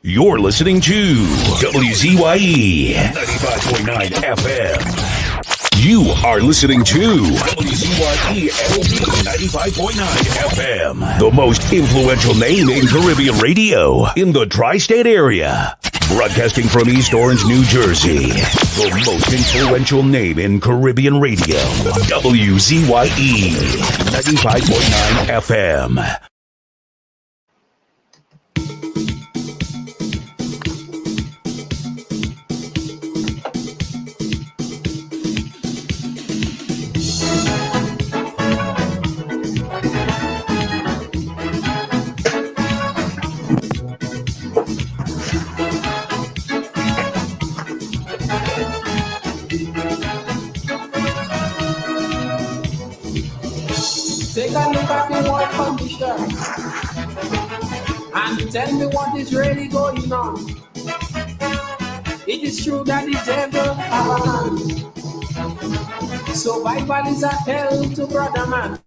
You're listening to WZYE 95.9 FM. You are listening to WZYE LP 95.9 FM, the most influential name in Caribbean radio in the tri-state area. Broadcasting from East Orange, New Jersey, the most influential name in Caribbean radio, WZYE 95.9 FM. Take a look at the world condition and tell me what is really going on. It is true that the devil have a hand. Survival is a hell to brother man.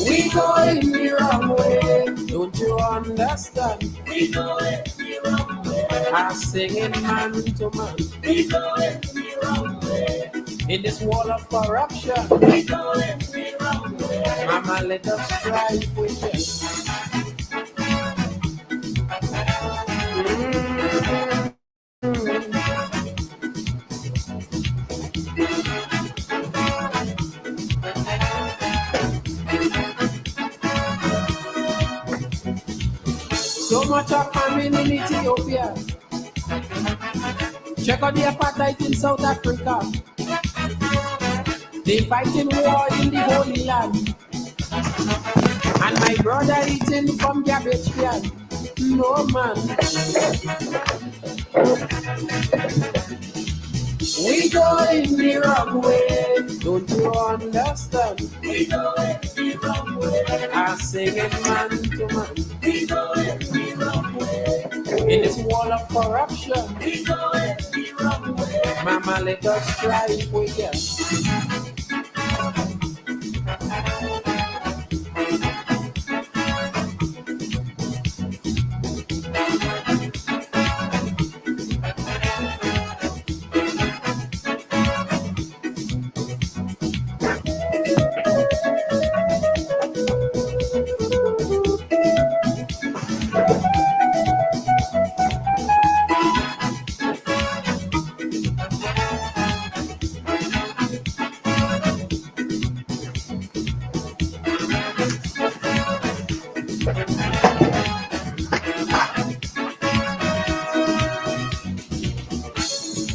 We going the wrong way, don't you understand? We going the wrong way. I'm singing man to man. We going the wrong way. In this wall of corruption, we going the wrong way. Mama, let us strive with you. So much of famine in Ethiopia. Check out the apartheid in South Africa. They fighting war in the Holy Land. And my brother eating from garbage can. No man. We going the wrong way, don't you understand? We going the wrong way. I'm singing man to man. We going the wrong way. In this wall of corruption, we going the wrong way. Mama, let us strive with you.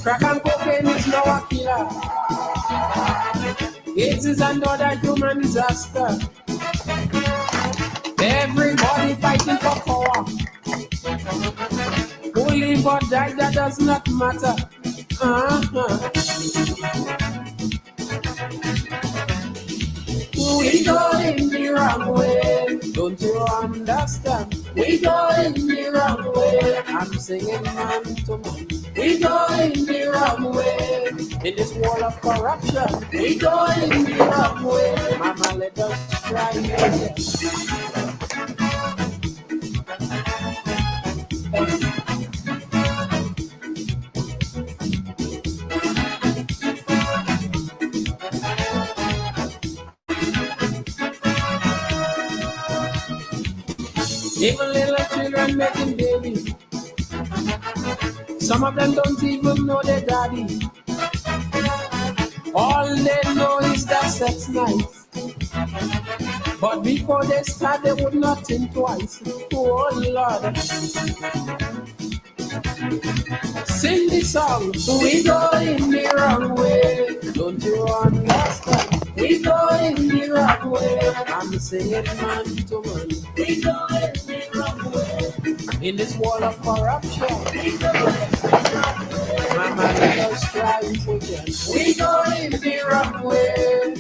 Crack and cocaine is now a killer. AIDS is another human disaster. Everybody fighting for power. Who live or die, that does not matter. We going the wrong way, don't you understand? We going the wrong way. I'm singing man to man. We going the wrong way. In this wall of corruption, we going the wrong way. Mama, let us try again. Even little children making babies. Some of them don't even know their daddy. All they know is that sex nice. But before they start, they would not think twice. Oh Lord. Sing the song. We go in the wrong way. Don't you understand? We go in the wrong way. I'm singing man to man. We go in the wrong way. In this wall of corruption, we go in the wrong way. Mama, let us strive again. We go in the wrong way.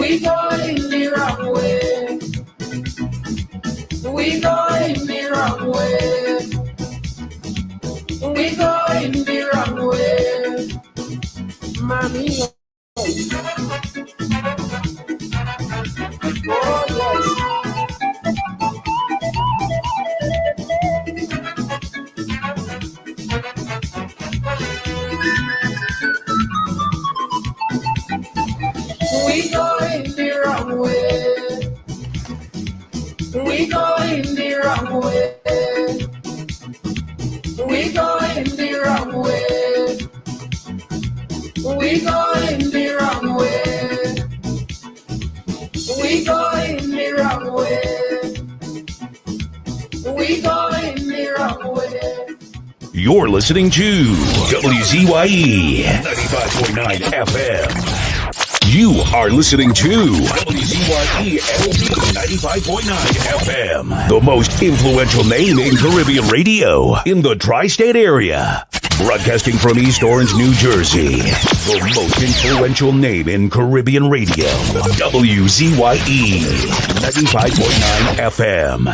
We go in the wrong way. We go in the wrong way. We go in the wrong way. Mommy. We going the wrong way. We going the wrong way. We going the wrong way. We going the wrong way. We going the wrong way. We going the wrong way. You're listening to WZYE 95.9 FM. You are listening to WZYE LP 95.9 FM, the most influential name in Caribbean radio in the tri-state area. Broadcasting from East Orange, New Jersey, the most influential name in Caribbean radio, WZYE 95.9 FM.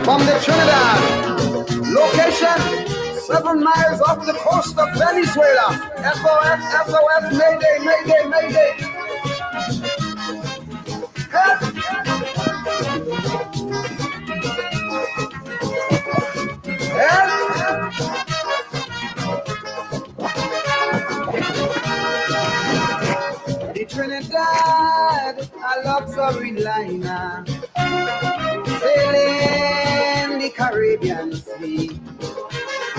From the Trinidad, location 7 miles off the coast of Venezuela. SOS, SOS, Mayday, Mayday, Mayday. Help! Help! The Trinidad, a luxury liner, sailing the Caribbean Sea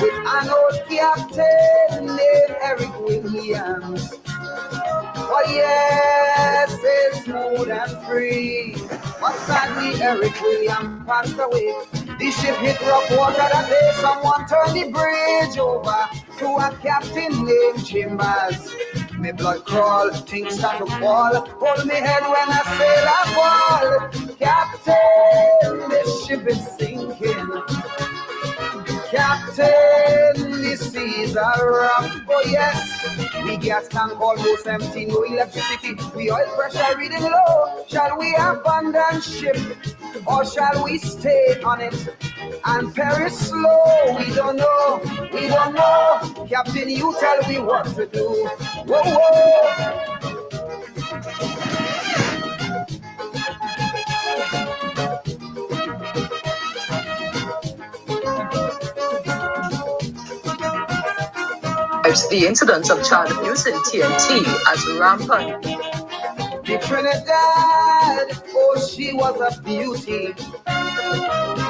with an old captain named Eric Williams. Oh yes, it's smooth and free. But sadly, Eric Williams passed away. The ship hit rough water that day. Someone turned the bridge over to a captain named Chambers. Me blood crawl, things start to fall. Hold me head when I sail a fall. Captain, this ship is sinking. Captain, the seas are rough. Oh yes, we gas tank almost empty, no electricity. We oil pressure reading low. Shall we abandon ship or shall we stay on it and perish slow? We don't know, we don't know. Captain, you tell me what to do. Whoa, whoa. The incidence of child abuse in TNT as rampant. The Trinidad, oh, she was a beauty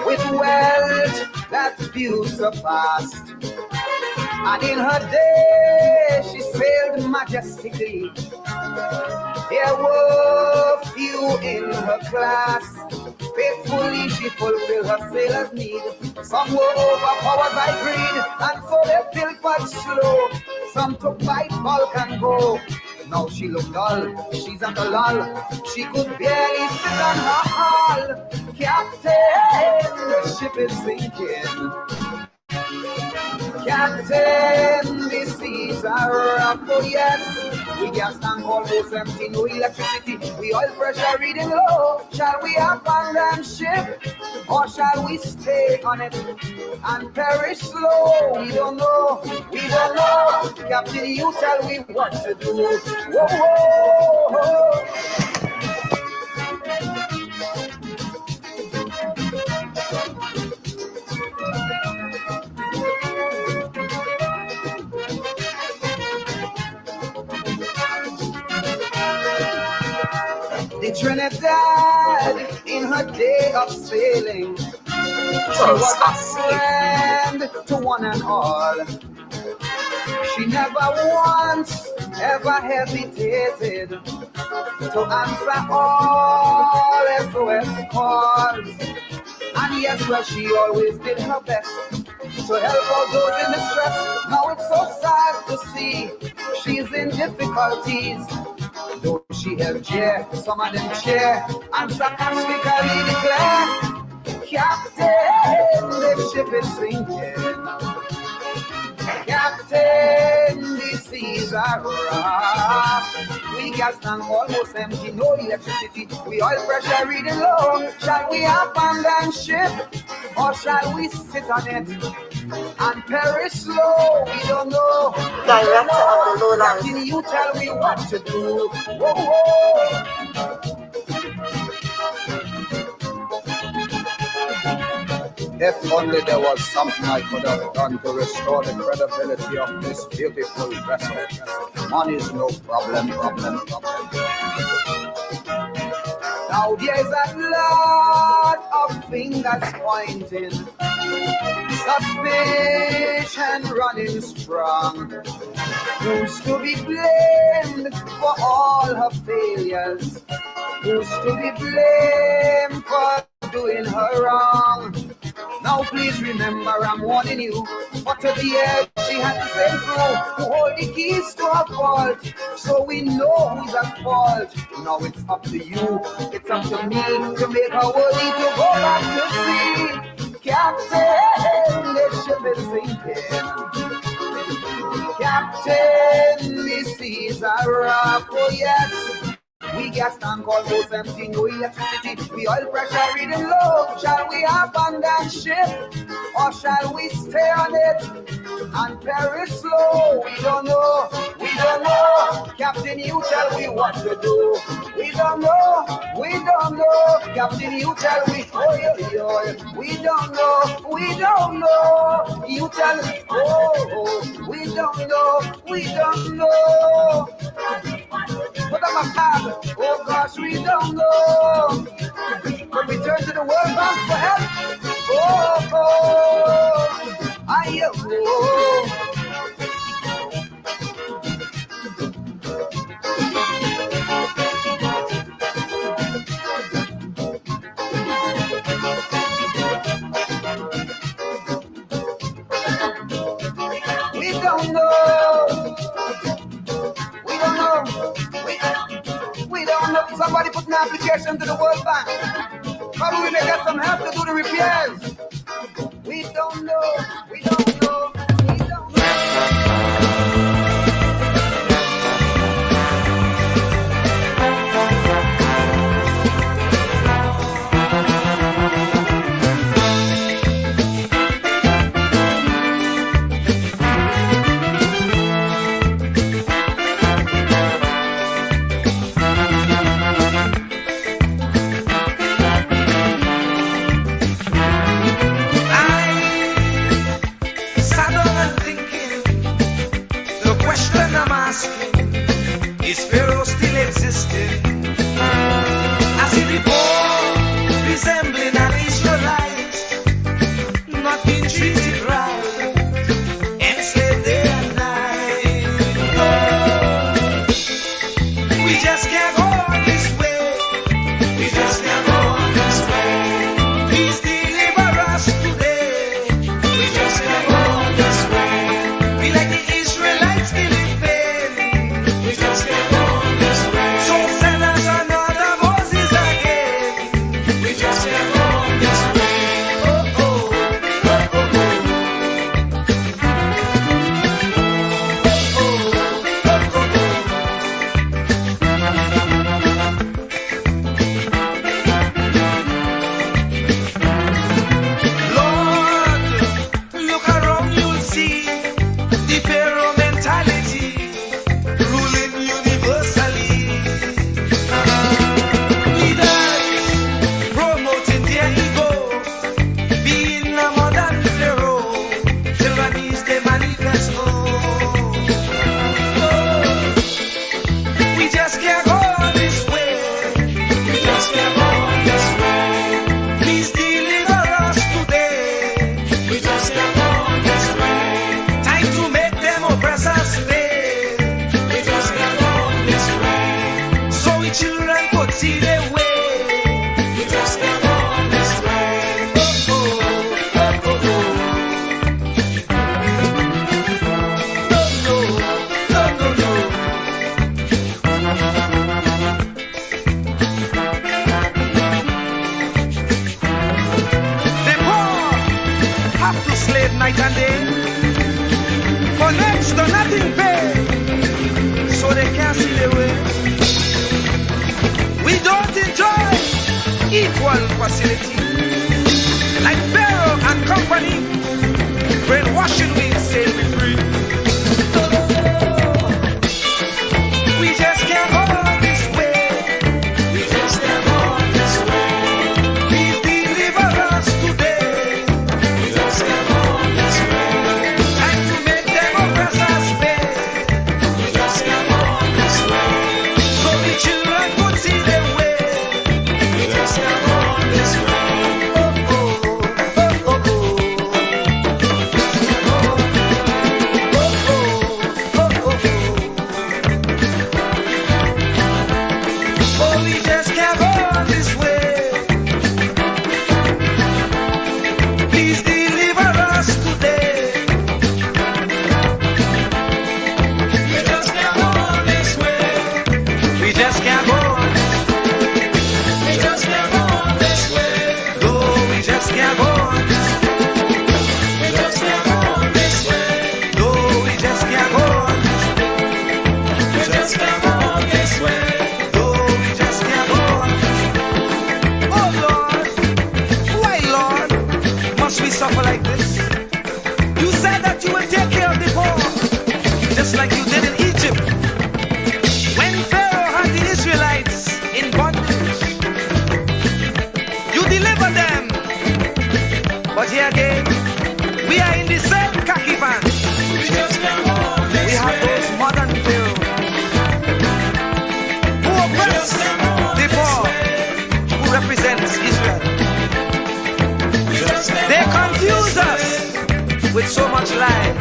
with wealth that few surpassed. And in her day, she sailed majestically. There were few in her class. Faithfully, she fulfilled her sailor's need. Some were overpowered by greed, and so they built but slow. Some took by bulk and go. Now she looked dull, she's at the lull. She could barely sit on her hull. Captain, the ship is sinking. Captain, the seas are rough, oh yes. We gas tank almost empty, no electricity. We oil pressure reading low. Shall we abandon ship or shall we stay on it and perish slow? We don't know, we don't know. Captain, you tell me what to do. Whoa, whoa, whoa. The Trinidad, in her day of sailing, she was a friend to one and all. She never once ever hesitated to answer all SOS calls. And yes, well, she always did her best to help all those in distress. Now it's so sad to see she's in difficulties. Though she helped share, some of them share, and sarcastically declare, Captain, the ship is sinking. Captain, the seas are rough. We gas tank almost empty, no electricity. We oil pressure reading low. Shall we abandon ship or shall we sit on it and perish slow? We don't know. Director of the Lowlands. Can you tell me what to do? Whoa, whoa. If only there was something I could have done to restore the credibility of this beautiful vessel. Money's no problem. Now there's a lot of fingers pointing, suspicion running strong. Who's to be blamed for all her failures? Who's to be blamed for doing her wrong? Now please remember, I'm warning you, for to the end she had the same crew who hold the keys to her fault, so we know who's at fault. Now it's up to you, it's up to me, to make her worthy to go back to sea. Captain, this ship is sinking. Captain, these seas are rough, oh yes. We gas tank almost empty, no electricity. The oil pressure reading low. Shall we abandon ship, or shall we stay on it and perish slow? We don't know. Captain, you tell me what to do. We don't know. Captain, you tell me. We don't know. You tell me. We don't know. Put on my bag. Oh gosh, we don't know. But we turn to the World Bank for help. We don't know. Somebody put an application to the World Bank. Probably we may get some help to do the repairs. We don't know. Is Pharaoh still existing? As he before, resembling an Israelite, not being treated right, enslaved day and night. Oh, we just can't go on this way. Please deliver us today. We just can't go on this way. We like the Israelites feeling pain. We just can't go on this way. So send us another Moses again. We just can't go on this way. Oh, oh, oh, oh, oh. Oh, oh, oh, oh. Lord, look around, you'll see the Pharaoh mentality ruling universally. Leaders promoting their ego, being a modern Pharaoh, tyrannies they manifest. We just can't go on this way. Please deliver us today. We just can't go on this way. Time to make them oppressors pay. We just can't go on this way. So we children could see their way. We just can't go on this way. Oh, oh, oh, oh, oh. No, no, no, no, no. The poor have to slave night and day for next to nothing pay, so they can't see the way. We don't enjoy equal facility like Pharaoh and company. Brainwashing we say we free. We just can't go on this way. Please deliver us today. careful like this. You said that you will take care of the poor, just like you did in Egypt. When Pharaoh had the Israelites in bondage, you delivered them. But here again, we are in the same khaki pants. We have those modern Pharaohs who oppress the poor, who represents Israel. They confuse us with so much lies.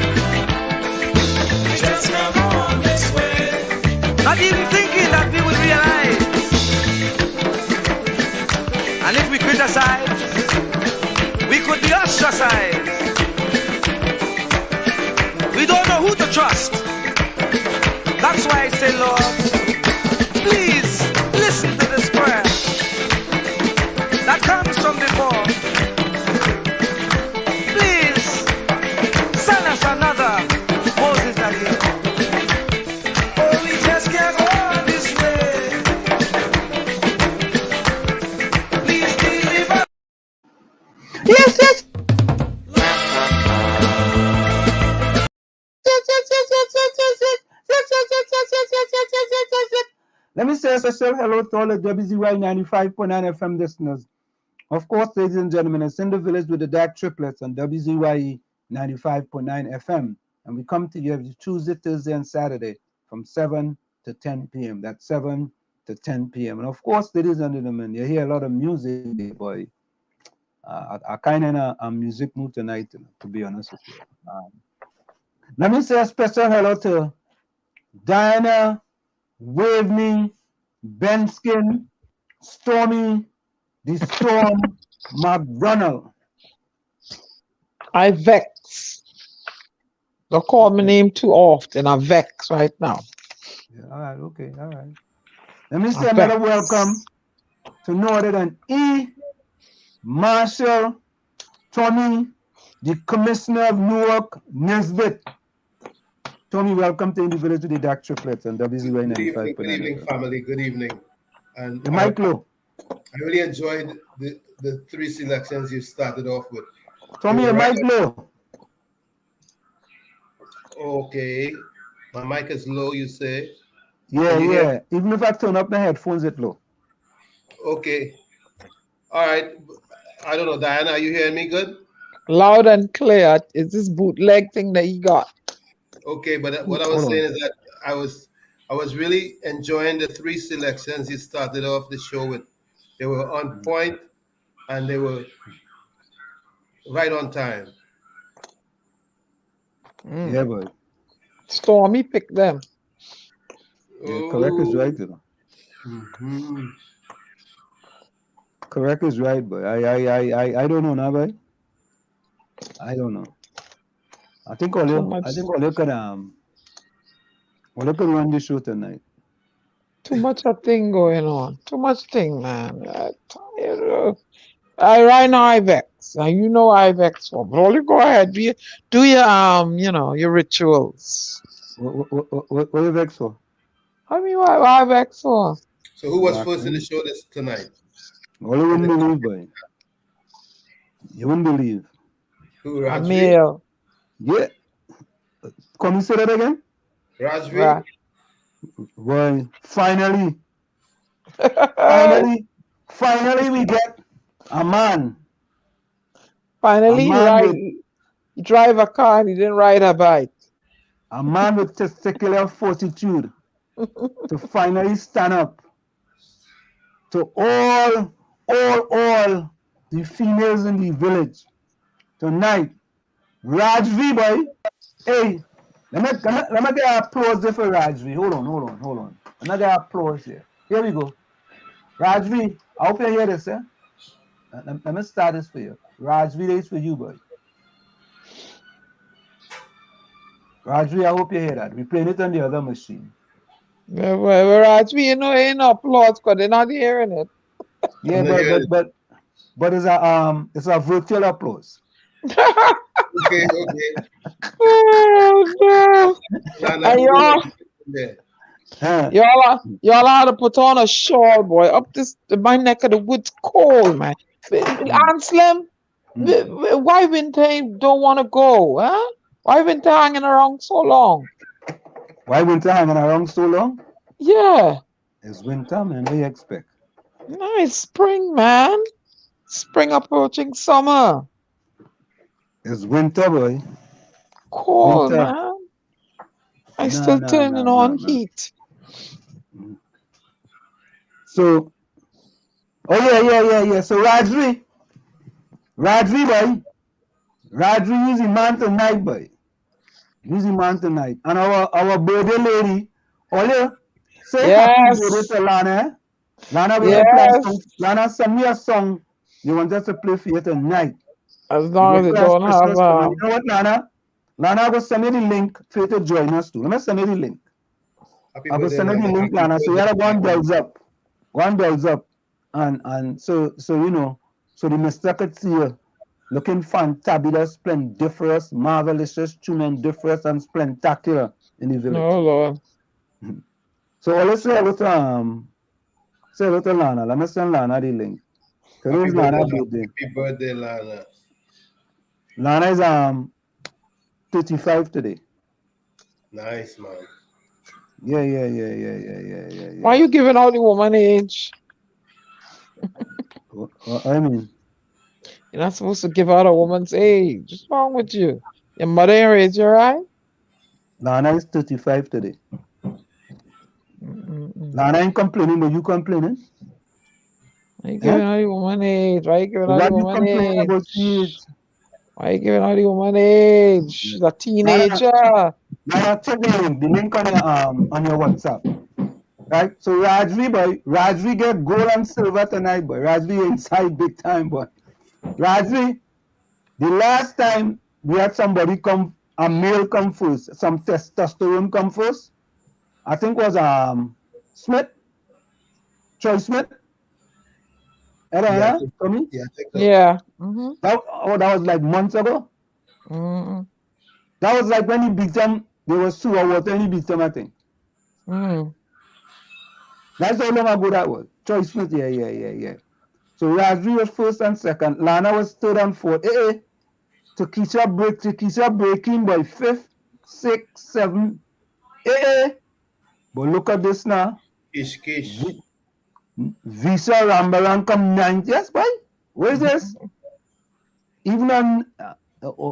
Not even thinking that we would realize. And if we criticize, we could be ostracized. We don't know who to trust. That's why I say, Lord, please listen to this prayer that comes from the poor. Please send us another Moses again. Oh, we just can't go on this way. Please deliver. Yes, yes. Let me say a special hello to all the WZYE 95.9 FM listeners. Of course, ladies and gentlemen, it's in the village with the DAG Triplets on WZYE 95.9 FM. And we come to you every Tuesday, Thursday, and Saturday from 7 to 10 p.m. That's 7 to 10 p.m. And of course, ladies and gentlemen, you hear a lot of music, boy. I kind of in a music mood tonight, to be honest with you. Let me say a special hello to Diana, Waveney, Benskin, Stormy, the Storm, McDonald. I vex. Don't call my name too often. I vex right now. Yeah, all right, okay, all right. Let me say another welcome to no other than E. Marshall, Tommy, the Commissioner of Newark, Nesbitt. Tommy, welcome to the village to the DAG Triplets and WZYE 95.9. Good evening, family. Good evening. And The mic low. I really enjoyed the three selections you started off with. Tommy, your mic low. Okay. My mic is low, you say? Yeah, you yeah. hear? Even if I turn up my headphones, it's low. Okay. All right. I don't know, Diana, are you hearing me good? Loud and clear. Is this bootleg thing that you got? Okay, but what I was saying is that I was really enjoying the three selections you started off the show with. They were on point and they were right on time. Yeah, but Stormy picked them. yeah, correct is right, you know. Mm-hmm. Correct is right, but I don't know now, boy. I don't know. I think all you can run the show tonight. Too much a thing going on. Too much thing, man. Right now I vex. And you know I vex for. But only go ahead. Do your your rituals. What you vex for? I mean, why I vex for? So who was first in the show tonight? All you wouldn't believe, boy. You wouldn't believe. Who, A Rajvi? male. Yeah. Can you say that again? Rajvi? Right. Boy, finally we get a man. Finally, A man he drive a car and he didn't ride a bike. A man with testicular fortitude to finally stand up to all the females in the village tonight. Rajvi, boy. Hey, let me get applause there for Rajvi. Hold on. Let me get applause here. Here we go. Rajvi, I hope you hear this, eh? Let me start this for you. Rajvi, this is for you, boy. Rajvi, I hope you hear that. We're playing it on the other machine. Whereas ain't no applause because they're not hearing it. Yeah, but it's a virtual applause. Okay. Oh no! And y'all ought to put on a shawl, boy. Up my neck of the woods cold, man. Aunt Slim, Why Winter don't want to go? Huh? Why Winter hanging around so long? Why winter hanging around so long? Yeah. It's winter, man. What do you expect? No, it's spring, man. Spring approaching summer. It's winter, boy. Cold, Winter. man. I Nah, still nah, turning nah, on nah. heat. So, yeah. So Radri, boy. Radri using man tonight, boy. Using man tonight. And our birthday lady, say happy birthday Yes. to Lana. Eh? Lana, we to play a song. Yes. Lana, send me a song you want us to play for you tonight. As We long go as it play a don't have special song. And you know what, Lana? Lana, I go send you the link for you to join us too. Let me send you the link. Happy I go birthday, send you the Lana. link, Lana. So you Happy gotta go and birthday. build up. One builds up. And so you know, so the Mr. could see you looking fantabulous, splendiferous, marvelous, tremendous, and spectacular in the village. no Lord. So let's say hello to Lana. Let me send Lana the link. Today's Lana's birthday. Happy birthday, Lana. Lana is 35 today. Nice, man. Yeah. Why you giving out the woman age? I mean, You're not supposed to give out a woman's age. What's wrong with you? Your mother ain't raised you right? Lana is 35 today. Mm-mm-mm. Lana ain't complaining, but you complaining? Why you giving out the woman age? Why you giving out the What you woman complaining about age? age? Why you giving out the woman age? She's a teenager. Now check the link on your WhatsApp. Right? So Rajvi get gold and silver tonight, boy. Rajvi inside big time, boy. Rajvi, the last time we had somebody a male come first, some testosterone come first, I think was Smith, Troy Smith. Yeah, Era, Tommy? I think so. Yeah. Mm-hmm. That was like months ago. Mm-hmm. That was like when he beat them, they were sewer water and he beat them, I think. Mm. That's how long ago that was. Troy Smith, yeah. So Rajvi was first and second. Lana was third and fourth. Takesha breaking by fifth, sixth, seventh. But look at this now. Kish. Visa Rambaran come ninth. Yes, boy. What is this? Even on.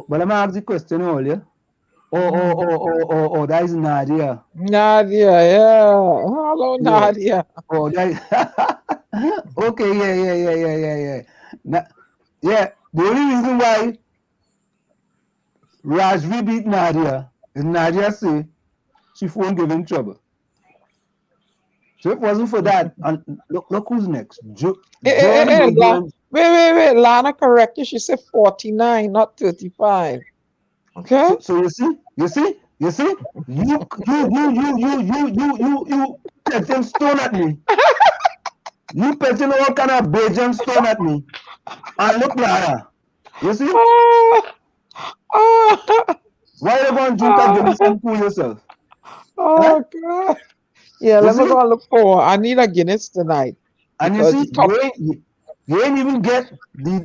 But I'm ask the question earlier. Oh, that is Nadia. Nadia, yeah. Hello, Nadia. Oh, that. Okay, yeah. Yeah, the only reason why Rajvi beat Nadia is Nadia say she won't give him trouble. So if it wasn't for that, and look who's next. Jordan will go in. Wait. Lana correct you. She said 49, not 35. Okay? So you see, you petting stone at me. You petting all kind of Bajan stone at me. And look, Lana. You see? Why you going to drink a Guinness and cool yourself? Oh, God. Yeah, let me go and look for. I need a Guinness tonight. And you see, you ain't even get the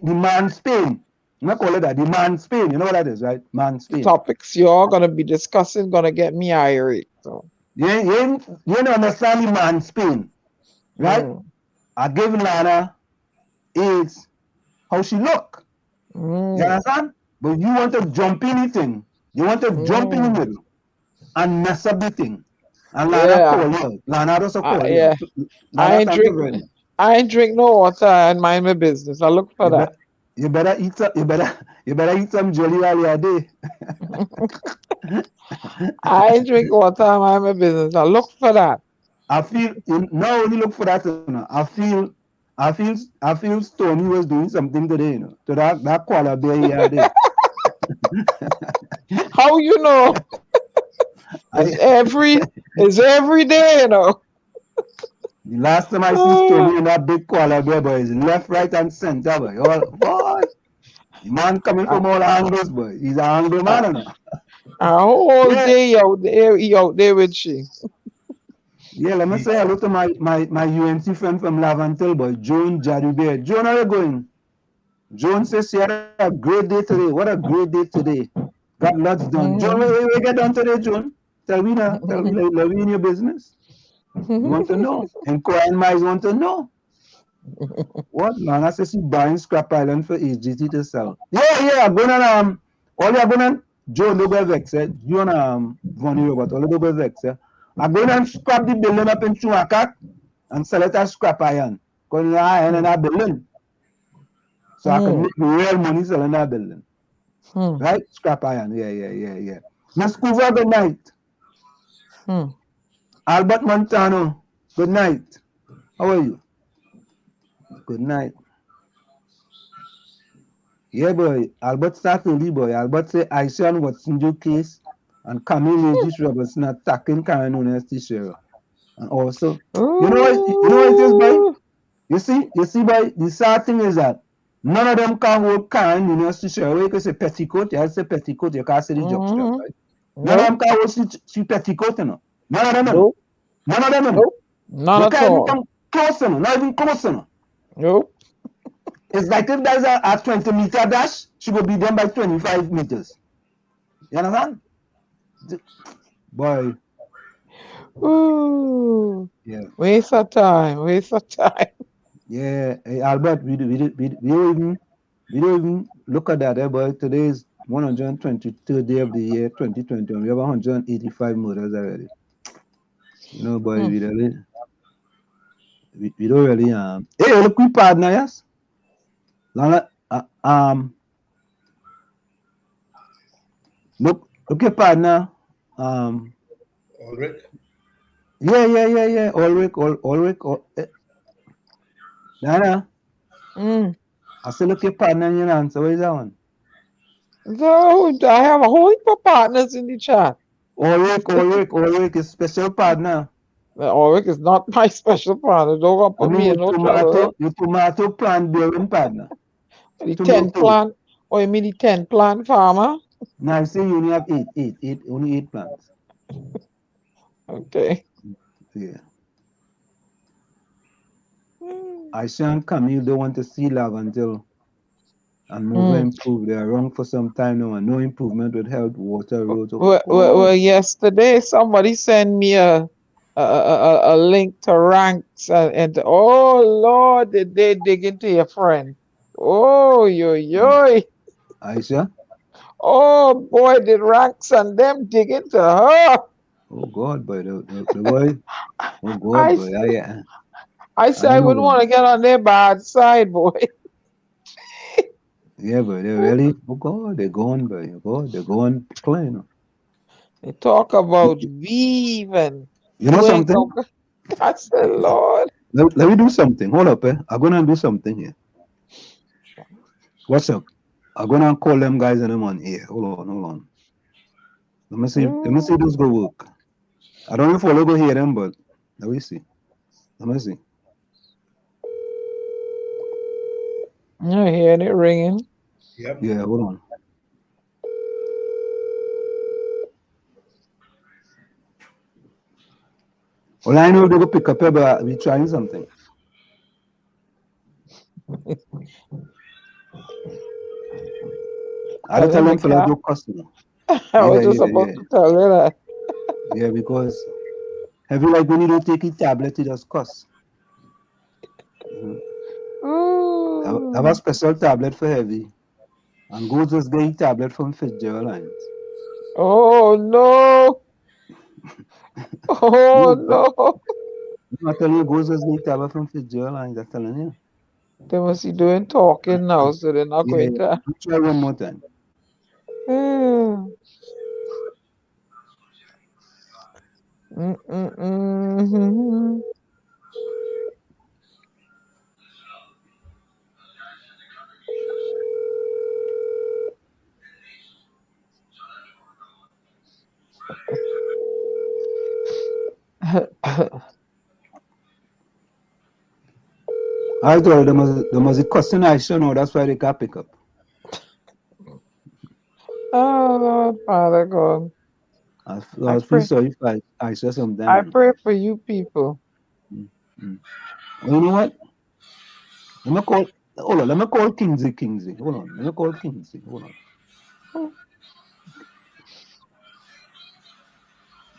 man Spain. I'm not call it that. The man Spain. You know what that is, right? Man Spain. Topics you're gonna be discussing gonna get me irate. So you ain't understand the man Spain, right? I gave Lana is how she look. You understand? But you want to jump anything. You want to jump in the middle and mess up the thing. And Lana call you. Lana doesn't call you. Yeah. Lana, I ain't drink no water and mind my business. I look for that. You better eat some jelly while you're there. I ain't drink water and mind my business. I look for that. I feel not only look for that, you know, I feel Stormy was doing something today, you know, to that koala bear here there. How you know? It's every day, you know. The last time I see Stormy in that big koala bear, boy, is left, right, and center, boy. Boy, the man coming from all angles, boy. He's an angle man, you know. A whole day out there with she. Yeah, let me say hello to my UNC friend from Lavantil, boy, Joan Jadubert. Joan, how are you going? Joan says she had a great day today. What a great day today. Got lots done. Joan, we get done today, Joan? Tell me now. Tell me, let me in your business. You want to know? Inquiring minds want to know. What man? I say she buying scrap island for HGT to sell. Yeah, I'm gonna all you're gonna Joe Lobo Vex, you and Vonnie Robert, all Lobo Vex, I'm gonna scrap the building up in Chuacat and sell it as scrap iron. Because iron in that building. So I can make real money selling that building. Right? Scrap iron. Yeah. Miss Coover, good night. Albert Montano, good night. How are you? Good night. Yeah, boy. Albert start early, boy. Albert say Aisha Watson do case and Camille Regis Robertson attacking Karen Nunes Teixeira. And also, you know what it is, boy? You see, boy, the sad thing is that none of them can hold Karen Nunes Teixeira. You can say petticoat, you say petticoat, you can't say the jockstrap, right? None of them can hold she petticoat, you know. None of them, you know. None of them, you know. None They at can't even all. come close, you know. Not even close, you know. Nope. It's like if there's a 20-meter dash, she will be done by 25 meters. You understand? Boy. Ooh. Yeah. Waste of time. Yeah. Hey, Albert, we don't even look at that, boy. Today is 123rd day of the year, 2021. We have 185 murders already. You know, boy, we don't really Hey, look, we partner, yes? Look your partner. Ulrich? Yeah. Ulrich. Nana. I say look your partner in your answer. What is that one? So I have a whole heap of partners in the chat. Ulrich is special partner. Ulrich is not my special partner. Don't go put me in no trouble. Your tomato plant bearing partner. The 10 plant. Oh, you mean the 10 plant farmer? Now I say you only have only 8 plants. Okay. Yeah. Aisha and Camille don't want to see love until and move improve. They are wrong for some time now, and no improvement with health, water, roads. Well, yesterday somebody sent me a link to ranks and oh Lord, did they dig into your friend? Oh yo. Aisha? Oh boy, did ranks and them dig into her. Oh God, boy, the boy. Oh God, boy. I said I wouldn't want to get on their bad side, boy. Yeah, but they're really, oh God, they're going, boy. Oh God, they're going plain. They talk about weave and you know something? I said, Lord. Let me do something. Hold up, I'm gonna do something here. What's up? I'm gonna call them guys and them on here. Hold on. Let me see if this go work. I don't know if I'll go hear them, but let me see. I'm hearing it ringing. Yep. Yeah, hold on. Well, I know they go pick up here, but we're trying something. I don't tell them for that joke customer. I was just about to tell you that. Yeah, because heavy like when you don't take a tablet, you just cuss. I have a special tablet for heavy. And go just get a tablet from Fitzgerald Lines. Oh no. Oh no. I'm telling you, go just get a tablet from Fitzgerald Lines. I'm telling you. They must be doing talking now, so they're not going to. Try one more time. I told them there must be cussing I should know, that's why they can't pick up. Oh Lord, Father God. I feel sorry if I said something. I pray for you people. Well, you know what? Hold on, let me call Kingsley. Hold on, let me call Kingsley. Hold on.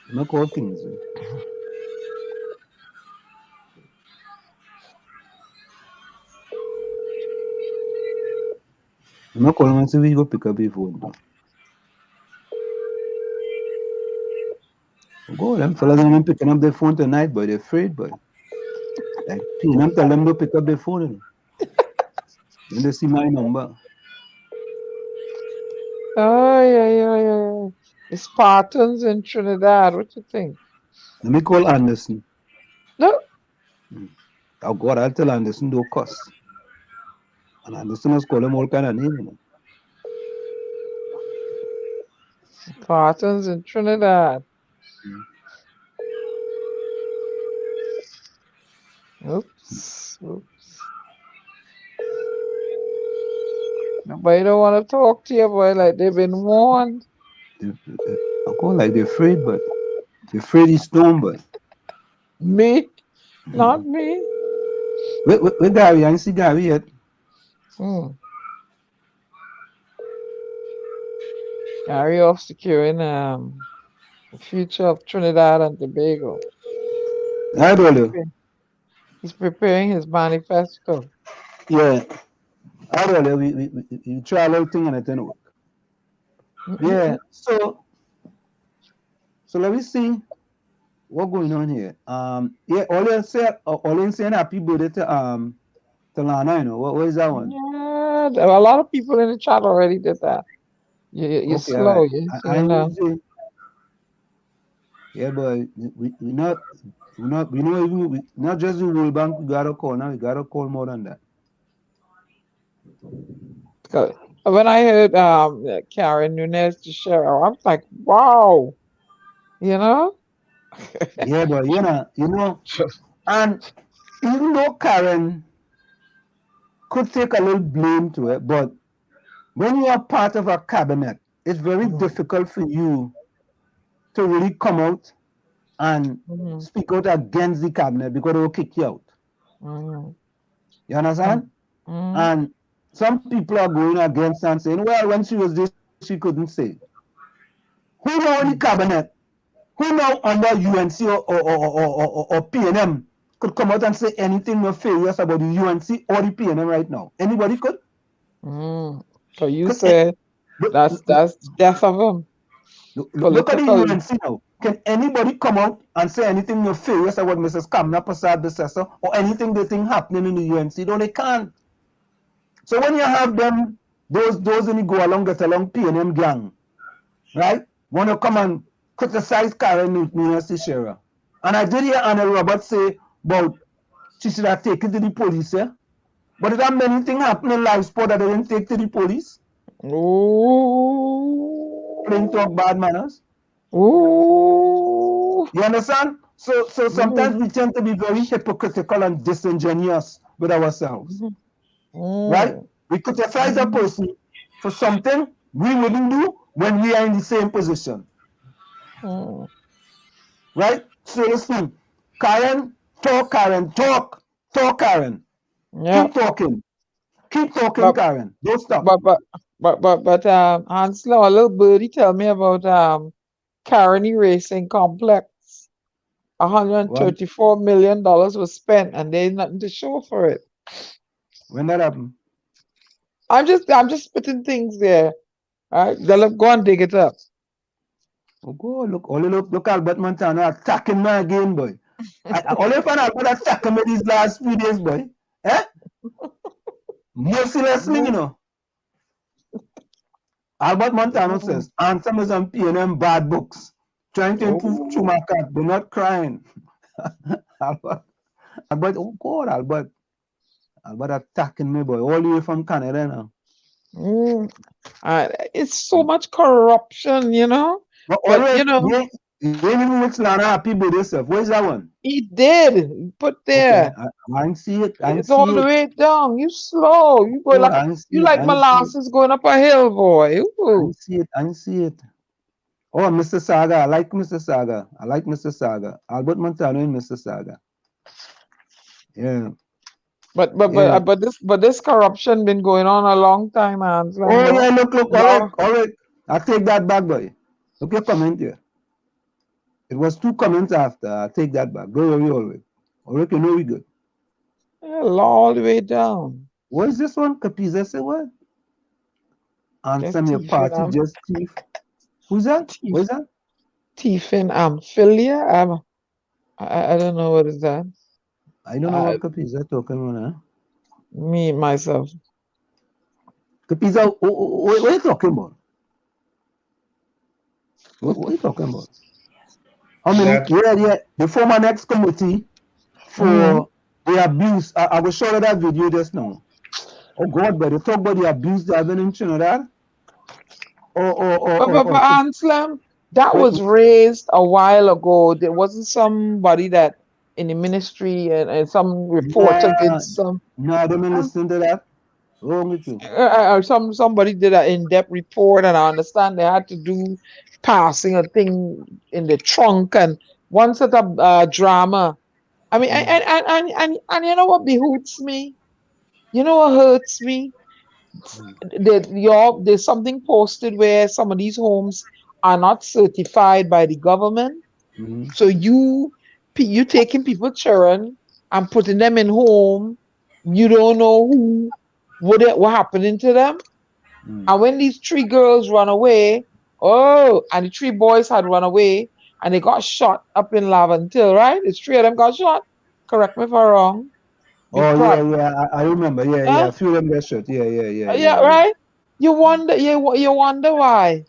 Let me call Kingsley. Let me call him and see if he go pick up his phone. Go, them fellas ain't even picking up their phone tonight, but they're afraid, but like PM tell them to pick up their phone. When they see my number. Oh, yeah. The Spartans in Trinidad. What you think? Let me call Anderson. No. Oh God, I'll tell Anderson don't cuss. And Anderson has called him all kind of names, you know. Spartans in Trinidad. Oops. Nobody don't want to talk to you, boy. Like they've been warned. I call like they're afraid, but they're afraid he's stoned, but. Me? Not me. Where Gary? I didn't see Gary yet. Gary off securing the future of Trinidad and Tobago. I told you. He's preparing his manifesto. Yeah. I told you, we try a little thing and it didn't work. Yeah. So let me see what's going on here. Yeah, all you saying happy birthday to Lana, you know. What is that one? Yeah, a lot of people in the chat already did that. You're Okay, slow. all right. You know. Yeah, but we not just the World Bank we gotta call now, we gotta call more than that. When I heard Karen Nunez to share, I was like, wow, you know? Yeah, but you know, and even though Karen could take a little blame to it, but when you are part of a cabinet, it's very difficult for you to really come out and speak out against the cabinet because they will kick you out. You understand? And some people are going against and saying, well, when she was this, she couldn't say. Who now in the cabinet, who now under UNC or PNM could come out and say anything nefarious about the UNC or the PNM right now? Anybody could? So you said that's death of them. Look at the UNC now. Can anybody come out and say anything nefarious about Mrs. Kamna Prasad Besessa or anything they think happening in the UNC? No, they can't. So when you have them, those in the go along, get along PNM gang, right? Want to come and criticize Karen Nunez Teixeira. And I did hear Anna Roberts say about she should have taken to the police, yeah? But there are many things happening in live sport that they didn't take to the police. Playing talk bad manners. You understand? So sometimes we tend to be very hypocritical and disingenuous with ourselves. Right? We criticize a person for something we wouldn't do when we are in the same position. Right? So listen, Karen, talk, Karen. Yeah. Keep talking, Karen. Don't stop. But Hanslow, a little birdie tell me about Carney Racing Complex. $134 million was spent and there's nothing to show for it. When that happened? I'm just putting things there. All right, they'll go and dig it up. Oh, go look Albert Montano attacking me again, boy. Only if Albert attacking me these last few days, boy. Eh? Mercilessly, you know. Albert Montano says, Anthem is on PNM bad books. Trying to improve through my cat, but not crying. Albert, oh God, Albert attacking me, boy, all the way from Canada now. It's so much corruption, you know. But you know, you even wish Lana happy birthday self. Where's that one? He did. He put there. Okay, I didn't see it. It's all the way down. You slow. You go like molasses going up a hill, boy. I didn't see it. Oh, Mr. Saga. I like Mr. Saga. Albert Montano and Mr. Saga. Yeah. Yeah. But this corruption been going on a long time, Ansel. Oh yeah, look, No, all right. I take that back, boy. Look your comment here. It was 2 comments after. I take that back. Go away, all right. All right, you know we good. all the way down. What is this one? Capiza say what? Just Answer your teething, party, just thief. Who's that? What is that? teething amphilia. I don't know what is that. I don't know Uh, what Capiza talking about. Huh? me myself. Capiza, what are you talking about? What are you talking about? I mean, That yeah, the former next committee Mm-hmm. for the abuse. I will show you that video just now. Oh God, but they talk about the abuse they have been in Trinidad. But Anselm, that wait, was raised a while ago. There wasn't somebody that in the ministry and some reporter did nah, some. nah, I don't um, listen to that. Wrong with you. Somebody did an in-depth report, and I understand they had to do passing a thing in the trunk and one set of drama. I mean, and you know what behoots me? You know what hurts me? There's something posted where some of these homes are not certified by the government. Mm-hmm. So you taking people children and putting them in home. You don't know what happening to them. Mm. And when these 3 girls run away, oh, and the 3 boys had run away and they got shot up in Laventille, right? The 3 of them got shot. Correct me if I'm wrong. Be Oh proud. yeah, I remember. Yeah. Huh? A few of them get shot. Yeah, Yeah. right? You wonder why.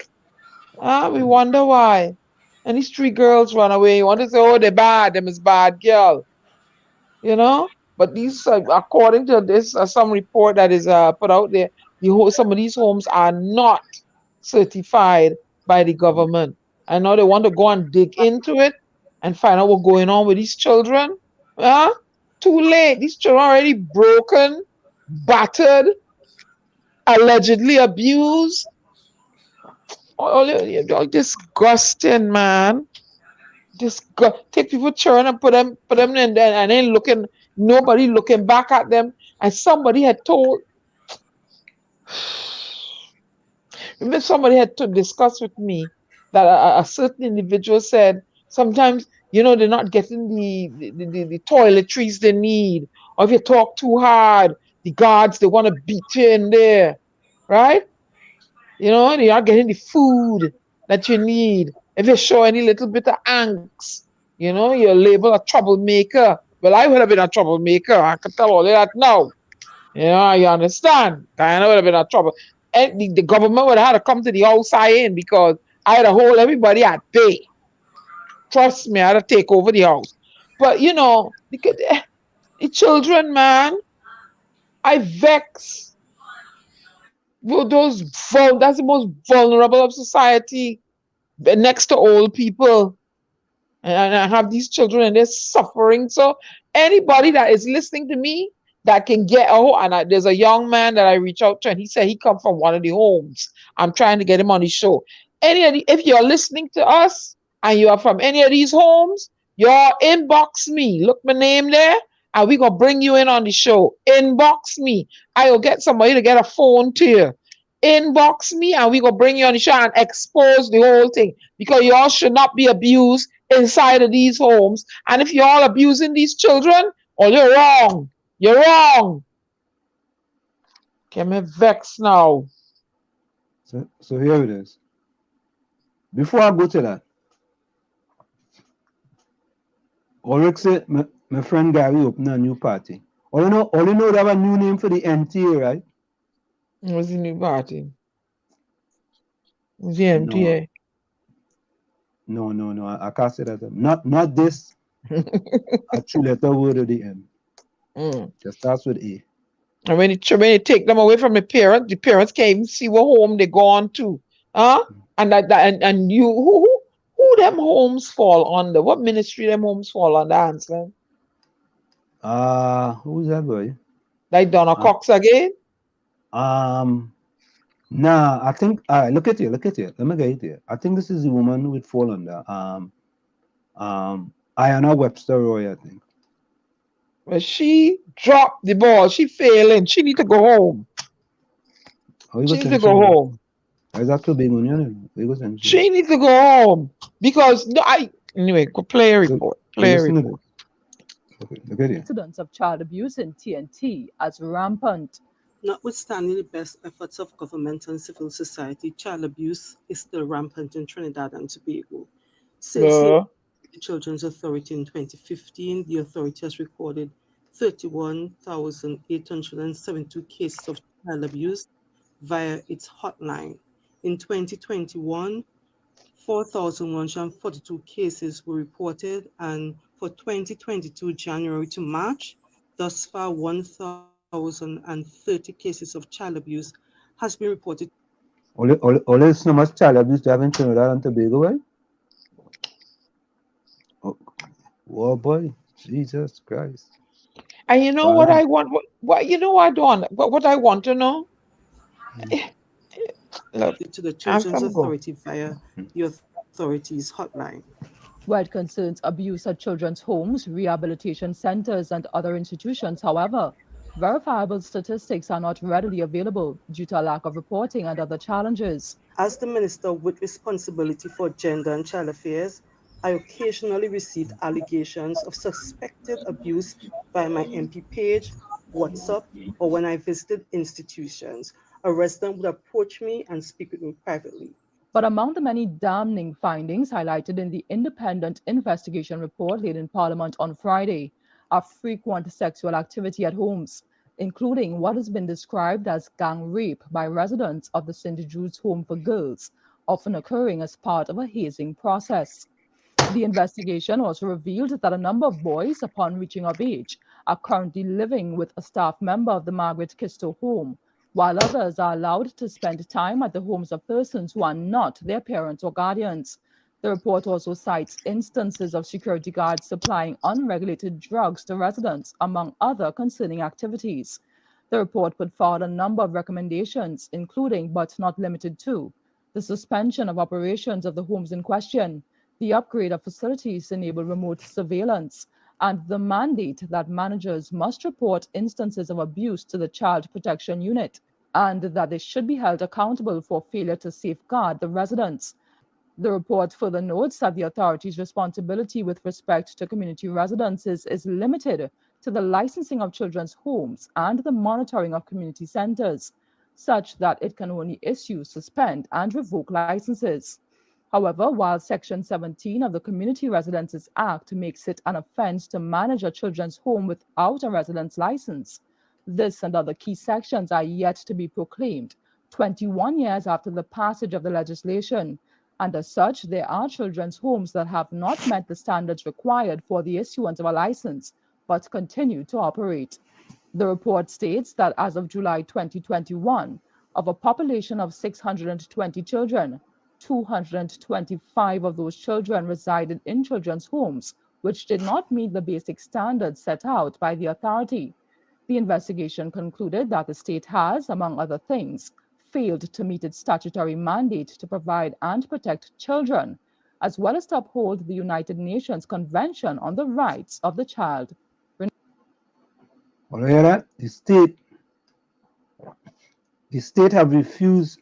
We wonder why. And these 3 girls run away. You want to say, oh, they're bad. Them is bad girl. You know? But these, according to this, some report that is put out there, some of these homes are not certified by the government. I know they want to go and dig into it and find out what's going on with these children. Huh? Too late. These children are already broken, battered, allegedly abused. Oh, disgusting, man. Take people children and put them in there and then nobody looking back at them. And somebody had told, remember somebody had to discuss with me that a certain individual said sometimes, they're not getting the toiletries they need. Or if you talk too hard, the guards, they want to beat you in there, right? You're not getting the food that you need. If you show any little bit of angst, you're labeled a troublemaker. Well, I would have been a troublemaker. I can tell all of that now. You understand? I would have been in trouble. And the government would have had to come to the outside in because I had to hold everybody at bay. Trust me, I had to take over the house. But the children, man, I vex. Well, that's the most vulnerable of society next to old people. And I have these children and they're suffering. So anybody that is listening to me that can get there's a young man that I reach out to and he said he come from one of the homes. I'm trying to get him on the show. If you're listening to us and you are from any of these homes, y'all inbox me. Look my name there, and we gonna bring you in on the show. Inbox me. I will get somebody to get a phone to you. Inbox me and we gonna bring you on the show and expose the whole thing because y'all should not be abused inside of these homes. And if you're all abusing these children, you're wrong. You're wrong. Get me vexed now. So here it is. Before I go to that, Ulrich said my friend Gary opened a new party. All you know they have a new name for the NTA, right? What's the new party? What's the No, MTA? no. I can't say that. Not this. A 3-letter word at the end. Just starts with A. And when you take them away from the parents can't even see what home they go on to. Huh? And you who them homes fall under? What ministry them homes fall under, Ansel? Who's that boy? Like Donna Cox again? Nah, I think look at here. Let me get it here. I think this is the woman who would fall under Ayanna Webster Roy, I think. But she dropped the ball. She failing. She need to go home. How you She go need to send she go home? home. Is that too big on you? How you go send she home? She need to go home because no, anyway. Go play a Look, report. hey, Play a listen to report. this. Okay, look at it. Incidents of child abuse in TNT as rampant. Notwithstanding the best efforts of government and civil society, child abuse is still rampant in Trinidad and Tobago. Since the Children's Authority in 2015, the authority has recorded 31,872 cases of child abuse via its hotline. In 2021, 4,142 cases were reported, and for 2022, January to March, thus far 1,030 cases of child abuse has been reported. All this no much child abuse to have in Trinidad and Tobago, right? Oh boy, Jesus Christ. And you know what I want? What you know I don't. What I want to know? Look, To the as Children's I'm going. Authority via the authority's hotline. Where it concerns abuse at children's homes, rehabilitation centers, and other institutions, however, verifiable statistics are not readily available due to a lack of reporting and other challenges. As the minister with responsibility for gender and child affairs, I occasionally received allegations of suspected abuse via my MP page, WhatsApp, or when I visited institutions. A resident would approach me and speak with me privately. But among the many damning findings highlighted in the independent investigation report laid in Parliament on Friday are frequent sexual activity at homes, including what has been described as gang rape by residents of the St. Jude's Home for Girls, often occurring as part of a hazing process. The investigation also revealed that a number of boys, upon reaching of age, are currently living with a staff member of the Margaret Kisto home, while others are allowed to spend time at the homes of persons who are not their parents or guardians. The report also cites instances of security guards supplying unregulated drugs to residents, among other concerning activities. The report put forward a number of recommendations, including, but not limited to, the suspension of operations of the homes in question, the upgrade of facilities to enable remote surveillance, and the mandate that managers must report instances of abuse to the Child Protection Unit, and that they should be held accountable for failure to safeguard the residents. The report further notes that the authority's responsibility with respect to community residences is limited to the licensing of children's homes and the monitoring of community centers, such that it can only issue, suspend, and revoke licenses. However, while Section 17 of the Community Residences Act makes it an offense to manage a children's home without a residence license, this and other key sections are yet to be proclaimed 21 years after the passage of the legislation, and as such, there are children's homes that have not met the standards required for the issuance of a license, but continue to operate. The report states that as of July 2021, of a population of 620 children, 225 of those children resided in children's homes, which did not meet the basic standards set out by the authority. The investigation concluded that the state has, among other things, failed to meet its statutory mandate to provide and protect children, as well as to uphold the United Nations Convention on the Rights of the Child. All you hear that? The state have refused.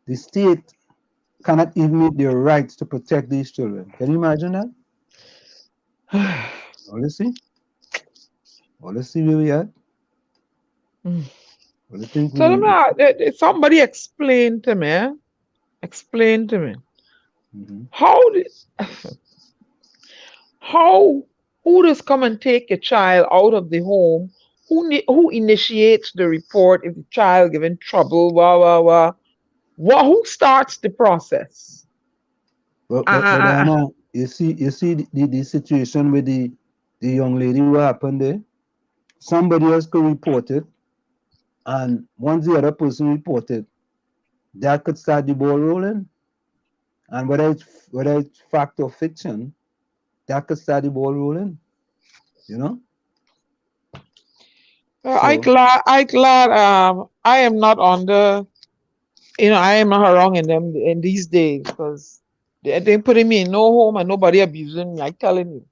The state cannot even meet their rights to protect these children. Can you imagine that? All you see where we are. What do you think So somebody explain to me. Explain to me. Who does come and take a child out of the home? Who initiates the report if the child given trouble? Who starts the process? But Diana, you see the situation with the young lady, what happened there? Somebody else could report it, and once the other person reported, that could start the ball rolling. And whether it's fact or fiction, that could start the ball rolling. You know? I glad I am not on the, I am not around in these days, because they putting me in no home and nobody abusing me. I telling you.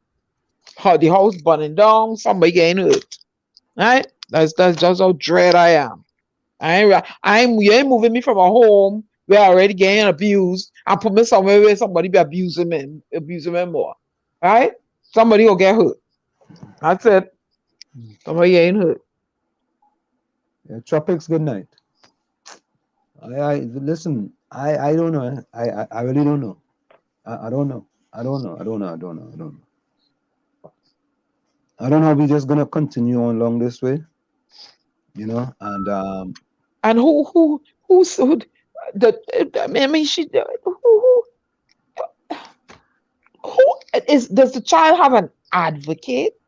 the house burning down, somebody getting hurt. Right? That's just how dread I am. You ain't moving me from a home where I already getting abused and put me somewhere where somebody be abusing me more. Right? Somebody will get hurt. That's it. Somebody getting hurt. Yeah, Tropics, good night. I listen. I don't know. I really don't know. I don't know. I don't know. I don't know. I don't know. I don't know. I don't know. We're just gonna continue on along this way, and And who's who the I mean she who does the child have an advocate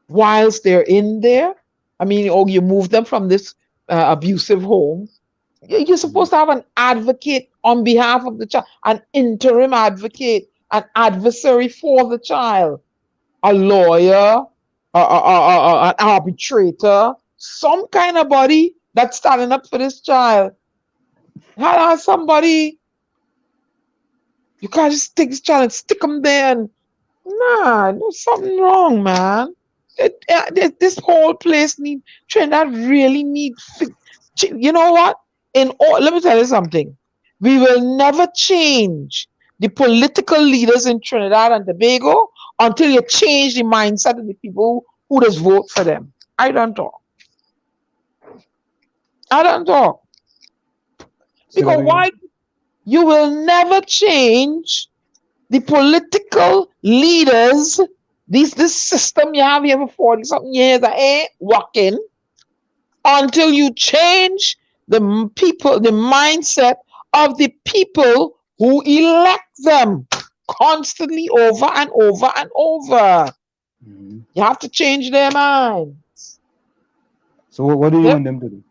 whilst they're in there? I mean, or you move them from this abusive home. You're supposed to have an advocate on behalf of the child, an interim advocate, an adversary for the child, a lawyer, an arbitrator, some kind of body that's standing up for this child. Have somebody. You can't just take this child and stick him there and nah, there's something wrong, man. This whole place need Trinidad really need. You know what? Let me tell you something. We will never change the political leaders in Trinidad and Tobago until you change the mindset of the people who just vote for them. I don't talk. Because why? You will never change the political leaders, this system you have here for 40-something years that ain't working until you change the people, the mindset of the people who elect them constantly over and over and over. You have to change their minds. So what do you want them to do?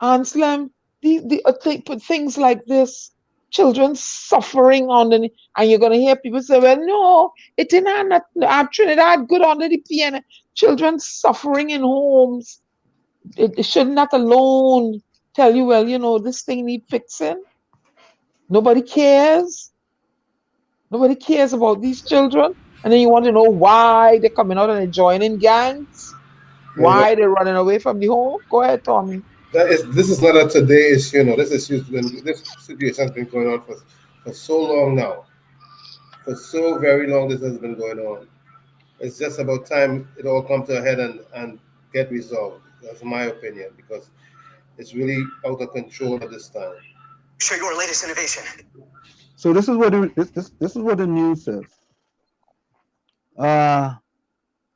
Anselm, things like this, children suffering and you're going to hear people say, well, no, it ain't not Trinidad good under the PN. Children suffering in homes. It should not alone tell you, well, this thing need fixing. Nobody cares. Nobody cares about these children. And then you want to know why they're coming out and they're joining gangs. Why they're running away from the home. Go ahead, Tommy. This is not a today issue, This situation has been going on for so long now. For so very long, this has been going on. It's just about time it all come to a head and get resolved. That's my opinion, because it's really out of control at this time. Show your latest innovation. So this is what this is what the news says.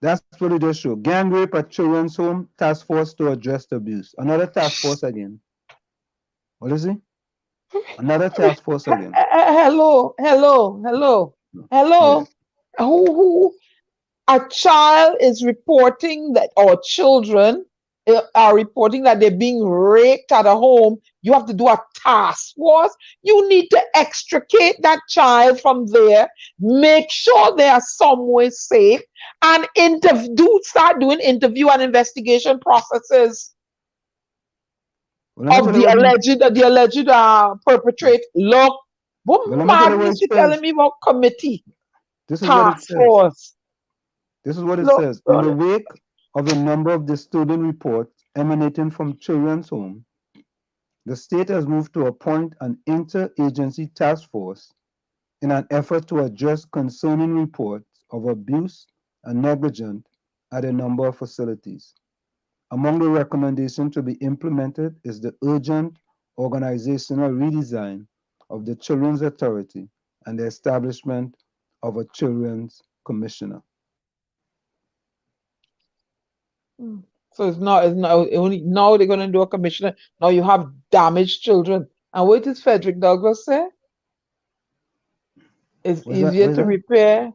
That's what it just showed. Gang rape at children's home, task force to address the abuse. Another task force again. What is it? Another task force again. Hello. Yeah. Who? A child is reporting that, or children are reporting that they're being raped at a home. You have to do a task force. You need to extricate that child from there, make sure they are somewhere safe, and start doing interview and investigation processes of the alleged perpetrator. Look, what madness you telling me about committee? This is task force. This is what it says. In the wake of a number of disturbing reports emanating from children's home, the state has moved to appoint an interagency task force in an effort to address concerning reports of abuse and negligence at a number of facilities. Among the recommendations to be implemented is the urgent organizational redesign of the Children's Authority and the establishment of a Children's Commissioner. So it's not only now they're going to do a commissioner. Now you have damaged children. And what does Frederick Douglass say? It's easier to repair.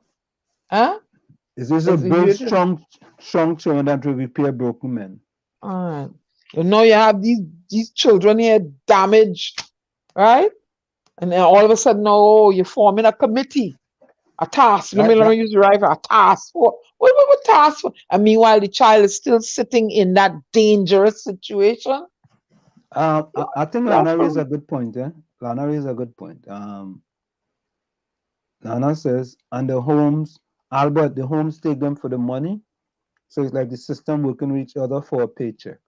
Huh? Is this a build strong children than to repair broken men? All right. So now you have these children here damaged, right? And then all of a sudden, now you're forming a committee, a task. Let me use the right for a task force. What task force? And meanwhile, the child is still sitting in that dangerous situation. I think Lana raised a good point. Lana raised a good point. Lana says, and the homes Albert, the homes take them for the money. So it's like the system working with each other for a paycheck.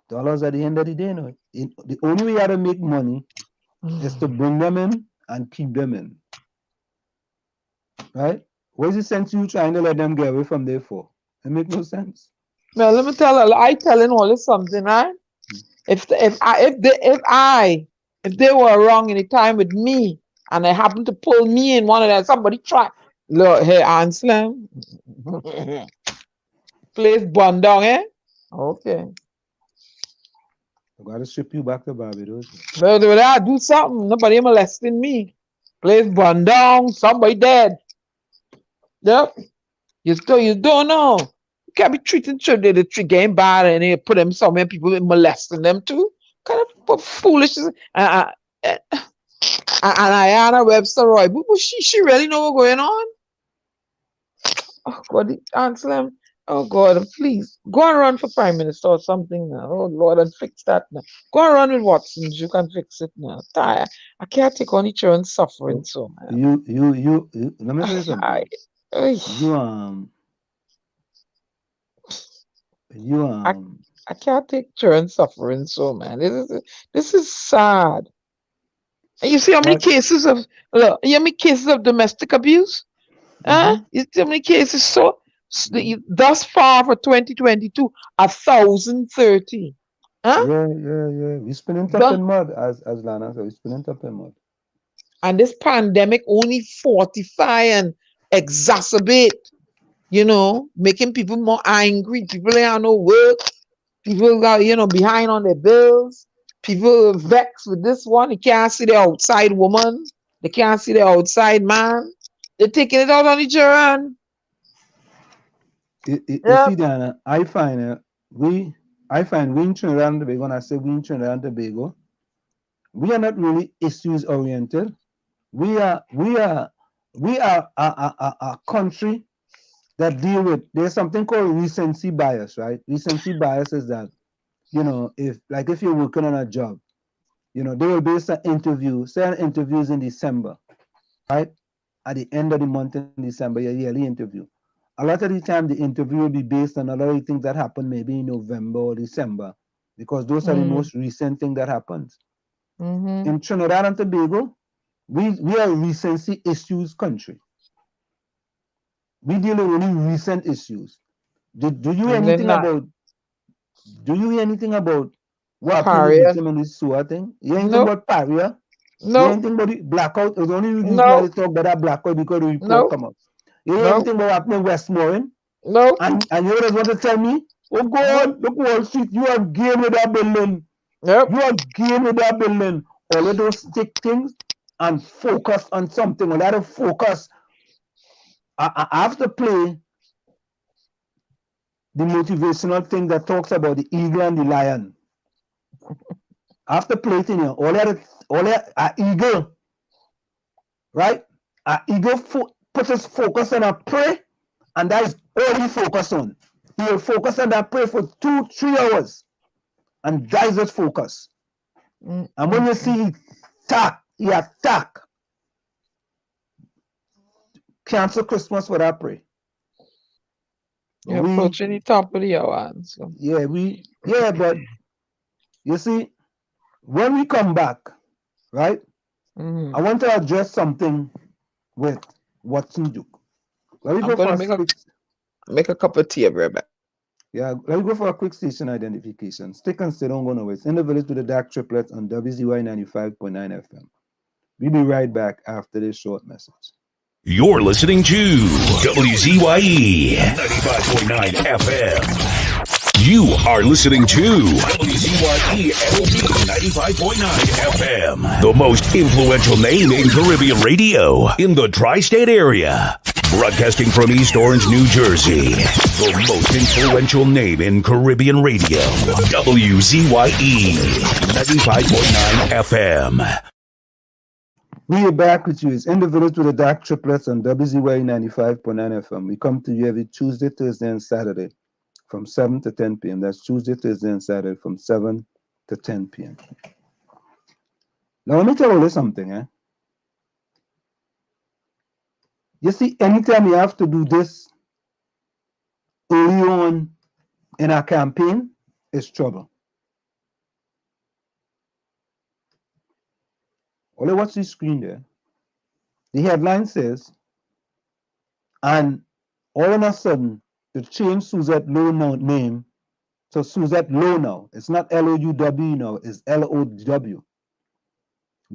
Dollars at the end of the day, no. The only way how to make money is to bring them in and keep them in. Right? What's the sense you trying to let them get away from there for? It makes no sense. Now let me tell her. I telling all this something, right? If they were wrong any time with me, and they happened to pull me in one of that, somebody try. Look, hey, Anselm, place bun down, eh? Okay. I gotta ship you back to Barbados. But I do something. Nobody molesting me. Place bun down. Somebody dead. Yep. You don't know. You can't be treating children the game bad and they put them somewhere people molesting them too. Kind of foolishness. And Ayanna Webster Roy, but she really know what's going on? Oh God, Anselm. Oh God, please go and run for Prime Minister or something now. Oh Lord, and fix that now. Go and run with Watson's. You can fix it now. I can't take on each other suffering so man. You let me say something. I can't take children suffering so man. This is sad. And you see how many cases of domestic abuse? You see how many cases thus far for 2022, 1,030. Yeah. We spinning top in mud, as Lana said, we spinning top in mud. And this pandemic only fortify and exacerbate, making people more angry. People ain't have no work. People got, behind on their bills. People vexed with this one. They can't see the outside woman. They can't see the outside man. They're taking it out on each other. You see, Diana, I find we in Trinidad and Tobago, and I say we in Trinidad and Tobago, we are not really issues oriented. We are a country that deal with, there's something called recency bias, right? Recency bias is that, if you're working on a job, they will base an interview, certain interviews in December, right? At the end of the month in December, your yearly interview. A lot of the time, the interview will be based on a lot of things that happen maybe in November or December, because those are the most recent thing that happens. In Trinidad and Tobago, we are a recency issues country. We deal with only recent issues. Do you hear anything about? Do you hear anything about what happened with victim in this sewer thing? You hear anything about Paria? No. You hear anything about the blackout? It was only the reason why they talk about that blackout because the report come up. You hear anything about what happened in Westmoreland? No. And you just want to tell me, oh God, look Wall Street, you have game with that building. Yep. You have game with that building. All of those stick things and focus on something. A lot of focus. I have to play the motivational thing that talks about the eagle and the lion. I have to play it in here. All that eagle, right? An eagle puts his focus on a prey, and that is all he focus on. He will focus on that prey for 2-3 hours, and that is his focus. And when you see he attack, cancel Christmas for that prey. You're approaching the top of the hour. So. Yeah, but you see, when we come back, right? I want to address something with Watson Duke. Let me go for make a cup of tea right back. Yeah, let me go for a quick station identification. Stick and stay, don't go nowhere. It's in the village to the DAG Triplets on WZYE 95.9 FM. We'll be right back after this short message. You're listening to WZYE 95.9 FM. You are listening to WZYE 95.9 FM, the most influential name in Caribbean radio in the tri-state area. Broadcasting from East Orange, New Jersey, the most influential name in Caribbean radio, WZYE 95.9 FM. We are back with you. It's in the village with the DAG Triplets on WZYE 95.9 FM. We come to you every Tuesday, Thursday, and Saturday from 7 to 10 p.m. That's Tuesday, Thursday, and Saturday from 7 to 10 p.m. Now, let me tell you something, You see, anytime you have to do this early on in a campaign, it's trouble. Only watch the screen there. The headline says, and all of a sudden, they change Suzette Low now name to Suzette Low now. It's not L-O-U-W now, it's L-O-W.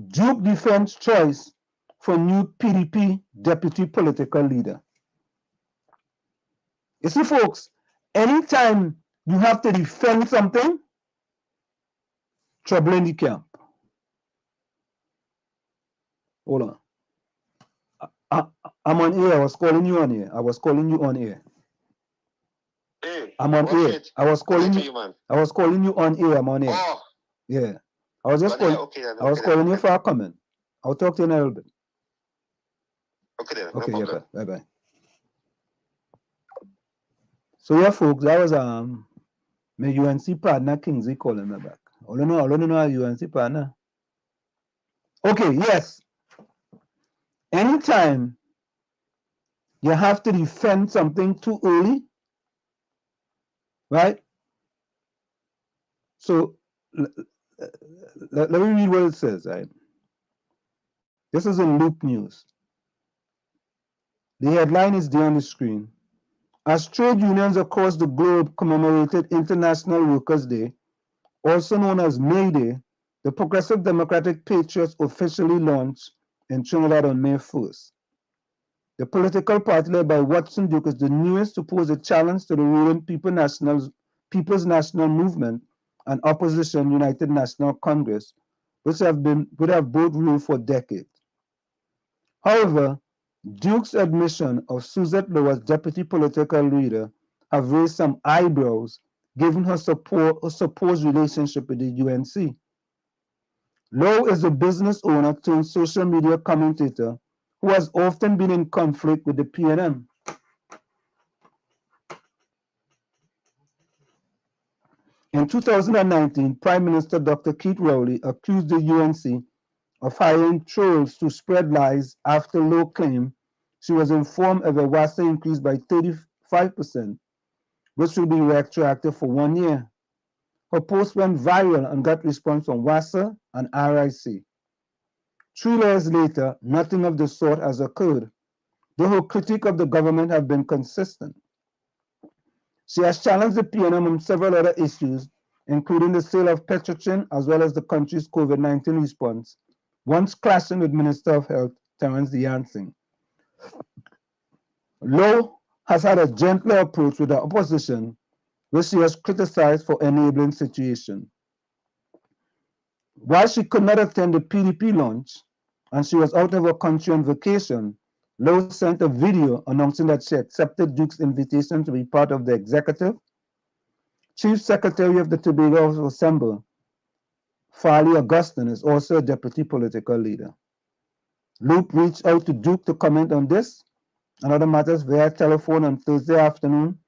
Duke defends choice for new PDP deputy political leader. You see, folks, anytime you have to defend something, trouble in the camp. Hold on. I'm on air. I was calling you on air. I was calling you on air. Hey, I'm on what's air. it? I was calling Say to you. you, man. I was calling you on air. I'm on air. Oh, Yeah. I was just on here. calling. Okay then. I was Okay then. calling you Okay. for a comment. I'll talk to you in a little bit. Okay then. No Okay. Yeah. problem. Bye. Bye. So yeah, folks, that was my UNC partner Kingsley calling me back. I don't know our UNC partner. Okay. Yes. Anytime you have to defend something too early, right? So let me read what it says, right? This is in Loop News. The headline is there on the screen. As trade unions across the globe commemorated International Workers' Day, also known as May Day, the Progressive Democratic Patriots officially launched in Trinidad on May 1st. The political party led by Watson Duke is the newest to pose a challenge to the ruling People's National Movement and opposition United National Congress, which have both ruled for decades. However, Duke's admission of Suzette Low as deputy political leader have raised some eyebrows given her supposed relationship with the UNC. Low is a business owner turned social media commentator who has often been in conflict with the PNM. In 2019, Prime Minister Dr. Keith Rowley accused the UNC of hiring trolls to spread lies after Low claimed she was informed of a WASA increase by 35%, which will be retroactive for 1 year. Her post went viral and got response from WASA and RIC. 3 years later, nothing of the sort has occurred, though her critique of the government have been consistent. She has challenged the PNM on several other issues, including the sale of Petrochin as well as the country's COVID-19 response, once clashing with Minister of Health Terence Yancing. Low has had a gentler approach with the opposition, which she has criticized for enabling situation. While she could not attend the PDP launch and she was out of her country on vacation, Low sent a video announcing that she accepted Duke's invitation to be part of the executive. Chief Secretary of the Tobago Assembly, Farley Augustine, is also a deputy political leader. Loop reached out to Duke to comment on this and other matters via telephone on Thursday afternoon,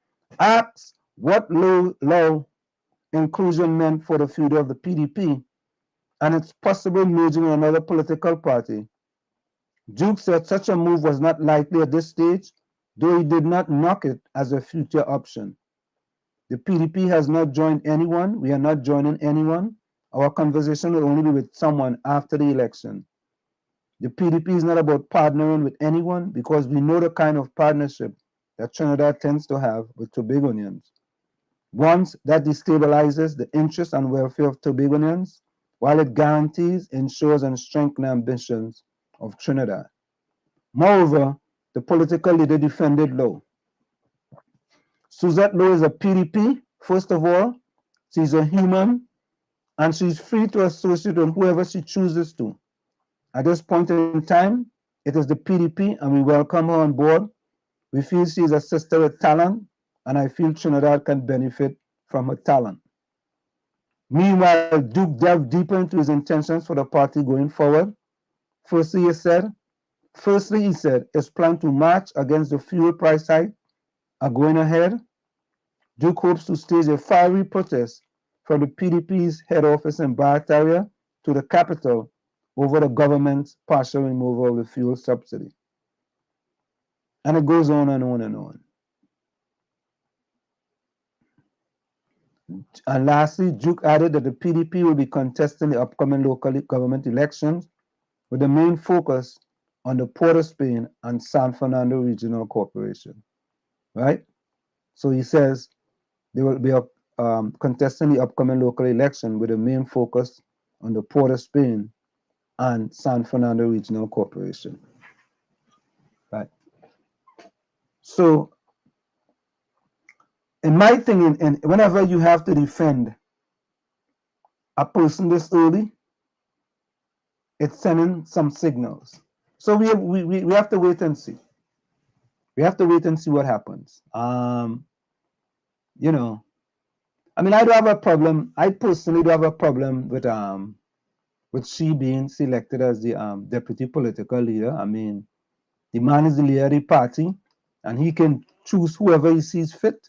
asked what Low inclusion meant for the future of the PDP and its possible merging in another political party. Duke said such a move was not likely at this stage, though he did not knock it as a future option. The PDP has not joined anyone. We are not joining anyone. Our conversation will only be with someone after the election. The PDP is not about partnering with anyone because we know the kind of partnership that Trinidad tends to have with Tobagonians. Once that destabilizes the interests and welfare of Tobagonians, while it guarantees, ensures, and strengthens ambitions of Trinidad. Moreover, the political leader defended Low. Suzette Low is a PDP, first of all. She's a human, and she's free to associate with whoever she chooses to. At this point in time, it is the PDP, and we welcome her on board. We feel she is a sister with talent, and I feel Trinidad can benefit from her talent. Meanwhile, Duke delved deeper into his intentions for the party going forward. Firstly, he said, his plan to march against the fuel price hike are going ahead. Duke hopes to stage a fiery protest from the PDP's head office in Barataria to the capital over the government's partial removal of the fuel subsidy. And it goes on and on and on. And lastly, Duke added that the PDP will be contesting the upcoming local government elections with the main focus on the Port of Spain and San Fernando Regional Corporation, right? So he says they will be contesting the upcoming local election with the main focus on the Port of Spain and San Fernando Regional Corporation, right? So in my thing, whenever you have to defend a person this early, it's sending some signals. So we have to wait and see. We have to wait and see what happens. You know, I mean, I do have a problem. I personally do have a problem with she being selected as the deputy political leader. I mean, the man is the leader of the party, and he can choose whoever he sees fit.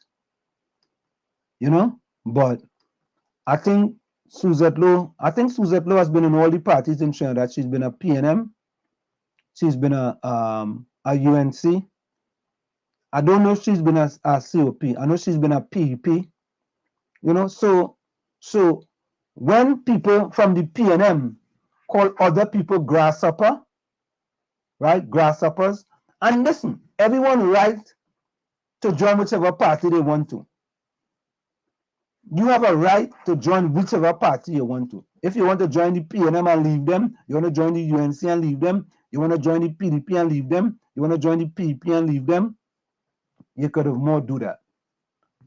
You know, but I think Suzette Lowe has been in all the parties in Trinidad. She's been a PNM. She's been a UNC. I don't know if she's been a COP. I know she's been a PEP. You know, so when people from the PNM call other people grasshopper, right? Grasshoppers. And listen, everyone right to join whichever party they want to. You have a right to join whichever party you want to. If you want to join the PNM and leave them, you want to join the UNC and leave them, you want to join the PDP and leave them, you want to join the PEP and leave them, you could have more do that.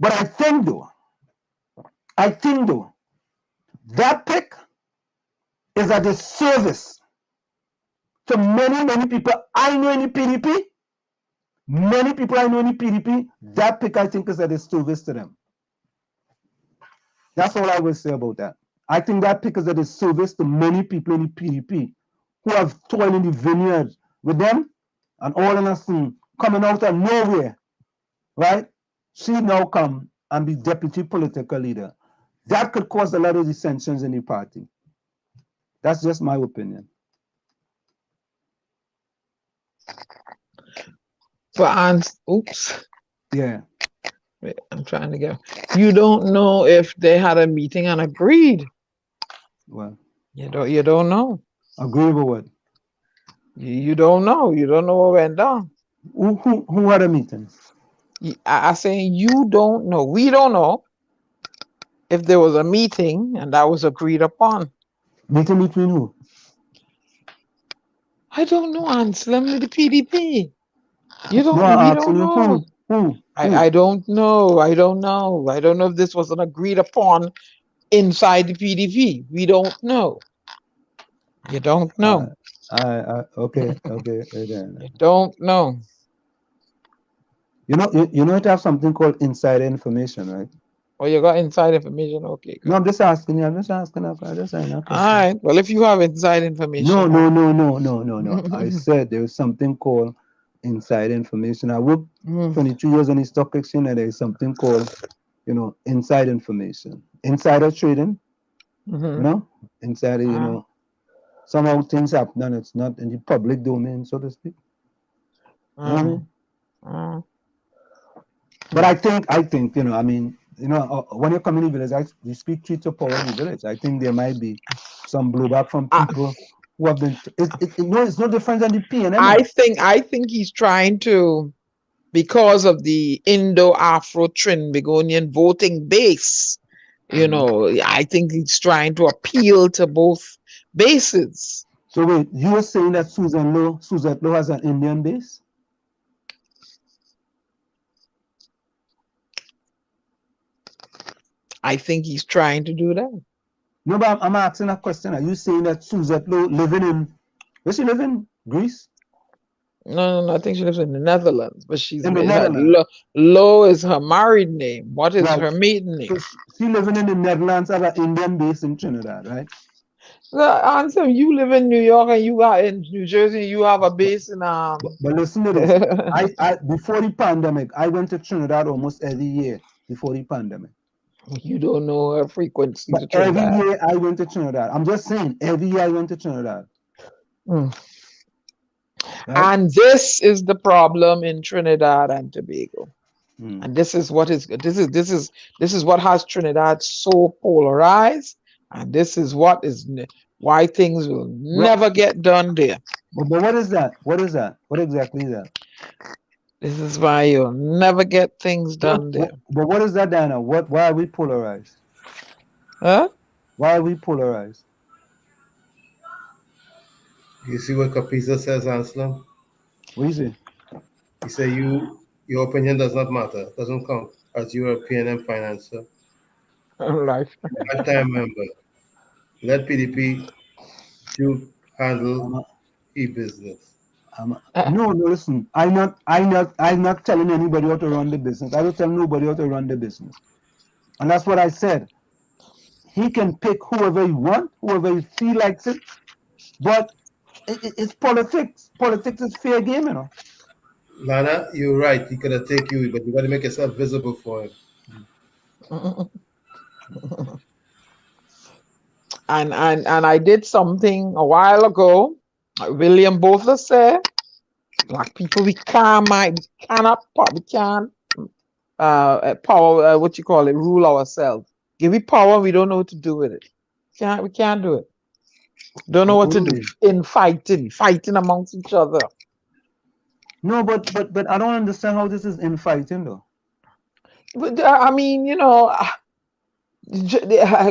But I think though, that pick is a disservice to many people I know in the PDP. Many people I know in the PDP, that pick I think is a disservice to them. That's all I will say about that. I think that pick is a disservice to many people in the PDP who have toiled in the vineyard with them, and all of a sudden coming out of nowhere, right? She now come and be deputy political leader. That could cause a lot of dissensions in the party. That's just my opinion. Oops. Yeah. Wait, I'm trying to go. You don't know if they had a meeting and agreed. Well, you don't know. Agree with what? You don't know. You don't know what went down. Who had a meeting? I saying you don't know. We don't know if there was a meeting and that was agreed upon. Meeting between who? I don't know, Anselm, the PDP. You don't. No, We don't know. Who? I don't know. I don't know. I don't know if this was an agreed upon inside the PDP. We don't know. You don't know. Okay. You don't know. You know it have something called insider information, right? Oh, you got inside information? Okay. Good. No, I'm just asking you. I'm just asking. Okay. All right. Well, if you have inside information. No. I said there is something called inside information. I worked 22 years on the stock exchange, and there is something called, inside information, insider trading. Insider. Somehow things happen and it's not in the public domain, so to speak. You know what I mean? But I think, when you come in the village, you speak truth to power in the village. I think there might be some blowback from people who have been. It's no different than the PNM. I think he's trying to, because of the Indo-Afro-Trin-Begonian voting base. I think he's trying to appeal to both bases. So wait, you were saying that Suzette Lowe has an Indian base? I think he's trying to do that. No, but I'm asking a question. Are you saying that Suzette Lowe where she live in? Greece? No, I think she lives in the Netherlands, but she's in the Netherlands. Lowe is her married name. What is her maiden name? So she living in the Netherlands at an Indian base in Trinidad, right? Answer, you live in New York and you are in New Jersey, you have a base in But listen to this. I before the pandemic, I went to Trinidad almost every year before the pandemic. You don't know her frequency to Trinidad. Every year I went to Trinidad. I'm just saying, every year I went to Trinidad. Right? And this is the problem in Trinidad and Tobago. Mm. And this is what is what has Trinidad so polarized, and this is what is why things will never get done there. But what is that? What is that? What exactly is that? This is why you'll never get things done there. But what is that, Diana? Why are we polarized? Huh? Why are we polarized? You see what Kapisa says, Anselm? What is it? He said your opinion does not matter, doesn't count as you're a PNM financer, Right. lifetime member. Let PDP handle e-business. No, listen. I'm not telling anybody how to run the business. I don't tell nobody how to run the business. And that's what I said. He can pick whoever he wants, whoever he feel likes it. But it's politics. Politics is fair game, you know. Lana, you're right. He could have taken you, but you got to make yourself visible for him. And I did something a while ago. William Botha said, "Black people, we can't power what you call it, rule ourselves. Give we power, we don't know what to do with it. We can't do it. Don't know what to do in fighting amongst each other." No, but I don't understand how this is infighting though. But I mean, you know, yeah.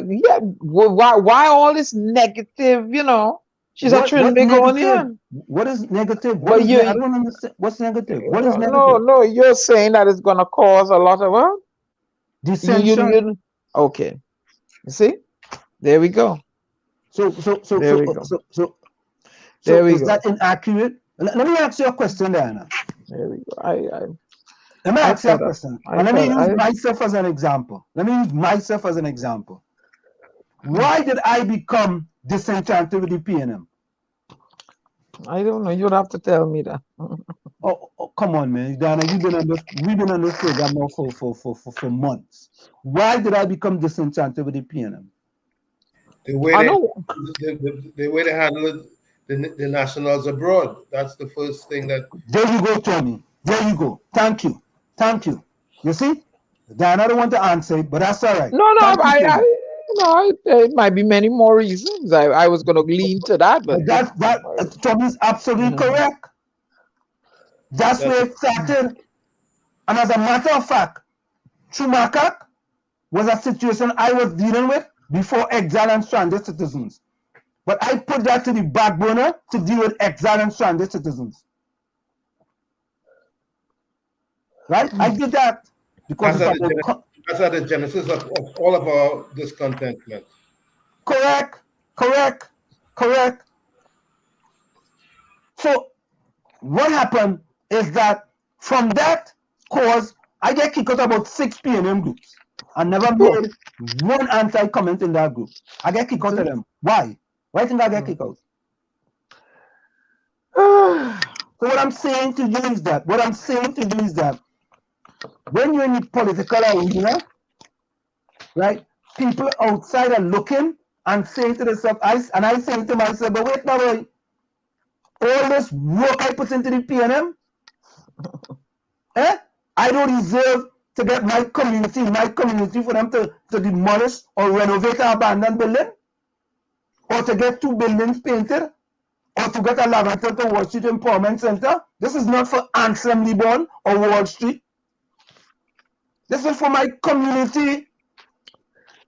Why all this negative? You know, she's a Trinbagonian. What is negative? Well, I don't understand. What's negative? What is negative? No, you're saying that it's gonna cause a lot of what? Dissension. Okay. You see, there we go. So is that inaccurate? Let me ask you a question, Diana. There we go. Let me ask you a question. Let me use myself as an example. Why did I become disenchanted with the PNM? I don't know. You would have to tell me that. Oh, come on, man, Diana. We've been on this program now for months. Why did I become disenchanted with the PNM? The way they handle the nationals abroad. That's the first thing that. There you go, Tony. There you go. Thank you. You see, Diana don't want to answer it, but that's all right. No, there might be many more reasons. I was going to lean to that, but Tony is absolutely correct. That's where it started. And as a matter of fact, Chumakak was a situation I was dealing with before exile and stranded citizens. But I put that to the back burner to deal with exile and stranded citizens. Right? I did that because that's at the genesis of all of our discontentment. Correct. So what happened is that from that cause, I get kicked out about 6 PNM groups. I never made one anti-comment in that group. I get kicked out of them. Why? Why think I get kicked out? So what I'm saying to you is that when you're in the political arena, right, people outside are looking and saying to themselves, I say to myself, but wait now, boy, all this work I put into the PNM, I don't deserve to get my community for them to demolish or renovate an abandoned building, or to get 2 buildings painted, or to get a lavatory to Wall Street Empowerment Center. This is not for Anselm Libon or Wall Street. This is for my community.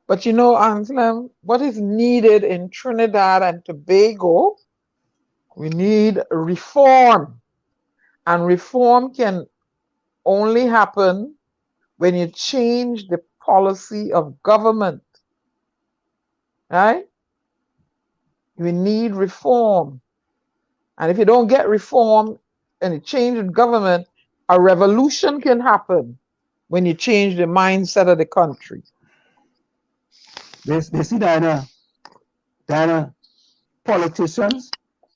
But you know, Anselm, what is needed in Trinidad and Tobago, we need reform. And reform can only happen when you change the policy of government. Right? We need reform. And if you don't get reform and you change in government, a revolution can happen when you change the mindset of the country. They see, Diana, politicians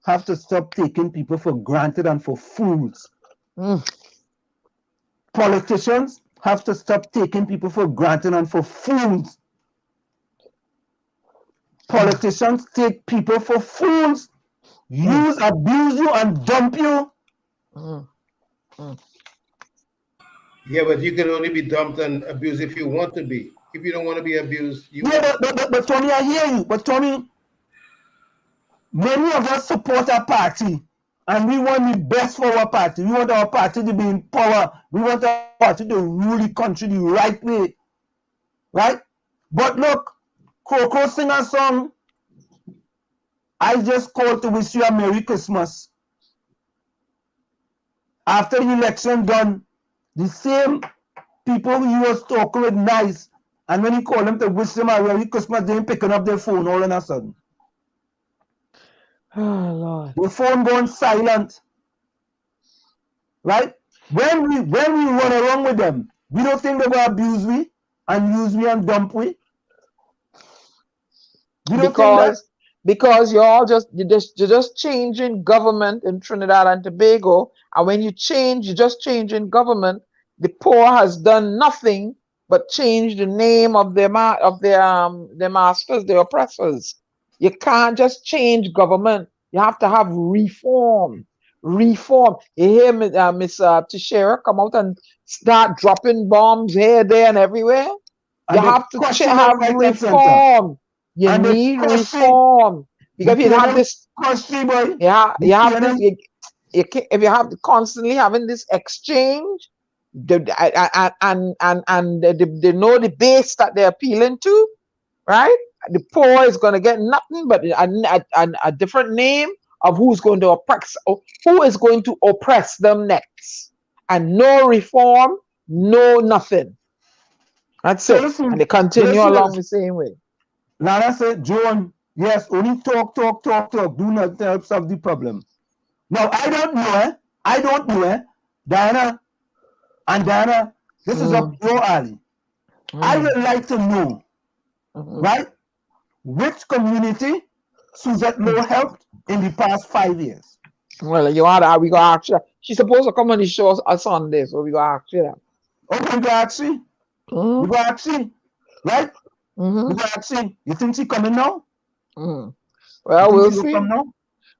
have to stop taking people for granted and for fools. Politicians have to stop taking people for granted and for fools. Politicians take people for fools, abuse you, and dump you Mm. Mm. Yeah, but you can only be dumped and abused if you want to be. If you don't want to be abused, you Yeah, won't. but Tony, I hear you. But Tony, many of us support a party and we want the best for our party. We want our party to be in power. We want our party to rule the country the right way. Right? But look, Coco sing a song. I just called to wish you a Merry Christmas. After the election done, the same people he was talking with nice, and when he called them to wish them a Merry Christmas, they ain't picking up their phone all of a sudden. Oh Lord. The phone going silent. Right? When we run around with them, we don't think they will abuse we and use we and dump we. We don't think that. Because you're just changing government in Trinidad and Tobago, and when you just changing government. The poor has done nothing but change the name of their masters, their oppressors. You can't just change government. You have to have reform. Reform. You hear Miss Teixeira come out and start dropping bombs here, there, and everywhere. You And have to question have right and center. reform. You And need reform because if you have this, boy. you have this. If you have constantly having this exchange, and they know the base that they're appealing to, right? The poor is going to get nothing but a different name of who is going to oppress them next, and no reform, no nothing. That's So it. listen, And they continue along the same way. Lana said, Joan, yes, only talk, do not help solve the problem. Now, I don't know, Diana, this is up your alley. I would like to know, right, which community Suzette Lowe helped in the past 5 years. Well, we go ask her. She's supposed to come on the show on Sunday, so we go ask her. Okay, we go ask her. We go ask her, right? We go ask her. You think she coming now? Well, we'll see.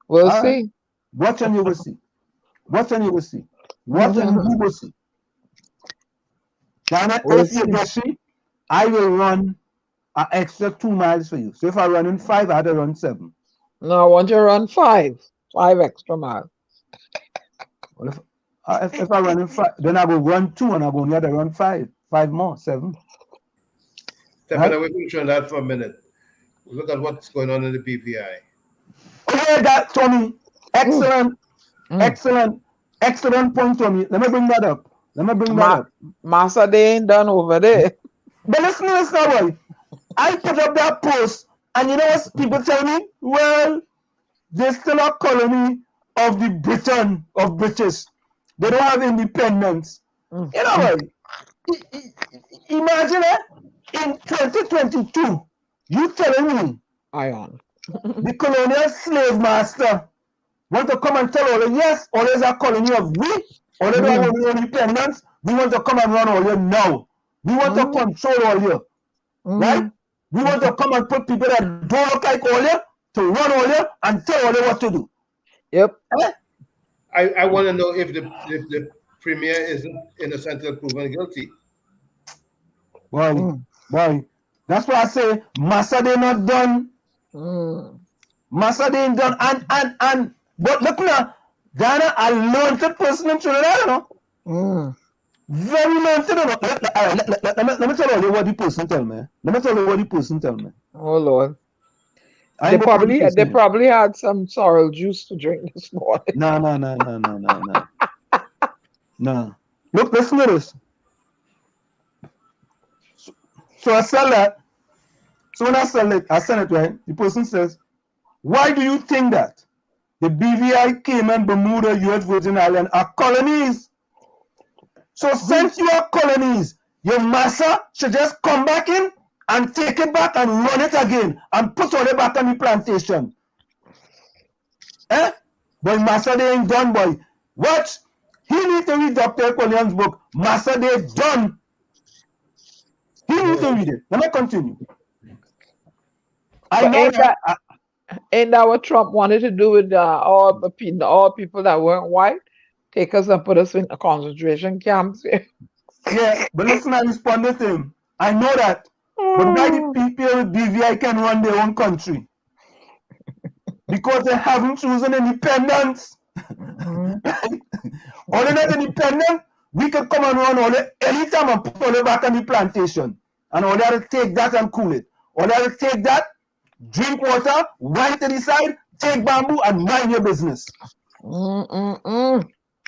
We'll see. Watch and you will see. Watch and you will see. Watch and you will see. Diana, if you get she, I will run an extra 2 miles for you. So if I run in 5, I had to run 7. No, I want you to run 5 extra miles. Well, if I run in 5, then I will run 2 and I will only have to run 5 more, 7. Stepping away from Trinidad for a minute. Look at what's going on in the BVI. Okay, that Tommy, excellent point, Tommy. Let me bring that up. Master, they ain't done over there. But listen, boy. I put up that post, and you know what people tell me? Well, they're still a colony of the British. They don't have independence. You know what? Imagine it. In 2022, you telling me the colonial slave master want to come and tell all of yes, all is a colony of we, all of them have independence. We want to come and run all you now. We want to control all you. Right? We want to come and put people that don't look like all you to run all you and tell all you what to do. Yep. I want to know if the premier is innocent or proven guilty. Boy, that's why I say Massa they not done. Massa they ain't done. And but look now, Ghana, I learned the person in Trinidad, you know. Very learned, you know. Let me tell you what the person tell me. Oh Lord. They probably had some sorrel juice to drink this morning. No. Look, listen to this. So I sell that. So when I sell it, right? The person says, why do you think that the BVI, Cayman, Bermuda, US Virgin Islands are colonies? So since you are colonies, your massa should just come back in and take it back and run it again and put all it back on the plantation. But massa they ain't done, boy. Watch. He need to read Dr. Collins' book. Massa they done. He need to read it. Let me continue. Ain't that what Trump wanted to do with all people that weren't white? take us and put us in a concentration camps. Yeah, but listen, I responded to him. I know that. But why the people with BVI can run their own country? Because they haven't chosen independence. Or they're not independent, we can come and run all it anytime and put all it back on the plantation. And all they have to take that and cool it. All they have to take that, drink water, wipe to the side, take bamboo and mind your business.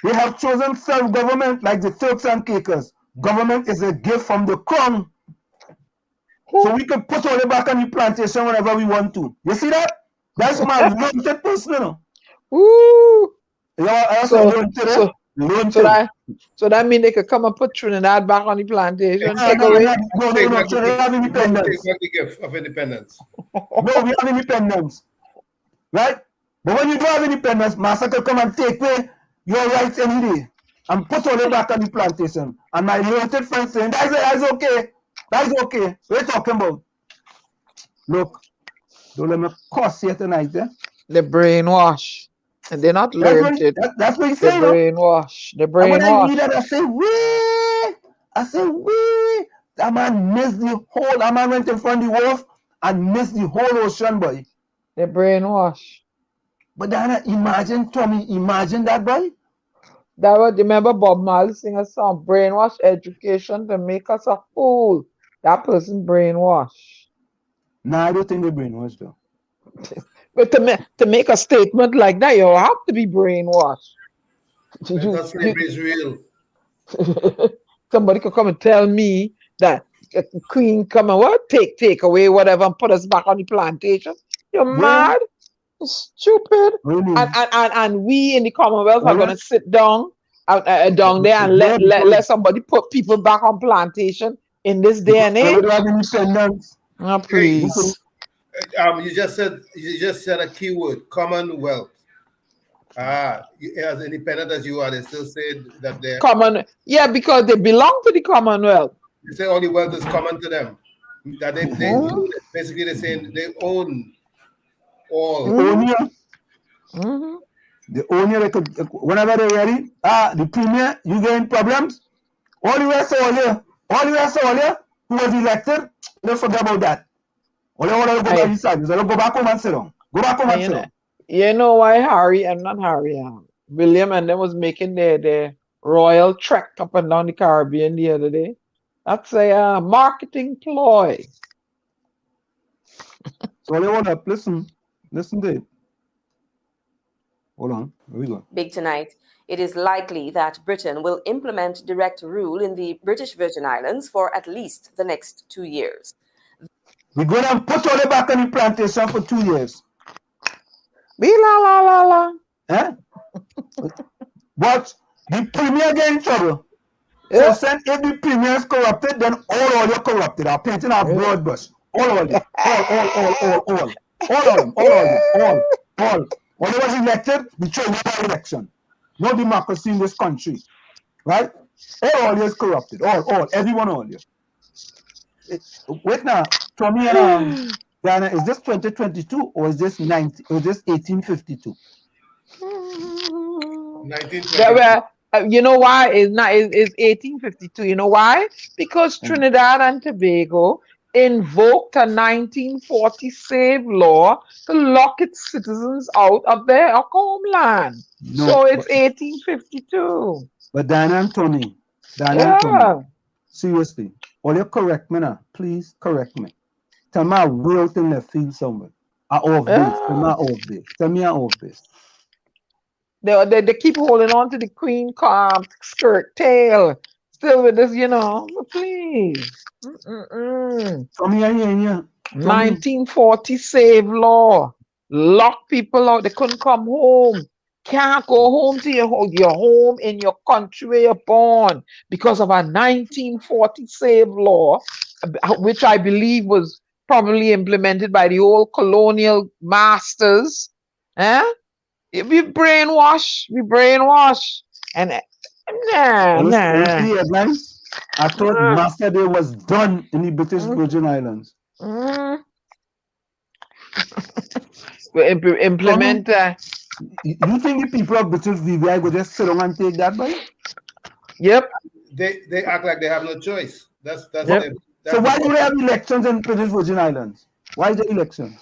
They have chosen self-government like the Turks and Caicos. Government is a gift from the crown. So we can put all it back on the plantation whenever we want to. You see that? That's my anointed person, you know. Woo! Yeah, So that means they could come and put Trinidad back on the plantation. Take No, away. Trinidad have independence. Take back the gift of independence. No, we have independence. Right? But when you don't have independence, Master can come and take away your rights any day and put all it back on the plantation. And my anointed friend saying, that's okay. That's okay. What are you talking about? Look, don't let me cuss here tonight, eh? The brainwash. And they're not learned it. That's what he's The saying. brainwash. The And when I brainwash. read that, I say, wee. That man missed the whole, that man went in front of the wharf and missed the whole ocean, boy. The brainwash. But then imagine, Tommy, imagine that, boy. That was, remember Bob Marley sing a song, brainwash education to make us a fool. That person brainwash. Nah, I don't think they brainwash though. But to make a statement like that, you have to be brainwashed. That's slavery is real. Somebody could come and tell me that a queen come and what? Take away whatever and put us back on the plantation. You're mad? Stupid. Really? And we in the Commonwealth are going to sit down down there and let somebody put people back on plantation in this day and age. Oh, please. You just said a key word, Commonwealth. As independent as you are, they still say that they're common. Yeah, because they belong to the Commonwealth. They say all the wealth is common to them. That they basically they're saying they own all. The owner, they could, whenever they're ready, the premier, you getting problems? All the rest of all here, who was elected, don't forget about that. All you want to go back inside, so go back home and sit down. Go back home and sit down. You know why William and them was making their royal trek up and down the Caribbean the other day? That's a marketing ploy. So all you want to listen to it. Hold on, here we go. Big tonight. It is likely that Britain will implement direct rule in the British Virgin Islands for at least the next 2 years. We're going to put all the back on the plantation for 2 years. Be la la la la. Eh? But the premier get in trouble. Yeah. So if the premier is corrupted, then all you're corrupted. I'm painting a broad brush. All of them. All. When he was elected, we chose no election. No democracy in this country. Right? All is corrupted. All. Everyone all here. Wait now. Tommy and Diana, is this 2022 or is this 1852? 1922. You know why it's 1852? You know why? Because Trinidad and Tobago invoked a 1940 slave law to lock its citizens out of their homeland. No, so it's 1852. But Diana and Tony, seriously, all you correct me now. Please correct me. Tell me a real thing left field somewhere. Off base. Tell me off base. They keep holding on to the queen skirt tail. Still with this, please. 1940 slave law. Lock people out. They couldn't come home. Can't go home to your home in your country where you're born because of a 1940 slave law, which I believe was probably implemented by the old colonial masters. We brainwash. And I thought Master Day was done in the British Virgin Islands. We implement You think the people of British VVI go just sit down and take that, boy? Yep. They act like they have no choice. That's Yep. that's So why the do they have elections in British Virgin Islands? Why is there elections?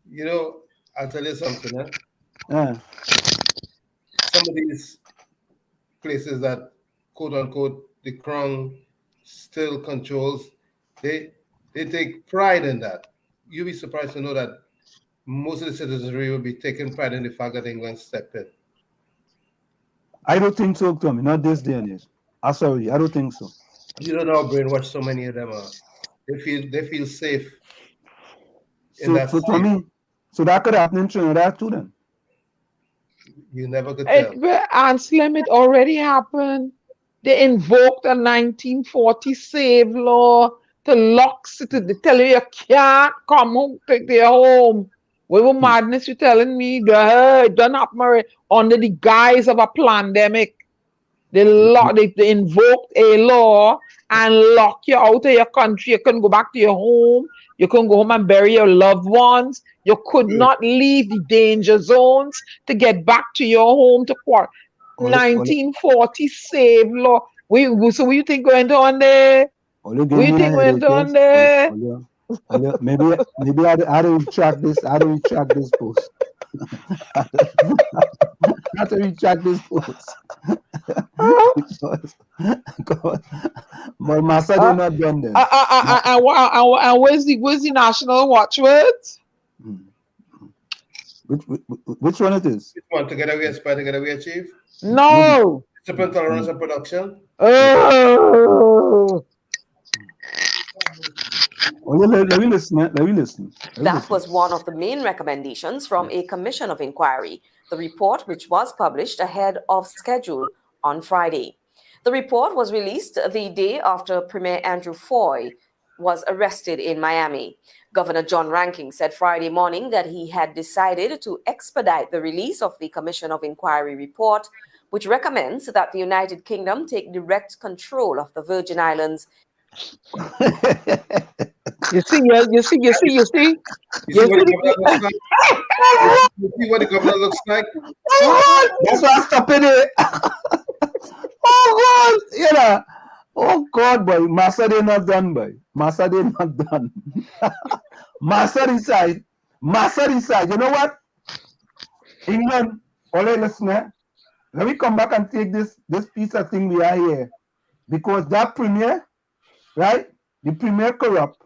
You know, I'll tell you something. Some of these places that quote unquote the crown still controls, they take pride in that. You'll be surprised to know that most of the citizenry will be taking pride in the fact that England stepped in. I don't think so, Tommy. Not this day and age. I'm sorry, I don't think so. You don't know how brainwashed so many of them are. They feel safe in So, that so state. Tommy, so that could happen in Trinidad too then. You never could tell. Anselm, it already happened. They invoked a 1940 save law to lock citizens. They tell you can't come home, take their home. What madness you telling me? It done happen under the guise of a pandemic. They invoked a law and lock you out of your country. You couldn't go back to your home. You couldn't go home and bury your loved ones. You could not leave the danger zones to get back to your home to quarter. 1940 save law. So what you think went on there? What do you think went on there? Maybe I don't retract this. I don't retract this post. Not to retract this post. But Massa did not done this. And where's the National Watchwords? Which one it is? Which one? Together we aspire, together we achieve? No. Discipline, tolerance, and production? Oh. Let me listen. That was one of the main recommendations from a commission of inquiry, the report which was published ahead of schedule on Friday. The report was released the day after Premier Andrew Foy was arrested in Miami. Governor John Ranking said Friday morning that he had decided to expedite the release of the Commission of Inquiry report, which recommends that the United Kingdom take direct control of the Virgin Islands. You see what the governor looks like? That's why I'm stopping it. Oh God, you know. Oh God, boy, Massa they not done, boy. Massa they not done. Massa decide. You know what? England, all right, listener. Let me come back and take this piece of thing we are here. Because that premier, right? The premier corrupt.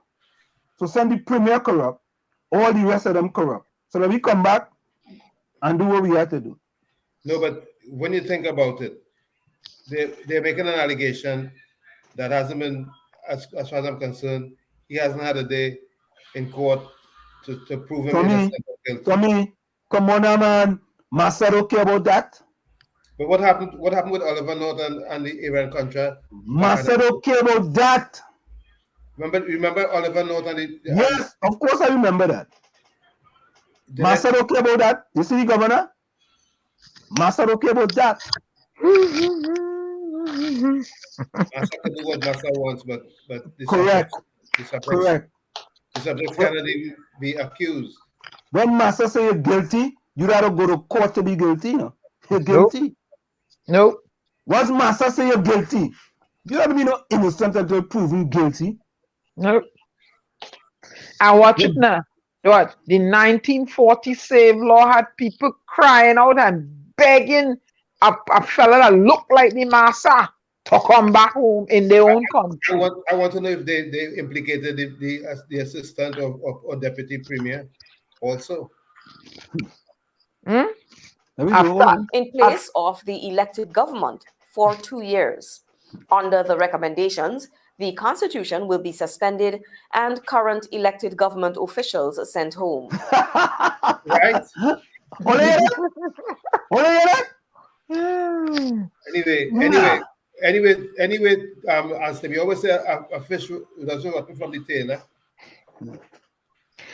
So send the premier corrupt, all the rest of them corrupt. So let me come back and do what we have to do. No, but when you think about it, they're making an allegation that hasn't been, as far as I'm concerned, he hasn't had a day in court to prove him innocent or guilty. Tommy, come on now, man. Massa don't care about that. But what happened with Oliver North and the Iran Contra? Massa don't care about that. Remember Oliver North and the... Yes, of course I remember that. Massa don't care about that. You see the governor? Massa don't care about that. Massa can do what Massa wants, but the correct. The subjects cannot even be accused. When Massa say you're guilty, you gotta go to court to be guilty. No? You're guilty. Nope. Once Massa say you're guilty, you gotta be no innocent until proven guilty. Nope. And watch it now. What? The 1940 save law had people crying out and begging a fella that looked like the Massa to come back home in their own country. I want to know if they implicated the assistant or deputy premier also. In place of the elected government for 2 years. Under the recommendations, the Constitution will be suspended and current elected government officials sent home. Right? Anyway, as we always say, a fish doesn't rot from the tail.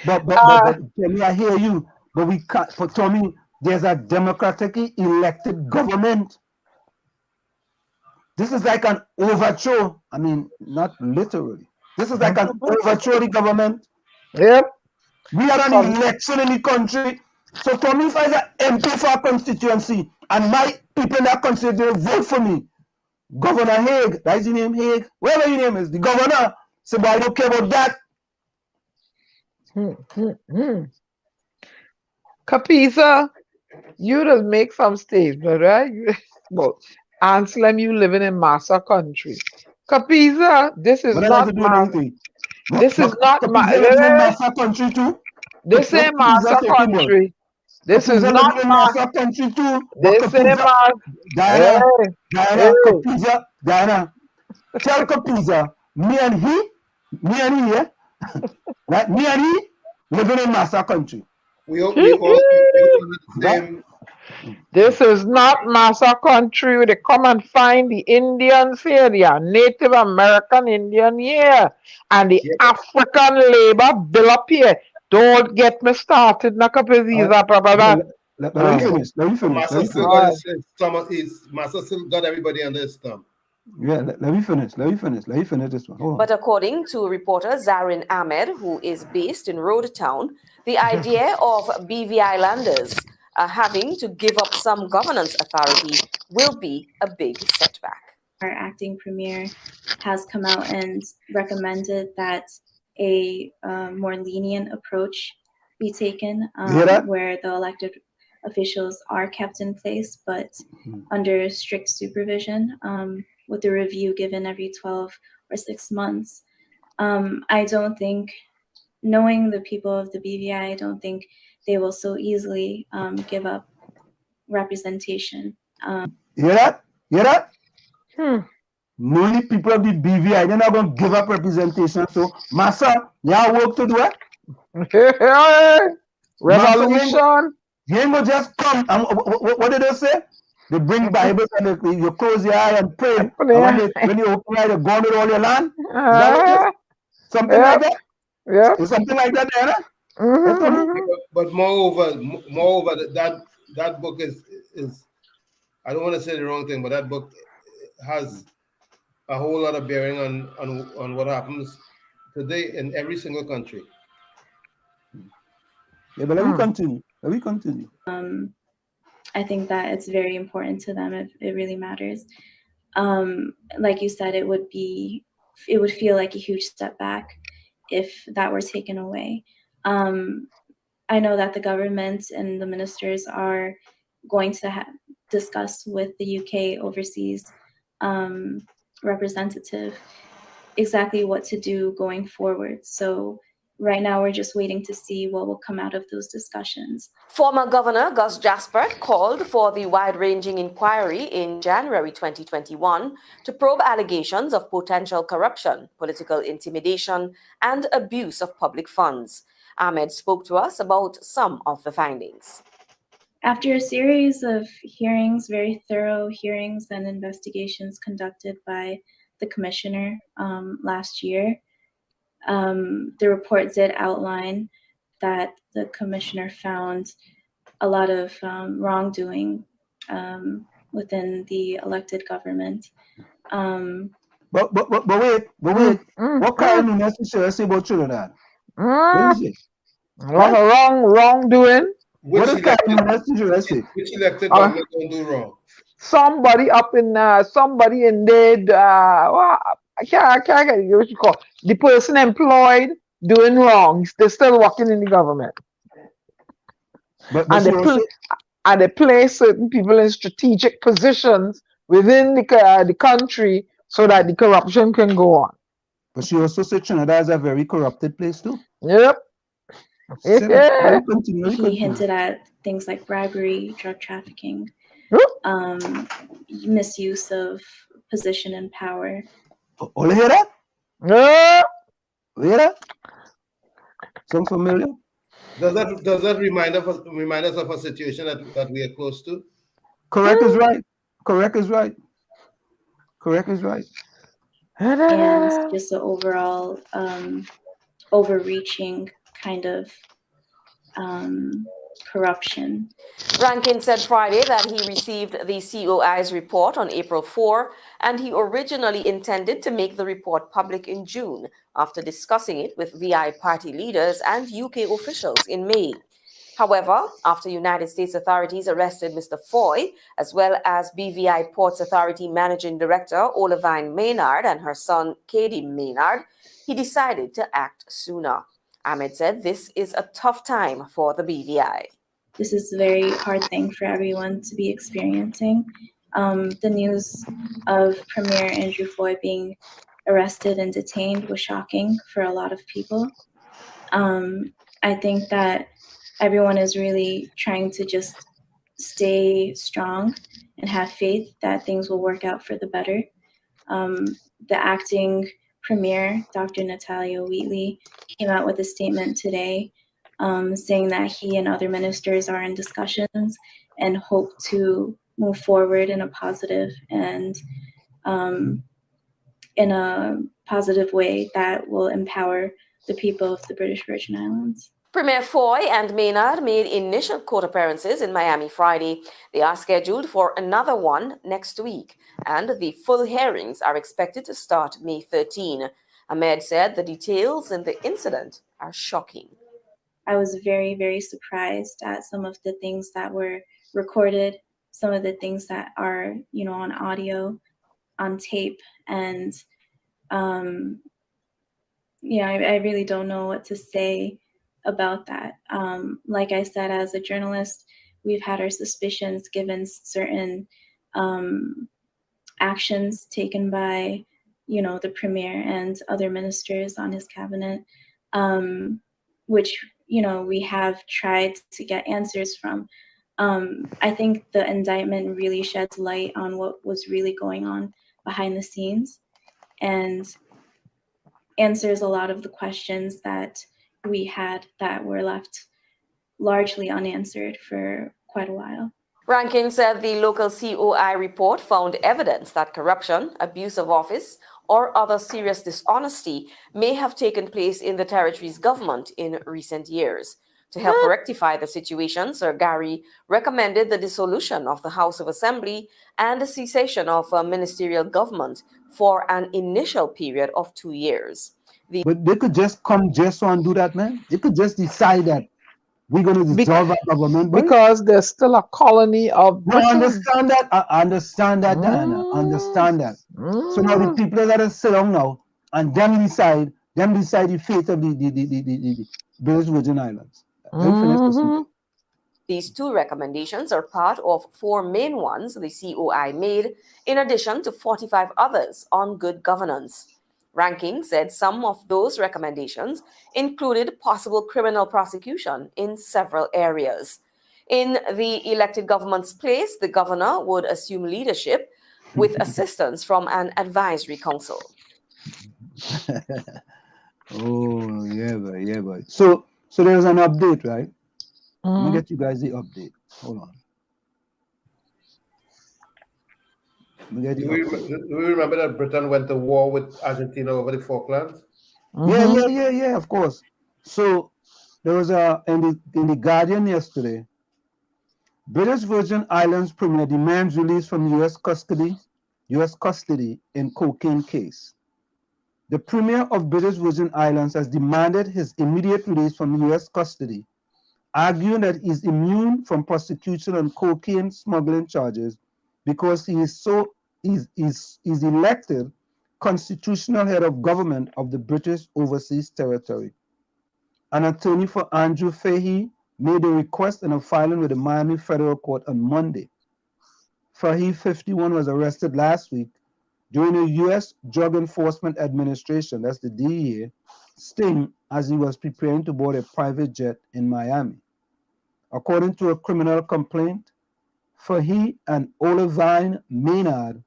But Tommy, I hear you. But we can't. For Tommy, there's a democratically elected government. This is like an overthrow. I mean, not literally. This is like an overthrow of the government. Yep. We had an election in the country, So for me, if I was an MP for a constituency and my people in that constituency vote for me, Governor Hague, that's his name, Hague, whatever your name is, the governor, say, boy, I don't care about that. Capisa, you just make some statement, right? Well, Anselm, you living in Massa country. Capisa, this is What does not have to do with my. anything? This is not my. Capisa living in Massa country too? This What ain't Capisa Massa talking about? country. This is Capisa not living in my. Massa country too? What This ain't Capisa? my. Diana, Hey. Capisa, Diana, tell Capisa, me and he, yeah, right? Me and he living in Massa country. We all the same. This is not Massa country where they come and find the Indians here, the Native American Indian here, and the African labor bill up here. Don't get me started, Nakapizisa, Let me finish. Massa still got his stomach. Massa still got everybody under his thumb. Yeah, let me finish this one. Hold on. But according to reporter Zarin Ahmed, who is based in Road Town, the idea of BV Islanders having to give up some governance authority will be a big setback. Our acting premier has come out and recommended that a more lenient approach be taken, where the elected officials are kept in place, but under strict supervision, with a review given every 12 or 6 months. I don't think, knowing the people of the BVI, I don't think they will so easily give up representation. Hear that? Only people of the BVI, they're not going to give up representation. So, Massa, you have work to do it. Revolution. You ain't going to just come. What did they say? They bring Bibles and you close your eye and pray. And when you open your eye, they go on with all your land. Is that what it is? Something like that? Yeah. Is something like that, Diana? But moreover, that book is I don't want to say the wrong thing, but that book has a whole lot of bearing on what happens today in every single country. Yeah, but let me continue. I think that it's very important to them. It really matters. Like you said, it would feel like a huge step back if that were taken away. I know that the government and the ministers are going to discuss with the UK overseas representative exactly what to do going forward. So right now, we're just waiting to see what will come out of those discussions. Former Governor Gus Jaspert called for the wide-ranging inquiry in January 2021 to probe allegations of potential corruption, political intimidation, and abuse of public funds. Ahmed spoke to us about some of the findings. After a series of hearings, very thorough hearings and investigations conducted by the commissioner last year, the report did outline that the commissioner found a lot of wrongdoing within the elected government. But wait. What kind of message should I say about Trinidad? What is it? Wrongdoing. What is kind of message should I say? Which elected government don't do wrong? Somebody in there. I can't get what you call the person employed doing wrong. They're still working in the government, and they place certain people in strategic positions within the country so that the corruption can go on. But she also said Trinidad is a very corrupted place too. Yep. He hinted at things like bribery, drug trafficking, misuse of position and power. Oh, you hear that? Yeah. You hear that? Sound familiar? Does that remind us of a situation that we are close to? Correct is right. And just the overall overreaching kind of corruption. Rankin said Friday that he received the COI's report on April 4, and he originally intended to make the report public in June after discussing it with VI party leaders and UK officials in May. However, after United States authorities arrested Mr. Foy, as well as BVI Ports Authority Managing Director Olivine Maynard and her son Katie Maynard, he decided to act sooner. Ahmed said this is a tough time for the BVI. This is a very hard thing for everyone to be experiencing. The news of Premier Andrew Foy being arrested and detained was shocking for a lot of people. I think that everyone is really trying to just stay strong and have faith that things will work out for the better. The acting premier, Dr. Natalia Wheatley, came out with a statement today saying that he and other ministers are in discussions and hope to move forward in a positive and in a positive way that will empower the people of the British Virgin Islands. Premier Foy and Maynard made initial court appearances in Miami Friday. They are scheduled for another one next week, and the full hearings are expected to start May 13. Ahmed said the details in the incident are shocking. I was very, very surprised at some of the things that were recorded, some of the things that are, on audio, on tape, and I really don't know what to say about that. Like I said, as a journalist, we've had our suspicions given certain actions taken by, the premier and other ministers on his cabinet, which, we have tried to get answers from. I think the indictment really sheds light on what was really going on behind the scenes and answers a lot of the questions that we had that were left largely unanswered for quite a while. Rankin said the local COI report found evidence that corruption, abuse of office, or other serious dishonesty may have taken place in the territory's government in recent years. To help rectify the situation, Sir Gary recommended the dissolution of the House of Assembly and the cessation of ministerial government for an initial period of 2 years. But they could just come just and do that, man. They could just decide that we're going to dissolve our government. Because there's still a colony of Britain. I understand that. I understand that, Diana. Understand that. So now the people that are sit down now and them decide the fate of the British Virgin Islands. These two recommendations are part of 4 main ones the COI made, in addition to 45 others on good governance. Ranking said some of those recommendations included possible criminal prosecution in several areas. In the elected government's place, the governor would assume leadership with assistance from an advisory council. Oh, yeah, boy. So there's an update, right? I'm going to get you guys the update. Hold on. Do we remember that Britain went to war with Argentina over the Falklands? Yeah, of course. So there was in the Guardian yesterday, British Virgin Islands Premier demands release from U.S. custody in cocaine case. The Premier of British Virgin Islands has demanded his immediate release from U.S. custody, arguing that he's immune from prosecution on cocaine smuggling charges because he is elected constitutional head of government of the British Overseas Territory. An attorney for Andrew Fahey made a request in a filing with the Miami Federal Court on Monday. Fahey, 51, was arrested last week during a U.S. Drug Enforcement Administration, that's the DEA, sting as he was preparing to board a private jet in Miami. According to a criminal complaint, Fahey and Olivine Maynard,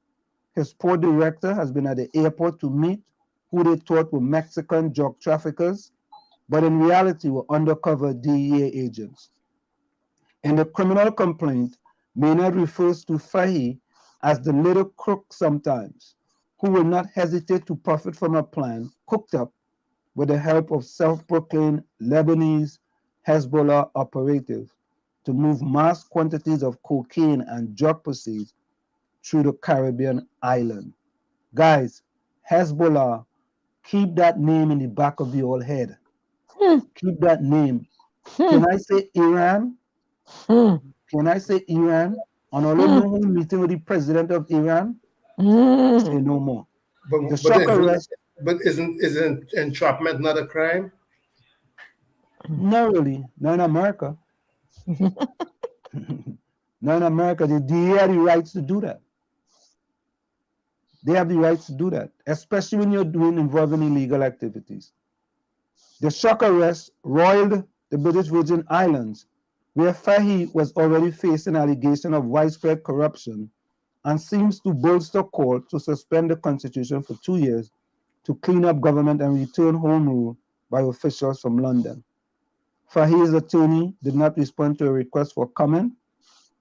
his port director, has been at the airport to meet who they thought were Mexican drug traffickers, but in reality were undercover DEA agents. In the criminal complaint, Maynard refers to Fahey as the little crook sometimes, who will not hesitate to profit from a plan cooked up with the help of self-proclaimed Lebanese Hezbollah operatives to move mass quantities of cocaine and drug proceeds through the Caribbean island. Guys, Hezbollah, keep that name in the back of your head. Keep that name Can I say Iran? Can I say Iran? On all know who meeting with the president of Iran? Say no more. The shock arrest. But isn't entrapment not a crime? Not really. Not in America. Not in America. The DA have the rights to do that. They have the rights to do that, especially when you're involving illegal activities. The shock arrest roiled the British Virgin Islands, where Fahy was already facing allegation of widespread corruption and seems to bolster court to suspend the constitution for 2 years to clean up government and return home rule by officials from London. Fahy's attorney did not respond to a request for comment,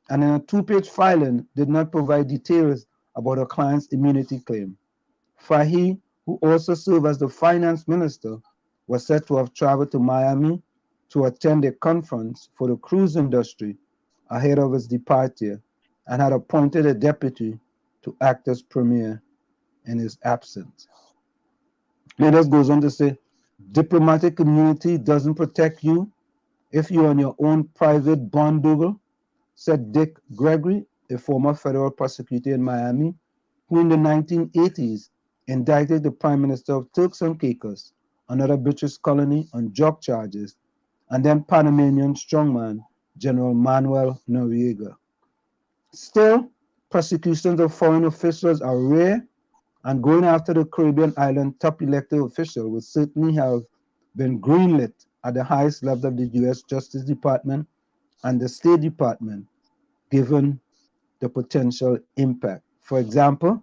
and in a 2-page filing did not provide details about a client's immunity claim. Fahy, who also served as the finance minister, was said to have traveled to Miami to attend a conference for the cruise industry ahead of his departure and had appointed a deputy to act as premier in his absence. Leaders goes on to say, diplomatic immunity doesn't protect you if you're on your own private bondoogle, said Dick Gregory, a former federal prosecutor in Miami, who in the 1980s indicted the Prime Minister of Turks and Caicos, another British colony, on drug charges, and then Panamanian strongman General Manuel Noriega. Still, prosecutions of foreign officials are rare, and going after the Caribbean island top elected official would certainly have been greenlit at the highest level of the U.S. Justice Department and the State Department, given the potential impact. For example,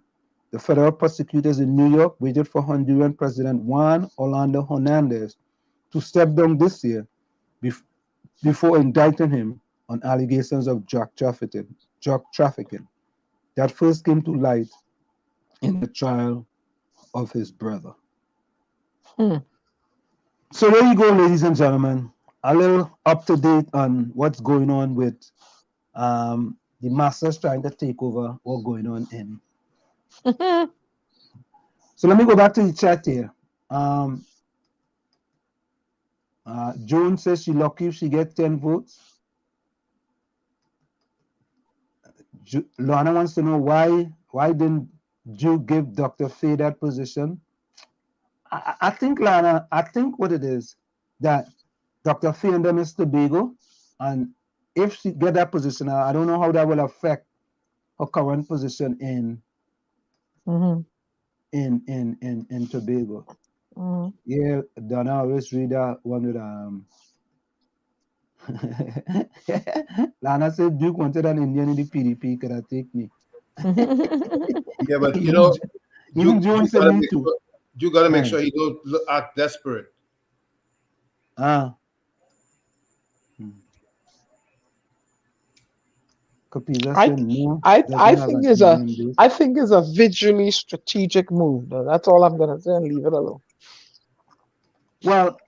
the federal prosecutors in New York waited for Honduran President Juan Orlando Hernandez to step down this year before indicting him on allegations of drug trafficking that first came to light in the trial of his brother. So there you go, ladies and gentlemen. A little up to date on what's going on with the masters trying to take over what's going on in. So let me go back to the chat here. Joan says she lucky if she gets 10 votes. Lana wants to know why didn't you give Dr. Faye that position? I think, Lana, what it is that Dr. Faye and them is Tobago, and if she get that position, I don't know how that will affect her current position in Tobago. Yeah, Donna always read that one with Lana said Duke wanted an Indian in the PDP, could I take me? Yeah, but you know, even Joan said me too. You gotta make sure he don't act desperate. I think it's a visually strategic move. That's all I'm gonna say, and leave it alone. Well,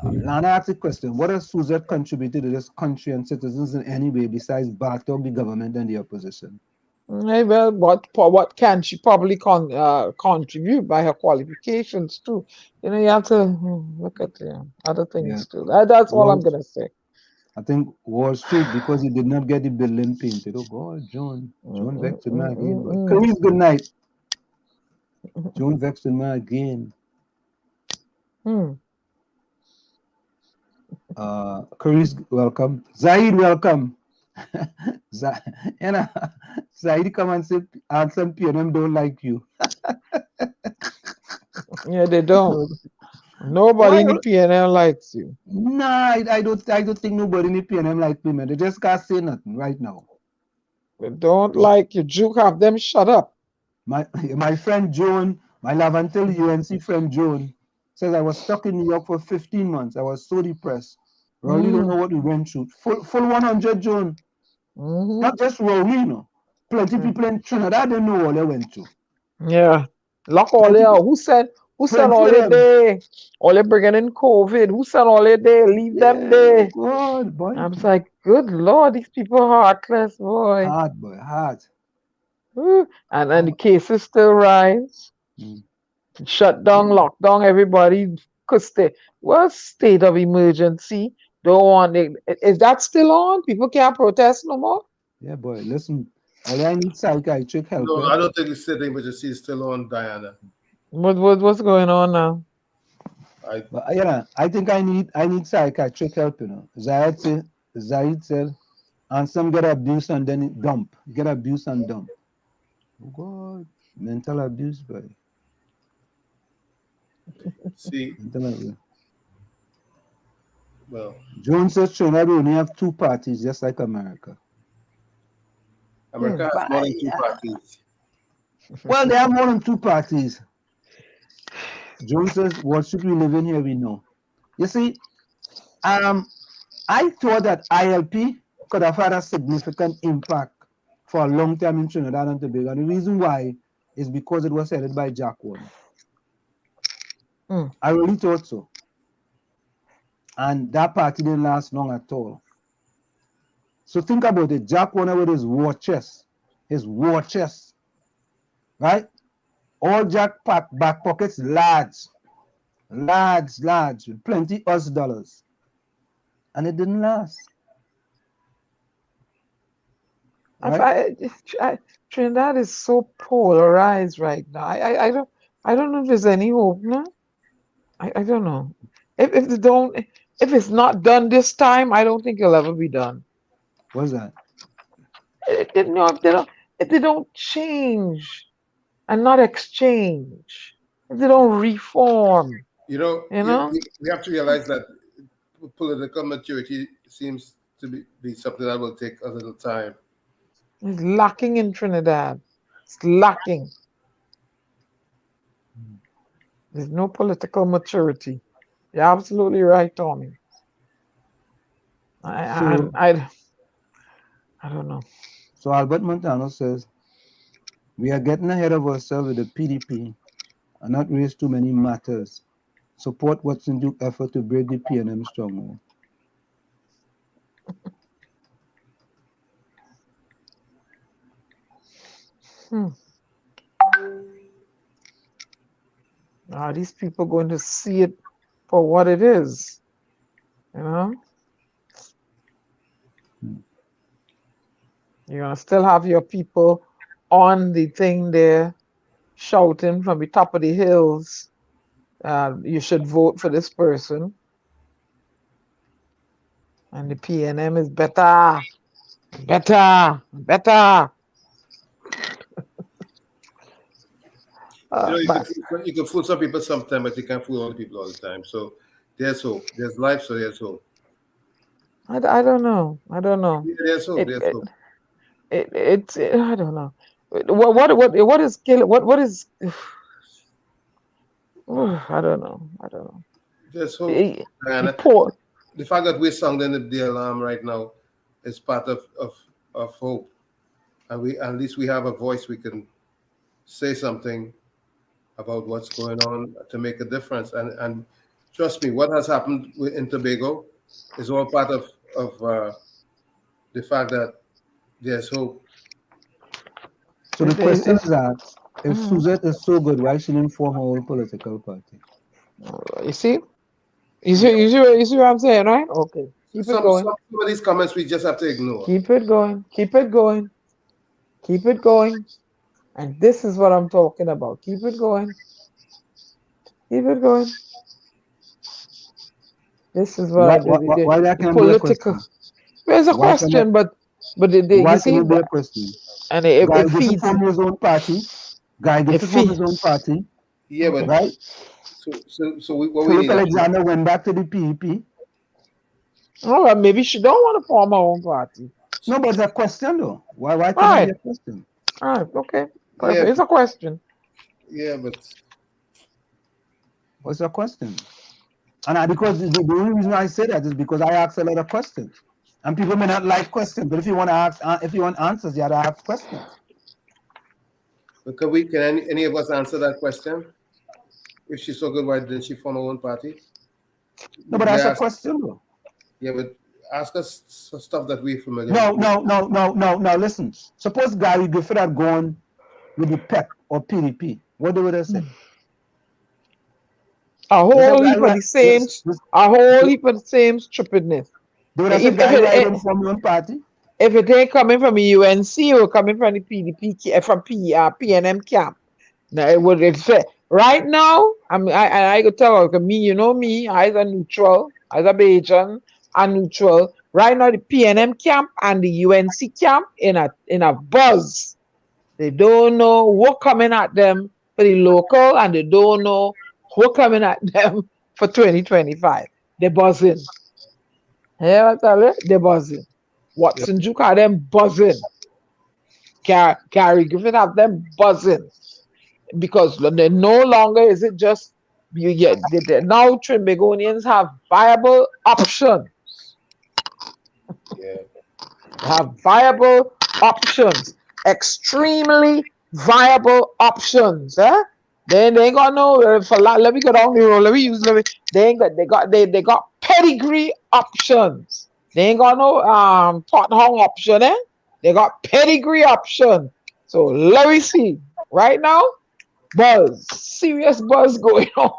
Lana asked a question: what has Suzette contributed to this country and citizens in any way besides battling the government and the opposition? Well, what can she probably contribute by her qualifications too? You know, you have to look at other things too. That's all I'm gonna say. I think Wall Street, because he did not get the building painted. Oh God, John vexed me again. Please, good night. John vexed me again. Caris, welcome. Zaid, welcome. Zaid, come and say, and some PNM don't like you. Yeah, they don't. Nobody in the PNM likes you. Nah, I don't think nobody in the PNM likes me, man. They just can't say nothing right now. They don't like you. Juke, have them shut up. My friend Joan, my love until UNC friend Joan, says I was stuck in New York for 15 months. I was so depressed. Really don't know what we went through. Full 100, Joan. Not just Rowley, you know. Plenty people in Trinidad don't know what they went through. Yeah. Lock all they out. Who said all they there? All they bringing in COVID. Who said all they there? Leave them there. God, boy. I was like, good Lord, these people are heartless, boy. Hard, boy, hard. And the cases still rise. Shut down, lock down everybody. Because they was state of emergency. don't want it. Is that still on? People can't protest no more? Yeah, boy, listen. All I need psychiatric help. No, I don't think it's sitting, but you see it's still on, Diana. What's going on now? But, I think I need psychiatric help, Zayed said, and some get abuse and then it dump. Get abuse and dump. Oh God, mental abuse, boy. See, well, Jones says Trinidad only have 2 parties, just like America. America has more than 2 parties. Well, they have more than 2 parties. Jones says, what should we live in here? We know. You see, I thought that ILP could have had a significant impact for a long time in Trinidad and Tobago. And the reason why is because it was headed by Jack Warner. I really thought so. And that party didn't last long at all. So think about it. Jack Warner with his war chest, right? All Jack back pockets large, with plenty US dollars. And it didn't last. Right? Trinidad is so polarized right now. I don't know if there's any hope, no? I don't know. If it's not done this time, I don't think it'll ever be done. What's that? If they don't change and not exchange, if they don't reform, we have to realize that political maturity seems to be something that will take a little time. It's lacking in Trinidad. It's lacking. There's no political maturity. You're absolutely right, Tommy. I don't know. So Albert Montano says, we are getting ahead of ourselves with the PDP and not raise too many matters. Support Watson Duke effort to break the PNM stronghold. Are these people going to see it for what it is? You're going to still have your people on the thing there shouting from the top of the hills, you should vote for this person. And the PNM is better. You can fool some people sometimes, but you can't fool all the people all the time. So there's hope. There's life, so there's hope. I don't know. Yeah, there's hope. There's hope. I don't know. What is killing? What is? I don't know. There's hope. And the fact that we're sounding the alarm right now is part of hope, and at least we have a voice. We can say something about what's going on to make a difference. And trust me, what has happened in Tobago is all part of the fact that there's hope. So the question is that if Suzette is so good, why she didn't form her own political party? You see what I'm saying, right? Okay. Keep it going. Some of these comments we just have to ignore. Keep it going. And this is what I'm talking about. Keep it going. This is what why that can political. There's a question, but why you see, can it be a question? And it feeds from his own party. Guy gets from his own party. Yeah, but right. So what Philip Alexander went back to the PEP. Oh, well, maybe she don't want to form her own party. No, but it's a question though. Why can't it be a question? All right, okay. Yeah. It's a question. Yeah, but what's the question? And because the only reason I say that is because I ask a lot of questions. And people may not like questions, but if you want answers, you have to ask questions. But can any of us answer that question? If she's so good, why didn't she form her own party? No, but that's a question though. Yeah, but ask us stuff that we're familiar with. No. Listen. Suppose Gary Gifford had gone with the PEP or PDP. What would they say? A whole heap of the same, stupidness. They would have said, guy, I don't from your own party. If it ain't coming from the UNC or coming from the PDP, from PNM camp, now it would fit. Right now, I could tell you, me, you know me, as a neutral, as a Bajan, and neutral. Right now, the PNM camp and the UNC camp in a buzz. They don't know what coming at them for the local, and they don't know what coming at them for 2025. They're buzzing. Yeah, I tell you, they're buzzing. Watson Duke have them buzzing. Gary Griffith have them buzzing. Because they no longer is it just you get now Trinbagonians have viable options. Yeah. Have viable options. Extremely viable options. They ain't got no let me go down the road. They got pedigree options. They ain't got no pot hung option, They got pedigree option. So let me see. Right now, buzz. Serious buzz going on.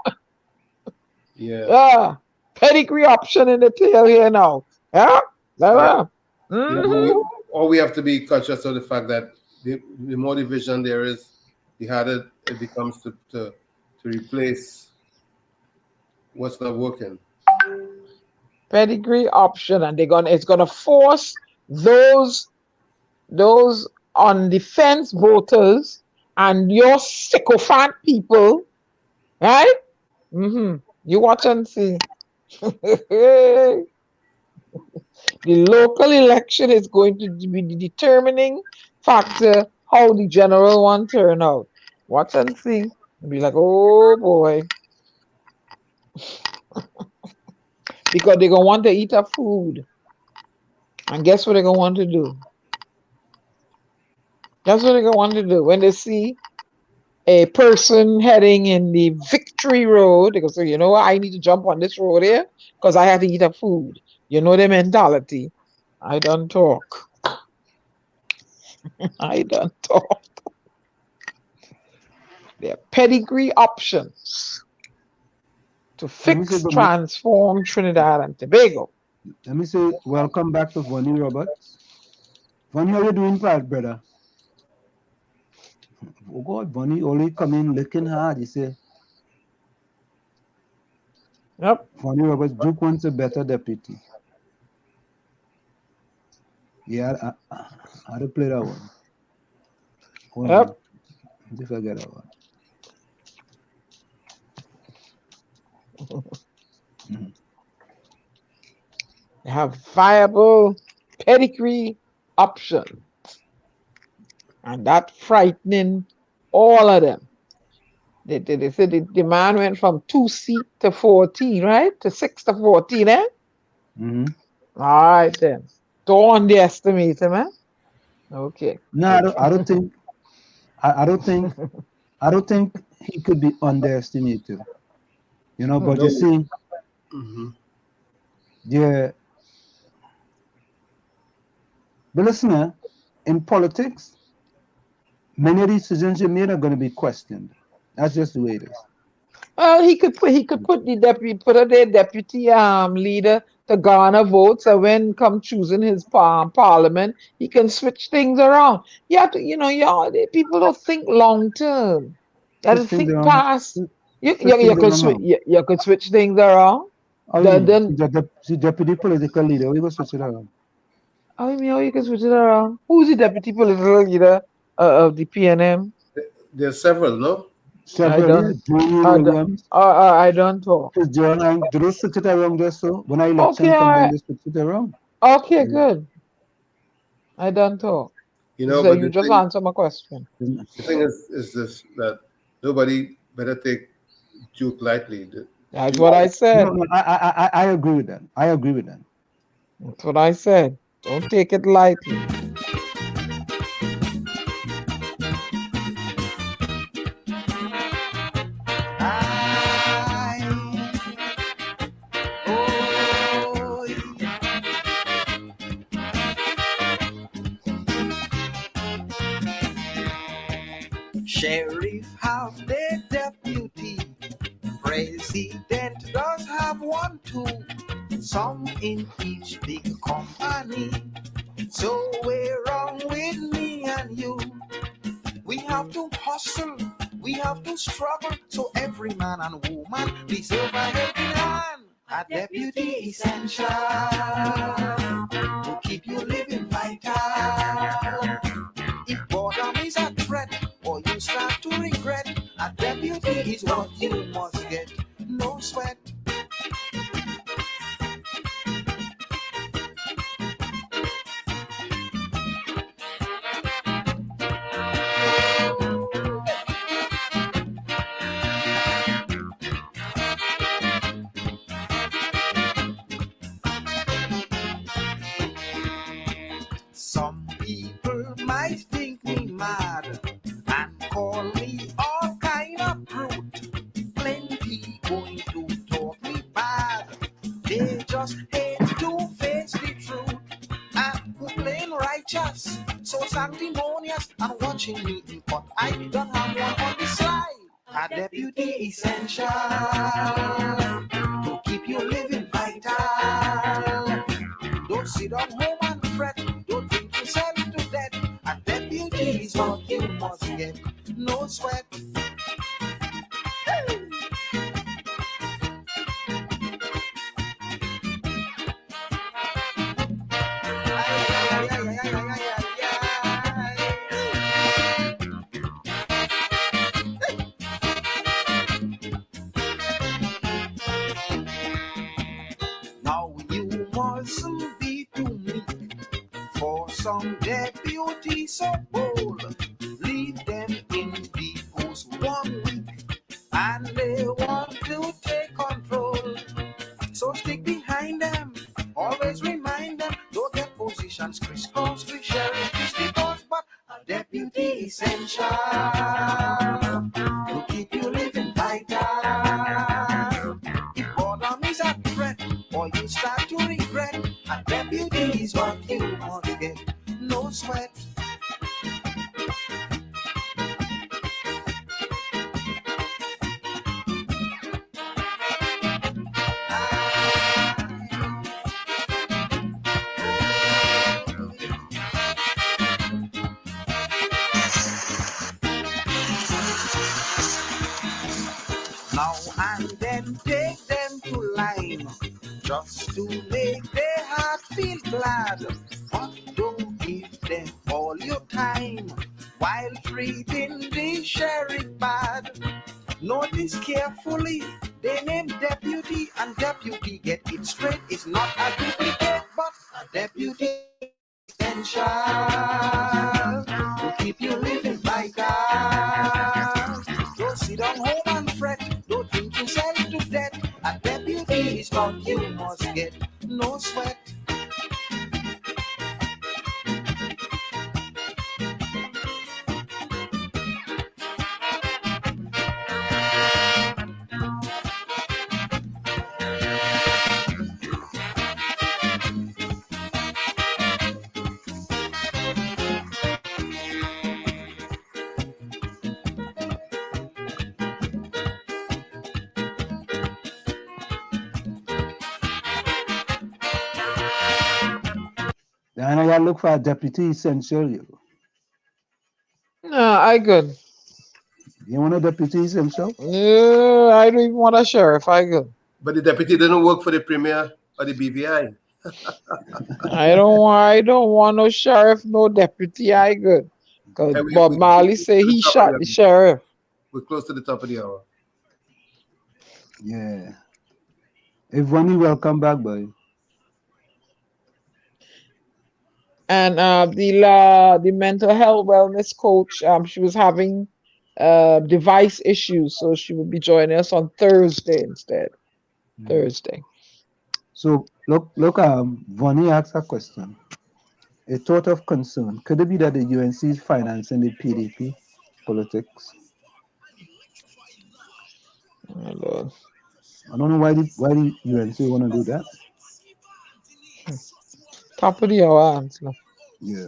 Yeah. Pedigree option in the tail here now. Yeah? Or we have to be conscious of the fact that the more division there is, the harder it becomes to replace what's not working. Pedigree option, and it's gonna force those on the fence voters and your sycophant people, right? You watch and see. The local election is going to be the determining factor how the general one turn out. Watch and see. Be like, oh boy. Because they're going to want to eat up food. And guess what they're going to want to do? That's what they're going to want to do. When they see a person heading in the Victory Road, they go say, you know what, I need to jump on this road here because I have to eat up food. You know their mentality. I don't talk. I don't talk. They're pedigree options to fix, transform Trinidad and Tobago. Let me say welcome back to Vonnie Roberts. Vonnie, how you doing, brother? Oh God, Vonnie only come in looking hard, you say. Yep. Vonnie Roberts, Duke wants a better deputy. Yeah, I had to play that one. Hold on. If I forget that one. They have viable pedigree options. And that frightening all of them. They said the demand went from 2 seats to 14, right? To 6 to 14, eh? Mm-hmm. All right then. Don't underestimate him, eh? Okay. No, I don't think he could be underestimated. You know, but you see, yeah. But listen, in politics, many of these decisions you made are going to be questioned. That's just the way it is. Well, he could put the deputy leader to garner votes, and when come choosing his parliament, he can switch things around. You have to, people don't think long term. You have to think past. You could switch things around. The deputy political leader, we will switch it around. Oh, you mean you can switch it around? Who's the deputy political leader of the PNM? There's several, no? I don't talk. Do they switch it around there, so when I election come, they switch it around? Okay, good. I don't talk. So you just answer my question. The thing is this, that nobody better take Duke lightly. That's what I said. No, I agree with that. I agree with that. That's what I said. Don't take it lightly. Sheriff have the deputy, president two, some in each big company. So we're wrong with me and you. We have to hustle, we have to struggle, so every man and woman deserve a helping hand. A deputy essential to keep you living vital. If boredom is a threat or you start to regret, a deputy is what you must get. No sweat. Some people might think me mad and call me all kind of brute. Plenty going to talk me bad. They just hate to face the truth. I'm plain righteous, so sanctimonious, and watching me in court. I don't have one on the side. A deputy essential to keep you living vital. Don't sit on home and fret. Don't think yourself to death. A deputy is what you must get. No sweat. Now you mustn't be too meek for some deputies so bold. Leave them in the post 1 week and they want to take control. So stick behind them, always remind them, don't get positions crisscross with sheriff is the boss, but a deputy essential to keep you living vital. If boredom is a threat or you start to regret, a deputy is what you must get. No sweat. Now and then take them to line, just to make their heart feel glad. But don't give them all your time while treating the sheriff bad. Notice carefully, they name deputy, and deputy, get it straight, it's not a duplicate, but a deputy essential to keep you living vital. Don't sit down home and fret, don't think yourself to death. A deputy is what you must get. No sweat. Diana, you look for a deputy essential. No, I good. You want a deputy essential? No, I don't even want a sheriff. I good. But the deputy didn't work for the premier or the BVI. I don't want no sheriff, no deputy. I good. Cause Hey, Bob Marley say he shot the sheriff. We're close to the top of the hour. Yeah. Everyone, welcome back, boy. And the mental health wellness coach, she was having device issues, so she will be joining us on Thursday instead. Thursday. So look, Vonnie asked a question. A thought of concern. Could it be that the UNC is financing the PDP politics? Oh, Lord. I don't know why the UNC want to do that. Top of the hour answer. Yeah.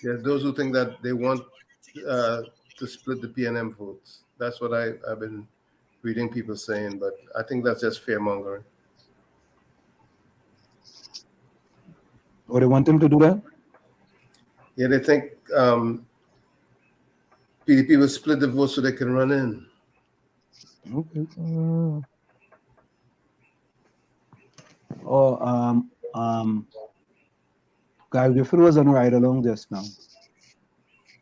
There's those who think that they want to split the PNM votes. That's what I've been reading people saying, but I think that's just fear mongering. Or they want him to do that? Yeah, they think PDP will split the vote so they can run in. Okay. Or Guy Griffith was on ride along just now.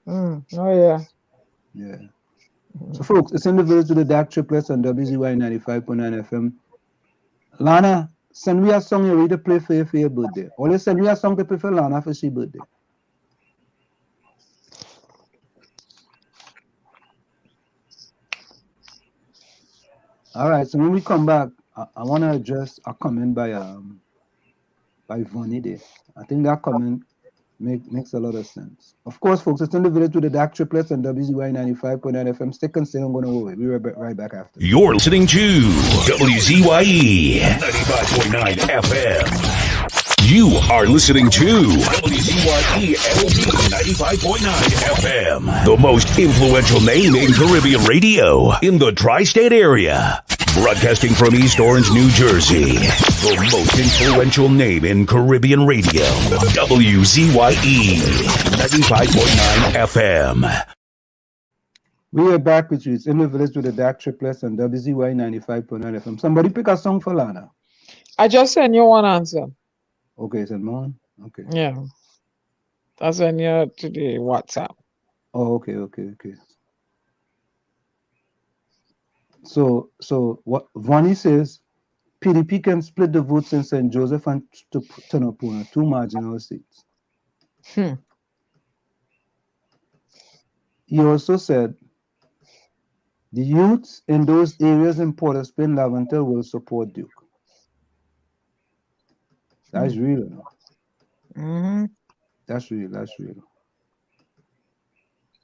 Oh yeah. Yeah. So folks, it's in the village with the DAG Triplets on WZYE 95.9 FM. Lana, send me a song you ready to play for your birthday. Or send me a song to play for Lana for her birthday. All right, so when we come back, I want to address a comment by Vonnie there. I think that comment makes a lot of sense. Of course, folks, it's in the village with the DAG Triplets and WZYE 95.9 FM. Stick and stay, I'm going to go away. We'll be right back after. You're listening to WZYE 95.9 FM. You are listening to WZYE LP 95.9 FM, the most influential name in Caribbean radio in the tri-state area. Broadcasting from East Orange, New Jersey, the most influential name in Caribbean radio, WZYE 95.9 FM. We are back with you. It's in the village with the DAG Triplets and WZYE 95.9 FM. Somebody pick a song for Lana. I just sent you one answer. Okay, send one. Okay. Yeah. That's when you're to the WhatsApp. Oh, okay. So what Vonnie says, PDP can split the votes in St. Joseph and to Tunapuna, 2 marginal seats. He also said, the youths in those areas in Port of Spain, Laventille will support Duke. That's real. Mm-hmm. That's real.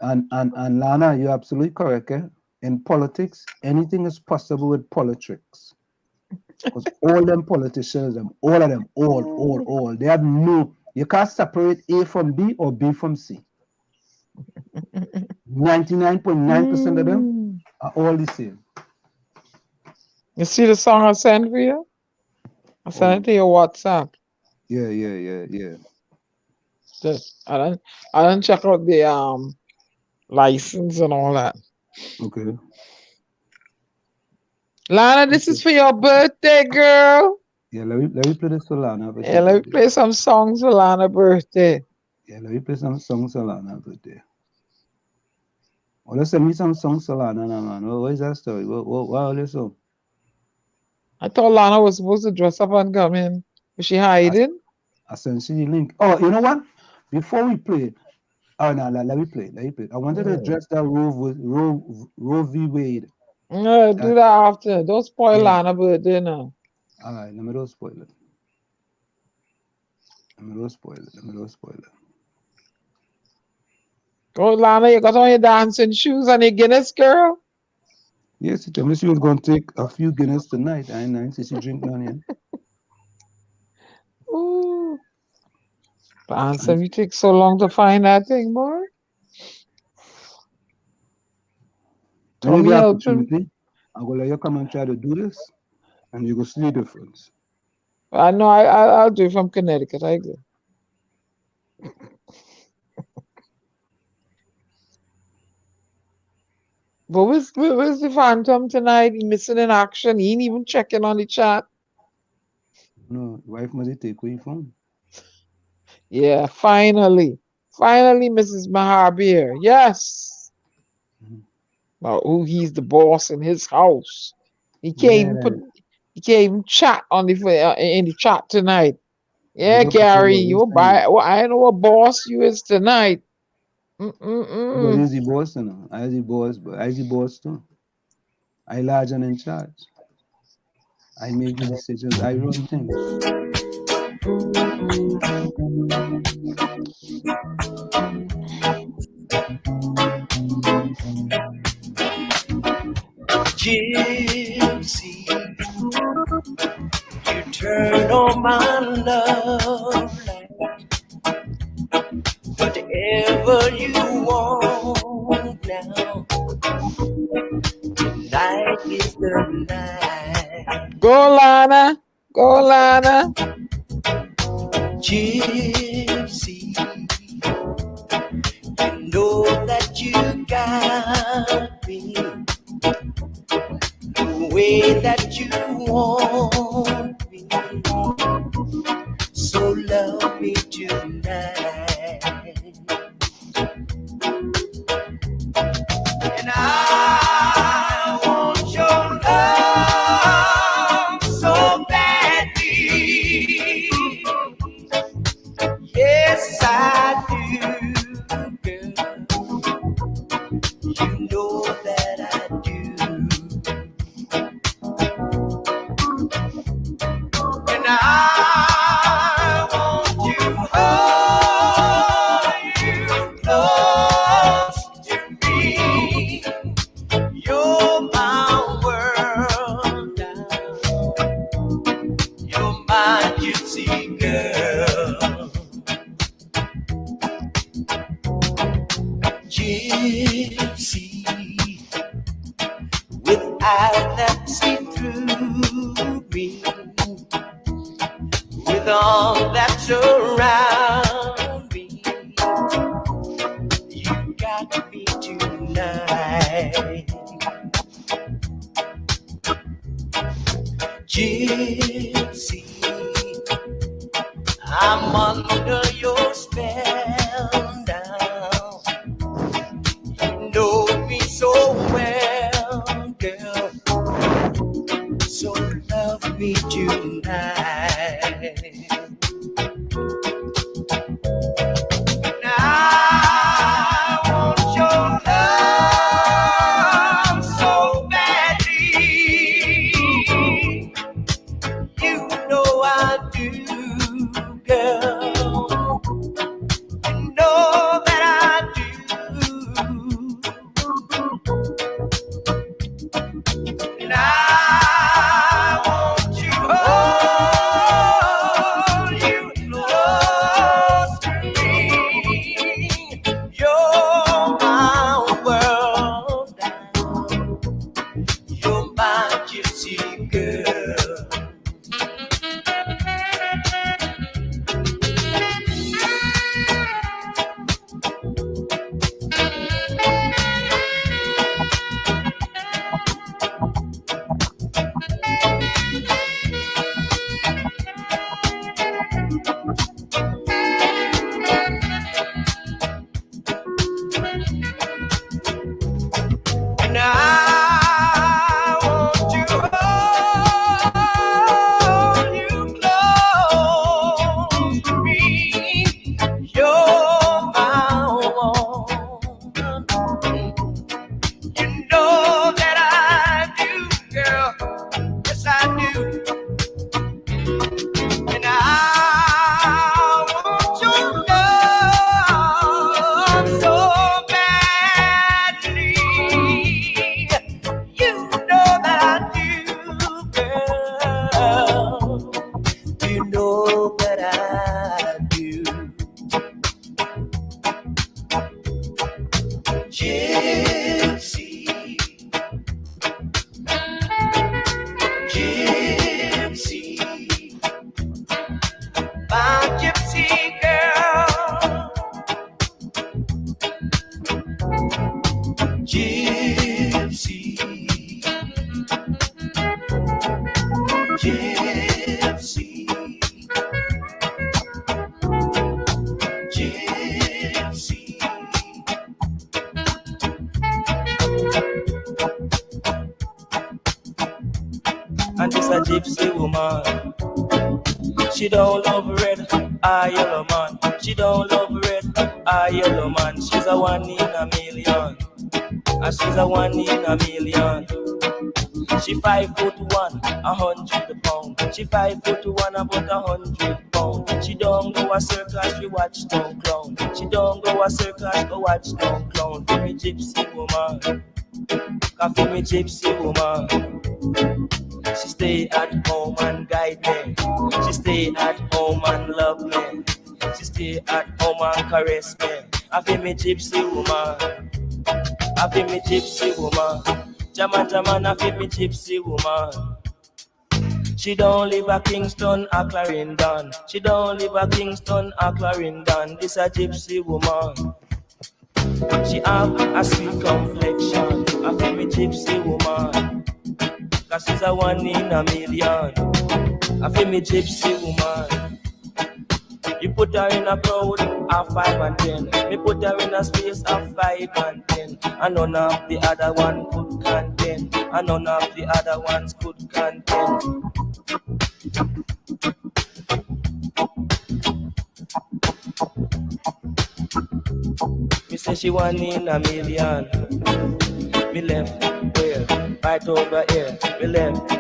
And Lana, you're absolutely correct. In politics, anything is possible with politics. Because all them politicians, all of them, they have you can't separate A from B or B from C. 99.9% of them are all the same. You see the song I sent for you? I sent it to your WhatsApp. Yeah. I don't check out the license and all that. Okay. Lana, this is for your birthday, girl. Yeah, let me play this for Lana. Yeah, let me play some songs for Lana's birthday. Yeah, let me play some songs for Lana's birthday. Oh, let's send me some songs for Lana, man. What is that story? What are they so? I thought Lana was supposed to dress up and come in. Was she hiding? I sent you the link. Oh, you know what? Before we play, let me play. I wanted to address that Roe v. Wade. No, do that after. Don't spoil Lana's birthday now. All right, let me don't spoil it. Oh, Lana, you got on your dancing shoes and your Guinness, girl? Yes, she told me she was going to take a few Guinness tonight. I know she drink none yet. Ooh. Dancing, you take so long to find that thing, boy. Maybe opportunity. I'm going to let you come and try to do this, and you go see the difference. I know, I'll do it from Connecticut. I agree. But where's the Phantom tonight? He missing in action. He ain't even checking on the chat. No, wife must take away your phone. Yeah, finally, Mrs. Mahabi here. Yes. Well, he's the boss in his house. He can't even chat on the in the chat tonight. Yeah, Gary, I know what boss you is tonight. But he's the boss, you know. I the boss, but I the boss too. I large and in charge. I make the decisions. I run things. Gypsy, you turn on my love light. Whatever you want now. Tonight is the Go, Lana. Gypsy, you know that you got me the way that you want me. So love me tonight. And I want your love so badly. Yes, I do, girl. You know that I do. And I want you close to me. You're my world now. You're my gypsy girl. Gypsy, without that see through me, with all that's around me, you got me tonight. Gypsy, I'm under your spell now. You know me so well, girl. So love me tonight. And I want your love so badly. You know I do, girl. You know that I do. And I want you close to me. You're my world now. You're my gypsy girl. And I want you close to me. You're my woman. You know that I do, girl. Yes, I do. And I want your love so badly. You know that I do, girl. You know that I do. Gypsy, gypsy, my gypsy girl. Gypsy, gypsy, gypsy. And this a gypsy woman. She don't love red or yellow man. She don't love red or yellow man. She's a one in a million. And she's a one in a million. She 5'1", 100 pounds. She 5'1", about 100 pounds. She don't go a circus, she watch no clown. She don't go a circus, go watch no clown. For me gypsy woman, for me gypsy woman. She stay at home and guide me. She stay at home and love me. She stay at home and caress me. I feel me gypsy woman. I feel me gypsy woman. Jaman, I feel me gypsy woman. She don't live a Kingston or Clarendon. She don't live a Kingston or Clarendon. This a gypsy woman. She have a sweet complexion. I feel me gypsy woman. Cause she's a one in a million. I feel me gypsy woman. You put her in a crowd of 5 and 10. Me put her in a space of 5 and 10. And none of the other one could contend. And none of the other ones could contend. Me say she one in a million. Me left where? Right over here. Me left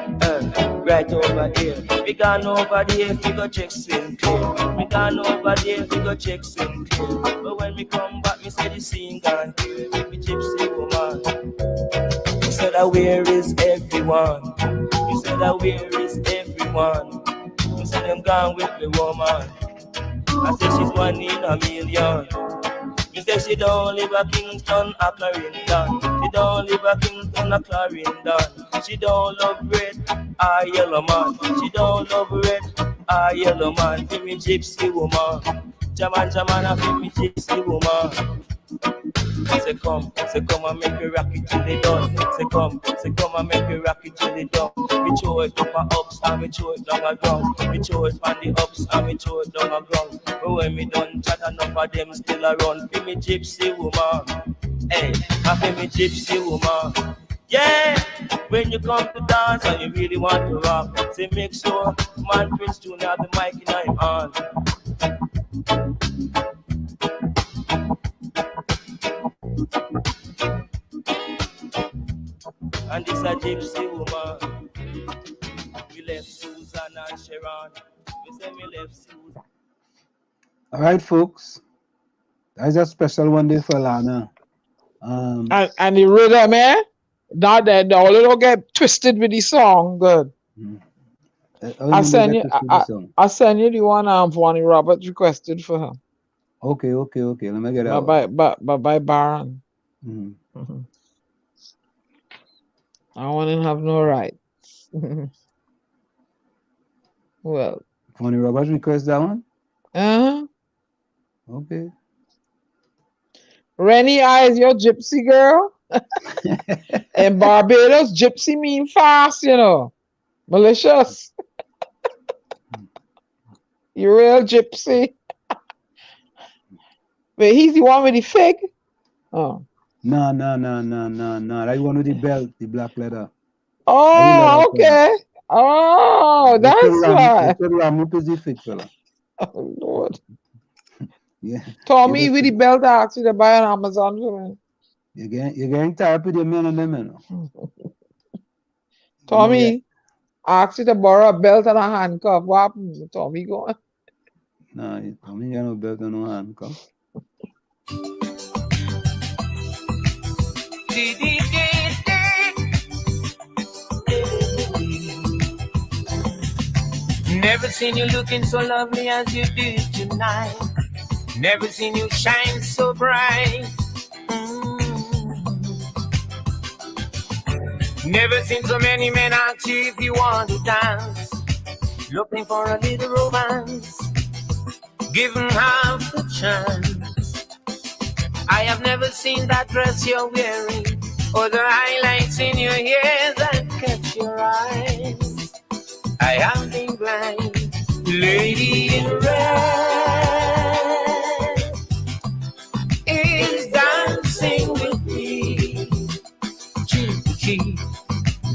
right over here. We gone over there, we go check Sinclair. We gone over there, we go check Sinclair. But when we come back, me say the scene gone here. Me gypsy woman. Me said where is everyone? Me said where is everyone? Me said them gone with the woman. I said she's one in a million. Me say she don't live a Kingston or Clarendon. She don't live a Kingston or Clarendon. She don't love red or yellow man. She don't love red or yellow man. Feel me gypsy woman. Jaman, I feel me gypsy woman. Say come and make me rock it till they done. Say come and make me rock it till they done. Me throw it up a ups and me throw it down a ground. Me throw it on the ups and me throw it down a ground. But when me done chat, enough of them still around. Feel me gypsy woman. Hey, I feel me gypsy woman. Yeah, when you come to dance and you really want to rock, say make sure man Prince Junior have the mic in him hand. And this a gypsy woman. We left Susan and Sharon. We say we left Susan. All right, folks. That's a special one day for Lana. And the rhythm, now that all it don't get twisted with the song. Good. I send you the one Vonnie Roberts requested for her. Okay. Let me get it. By Baron. Mm-hmm. I want to have no rights. Well, Vonnie Roberts request that one? Okay. Rennie Eyes, your gypsy girl. In Barbados, gypsy mean fast, you know. Malicious. You real gypsy. Wait, he's the one with the fig? Oh. No. That one with the belt, the black leather. Oh, okay. Oh, that's why. Oh, Lord. Yeah. Tommy with the belt asked you to buy on Amazon for me. You're getting tired with your men and them, you know. Tommy asked you to borrow a belt and a handcuff. What happened? Tommy going? No, Tommy got no belt and no handcuff. Never seen you looking so lovely as you do tonight. Never seen you shine so bright. Never seen so many men ask you if you want to dance. Looking for a little romance. Give them half the chance. I have never seen that dress you're wearing, or the highlights in your hair that catch your eyes. I have been blind, lady in red is dancing with me, cheek to cheek.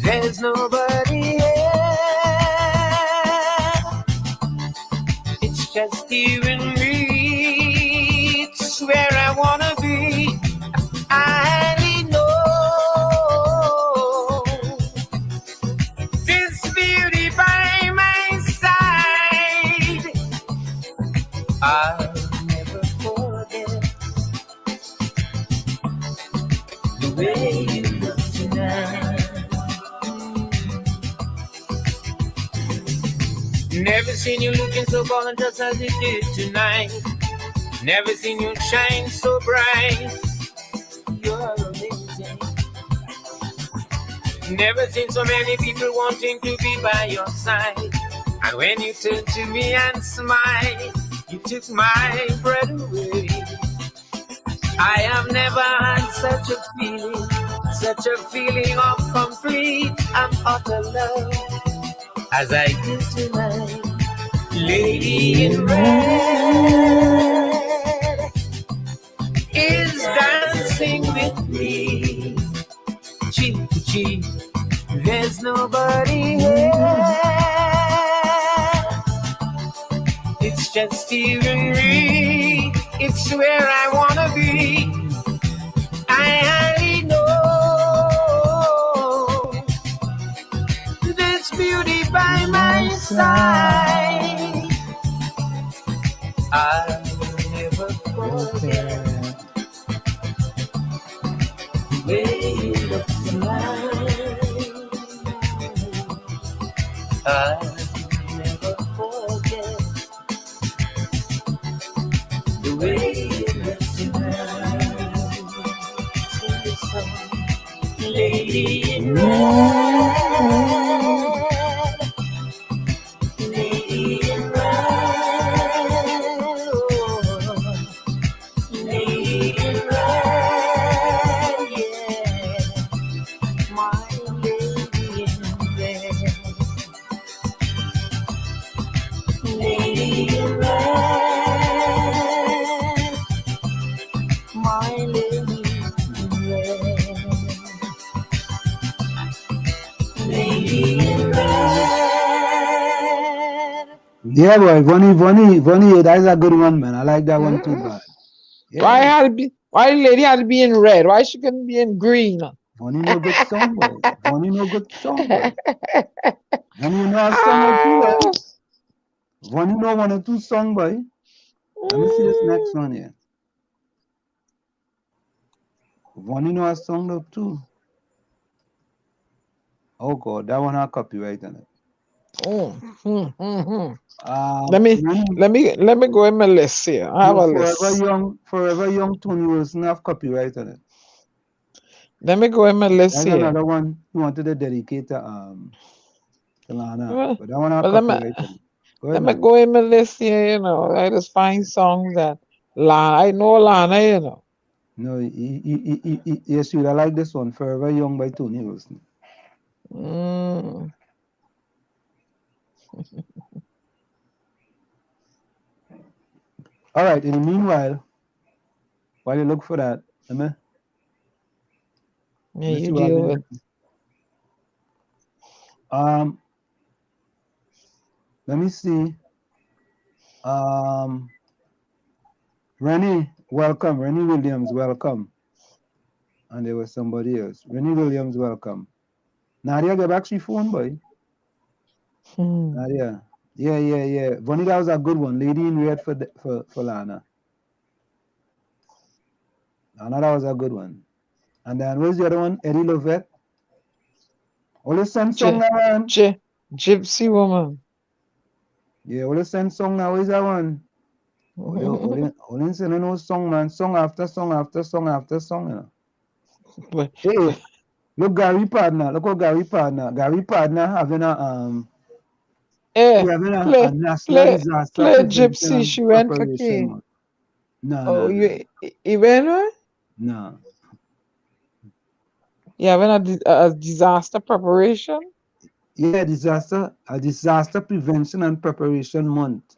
There's nobody else. It's just you and me. It's where I wanna be. I know this beauty by my side. I'll never forget the way you look tonight. Never seen you looking so gorgeous as you did tonight. Never seen you shine so bright. You're amazing. Never seen so many people wanting to be by your side. And when you turn to me and smile, you took my breath away. I have never had such a feeling of complete and utter love as I do tonight. Lady in red is dancing with me, cheek to cheek. There's nobody here. It's just you and me. It's where I wanna be. I already know this beauty by my side. I'll never forget the way you look tonight. I'll never forget the way you look tonight. Sing the song, Lady in Red. Lady in Red. Lady in Red. Yeah, my lady in red. Lady in red, my lady in red. Lady in red. Yeah, boy, Vonnie, that's a good one, man. I like that one too, man. Yeah. Why the lady had to be in red? Why she couldn't be in green? Vonnie no good song, boy. Vonnie no good song, boy. And you know a song or two, boy. Vonnie know one or two song, boy. Let me see this next one here. Vonnie know a song or two. Oh God, that one has copyright on it. Let me go in my list here. I have a list. Forever Young Tony Wilson have copyright on it. Let me go in my list There's here. another one he wanted to dedicate to Lana, but that one have copyright on it. Let me go in my list here, you know. I just find songs that I know Lana, you know. No, yes, you. I like this one, Forever Young by Tony Wilson. All right, in the meanwhile, while you look for that, you deal with. Let me see. Rennie, welcome. Rennie Williams, welcome. And there was somebody else. Rennie Williams, welcome. Nadia, get back to your phone, boy. Nadia. Yeah. Vonnie, that was a good one. Lady in Red for Lana. Lana, that was a good one. And then where's the other one? Eddie Lovett. Only send song now, man. Gypsy Woman. Yeah, only send song now. Where's that one? Only send no song, man. Song after song after song after song, you know. Hey, look, Gary Partner. Look what Gary Partner. Gary Partner having a national disaster play prevention Gypsy. and She went for preparation King. month. No. You went her? No. You having a disaster preparation? Yeah, a disaster prevention and preparation month,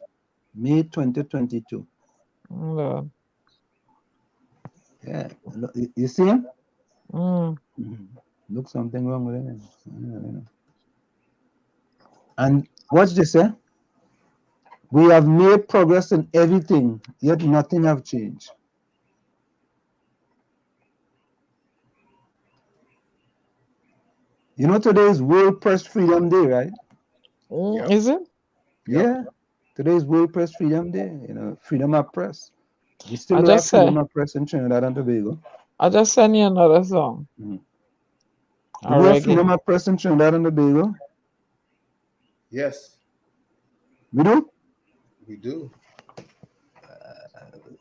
May 2022. No. Yeah, you see him? Look, something wrong with him. And watch this, eh? We have made progress in everything, yet nothing have changed. You know, today is World Press Freedom Day, right? Is it? Yeah. Today is World Press Freedom Day. You know, freedom of press. We still have freedom of press in Trinidad and Tobago. I'll just send you another song. We have freedom of press in Trinidad and Tobago. Yes. We do? We do.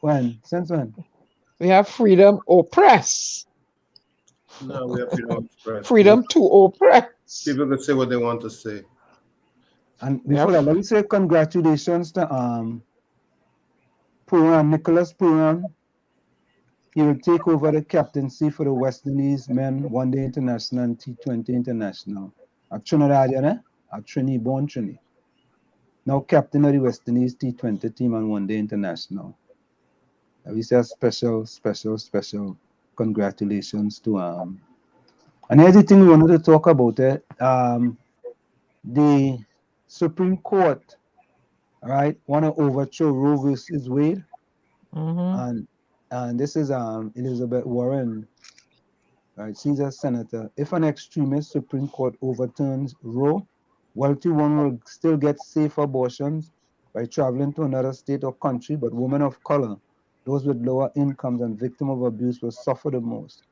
When? Since when? We have freedom of press. No, we have freedom of express. Freedom to oppress. People can say what they want to say. And before that, let me say congratulations to Puran, Nicholas Puran. He will take over the captaincy for the West Indies men One Day International and T20 International. At Trinidad, at Trini, born Trini. Now captain of the West Indies T20 team and One Day International. We say a special congratulations to and here's the thing we wanted to talk about it. The Supreme Court, right, want to overthrow Roe versus Wade, and this is Elizabeth Warren, right? She's a senator. If an extremist Supreme Court overturns Roe, wealthy women will still get safe abortions by traveling to another state or country, but women of color, those with lower incomes and victims of abuse, will suffer the most.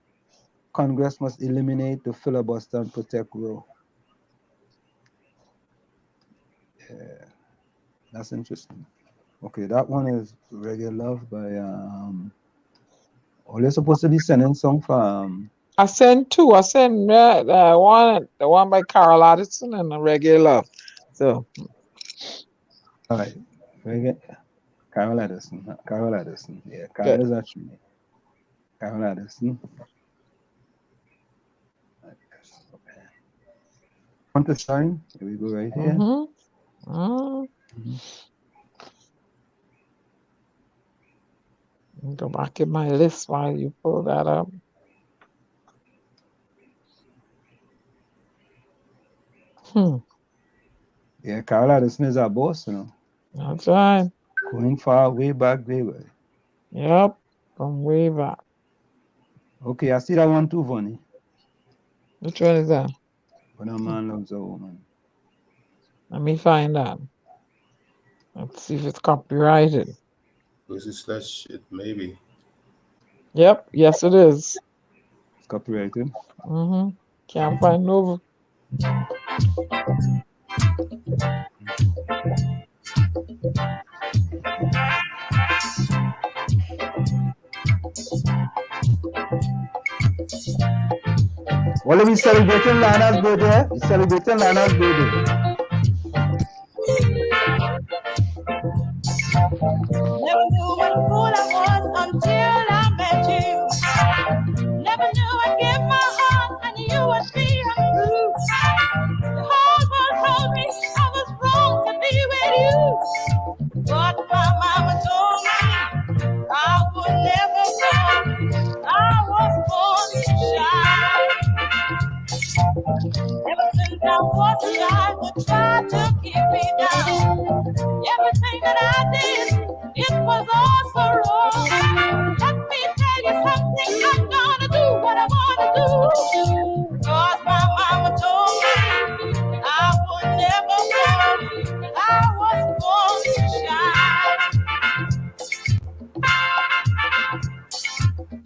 Congress must eliminate the filibuster and protect Roe. Yeah, that's interesting. Okay, that one is Reggae Love by they're supposed to be sending song for I sent two. I sent the one by Carol Addison and the Reggae Love. So all right, Reggae Carol Addison. Yeah, Carol is actually Carol Addison. Want to shine? Here we go right here. Go back in my list while you pull that up. Yeah, Carol Addison is our boss, That's right. Going far, way back, way. Yep, from way back. Okay, I see that one too, Vonnie. Which one is that? When a man loves a woman. Let me find that. Let's see if it's copyrighted. This is that shit, maybe. Yep, yes it is. It's copyrighted. Can't find no. Well, we celebrating Lana's birthday. We celebrating Lana's birthday. Never knew what fool I was until I met you. Never knew I'd give my heart and you would be untrue. The whole world told me I was wrong to be with you. But my mama told me I would never fall. I was born to shine. Ever since I was a child, they tried to keep me down. Everything that I did, it was all so wrong. Let me tell you something, I'm gonna do what I wanna do. Cause my mama told me I would never fall. I was born to shine.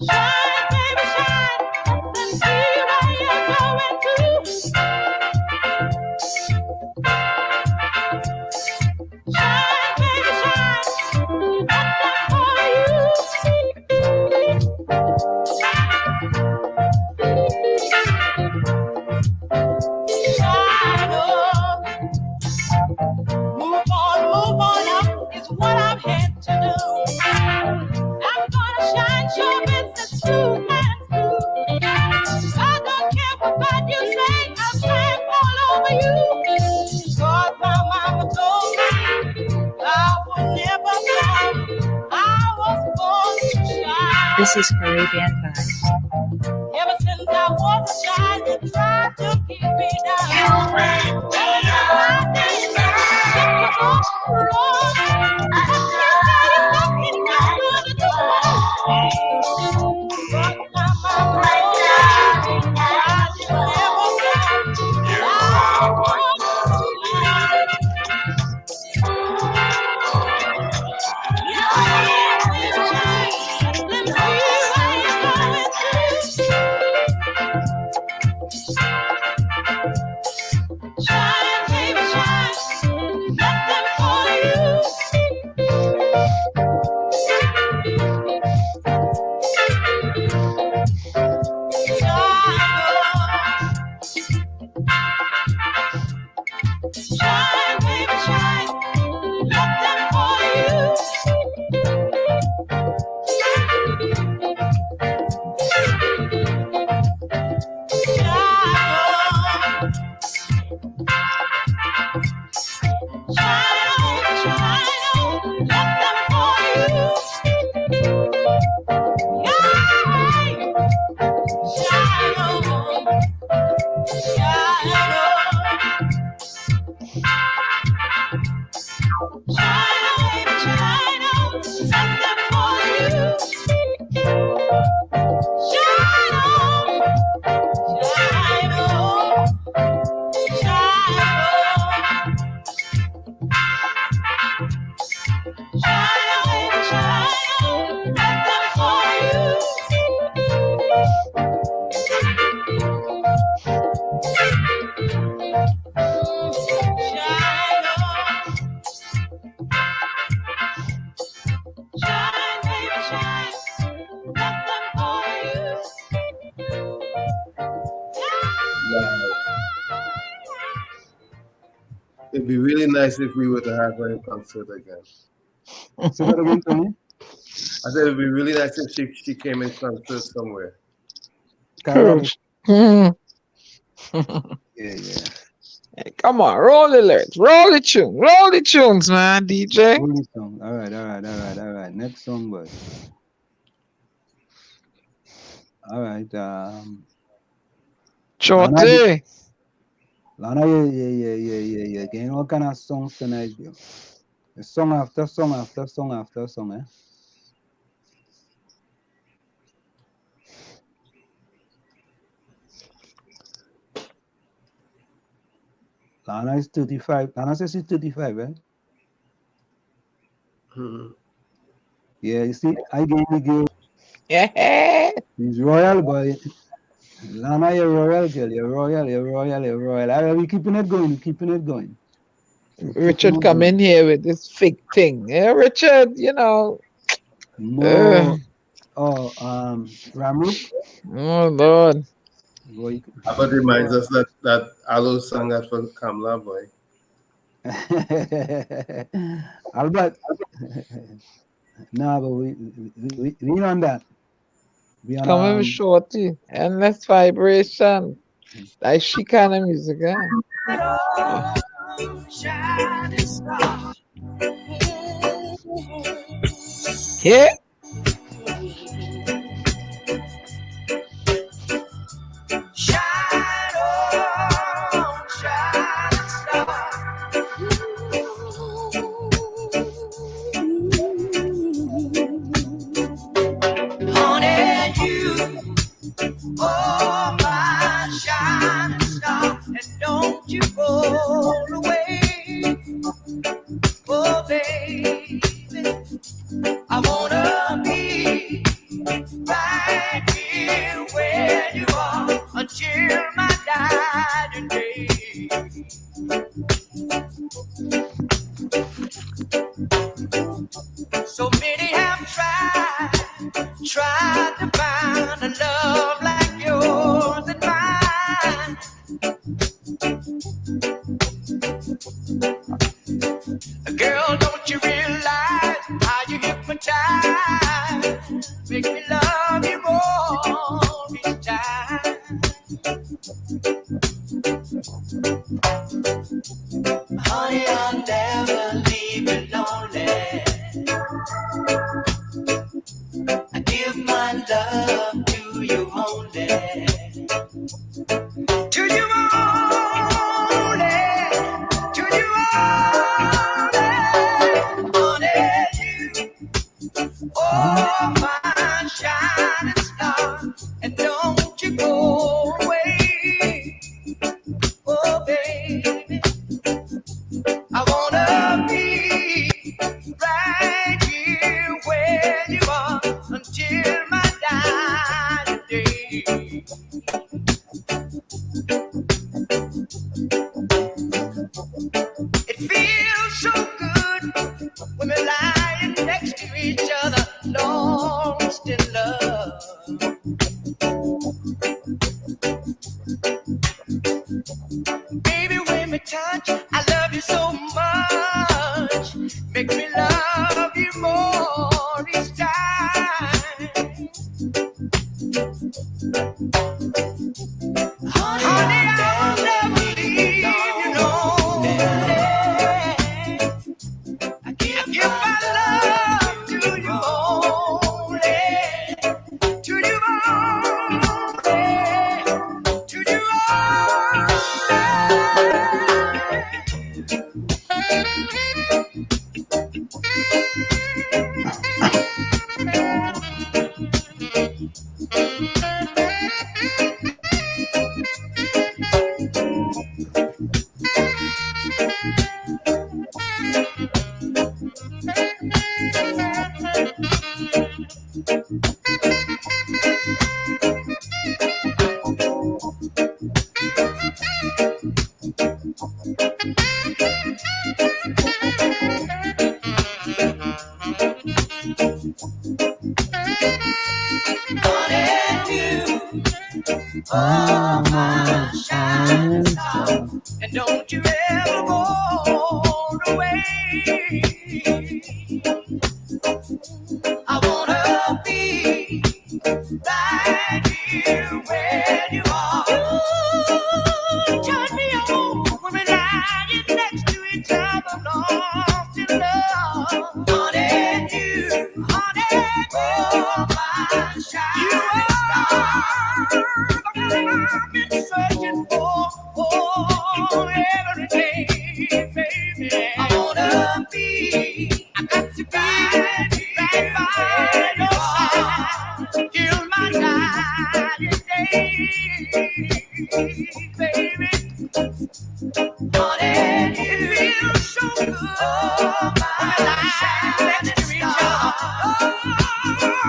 Shine, baby, shine. Let's see where you're going to. Shine, baby, shine. Got that for you. Shine up. Move on up is what I'm here to do. I'm gonna shine, show business through and through. I don't care what God you say, I'll shine all over you. Cause my mama told me I would never fall. I was born to shine. This is Caribbean Vibes. Ever since I was a child, they tried to keep me down. Everything I did, it was all wrong. Let me tell you something, I'm gonna do. But my mama told me I would never fall. I was born to shine. Shine, baby, shine. Let them for you. be really nice if we were to have her in concert again. Say that again, Tony. I said it'd be really nice if she came in concert somewhere. Yeah. Hey, come on, roll the lyrics, roll the tunes, man, DJ. Roll the song. All right. Next song, boy. All right. Shorty. Lana, yeah. Getting all kind of songs tonight, yo. Song after song, eh? Lana is 35. Lana says she's 35, eh? Yeah, you see, I gave the girl. Yeah. She's royal, boy. Lana, you're royal, girl. You're royal. We're keeping it going. Richard come in here with this fake thing. Yeah, Richard, you know. No. Ramrook. Oh, Lord. Albert reminds us that Aloe sang that for Kamla, boy. Albert. No, but we on that. Come with Shorty. Endless vibration. Like she kind of music, eh? Yeah. Oh, my shining star, and don't you go away. Oh, baby, I wanna be right here where you are until my dying day. So many have tried to find a love like yours and mine. Girl, don't you realize how you hypnotize? Make me love you more each time. Honey, I'll never leave you lonely. I give my love to you only. To you only. To you only. Only you. Oh, my shining star. And don't you go away. Oh, baby. I wanna be right here where you are until my dying day. It feels so good when we're lying next to each other, lost in love. Baby, when we touch, I love you so much. Make me love you more each time. Honey, I'll never leave you lonely. I give my love to you only. To you only. To you oh, my shining star. And don't you ever go away. I wanna be right here where you are. You turn me on when we're lying next to each other, lost in love. Honey, you, honey, oh my shining star. I've been searching for every day, baby. I wanna be, I got to be right by your side till my dying day, baby. Honey, it feels so good. Oh, my shining star.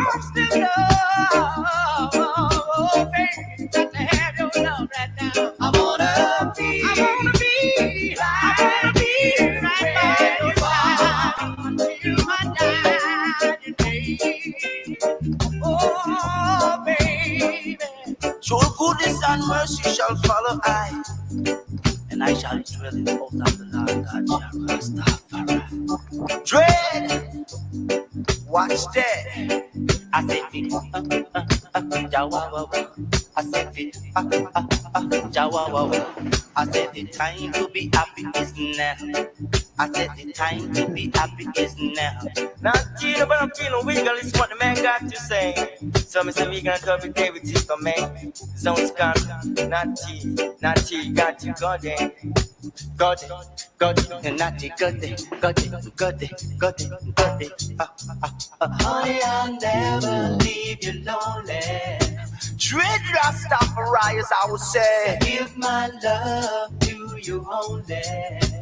Lost in love, oh, baby. Got to have your love right now. I wanna be right by your side till my dying day. Oh, baby. Your goodness and mercy shall follow I, and I shall dwell in the house of the Lord God shall Rastafari. Dread, watch that. I said it, Jawawa. I said it, Jawawa. I said the time to be happy is now. I said the time to be happy is now. Not cheating, but I'm feeling weak. Listen what the man got to say. So me say we gonna cover day with this man. Zone scan, not tea, got you got it, and not tea, got it. Honey, I'll never leave you lonely. Dread Rastafari, as I would say. Give my love to you only.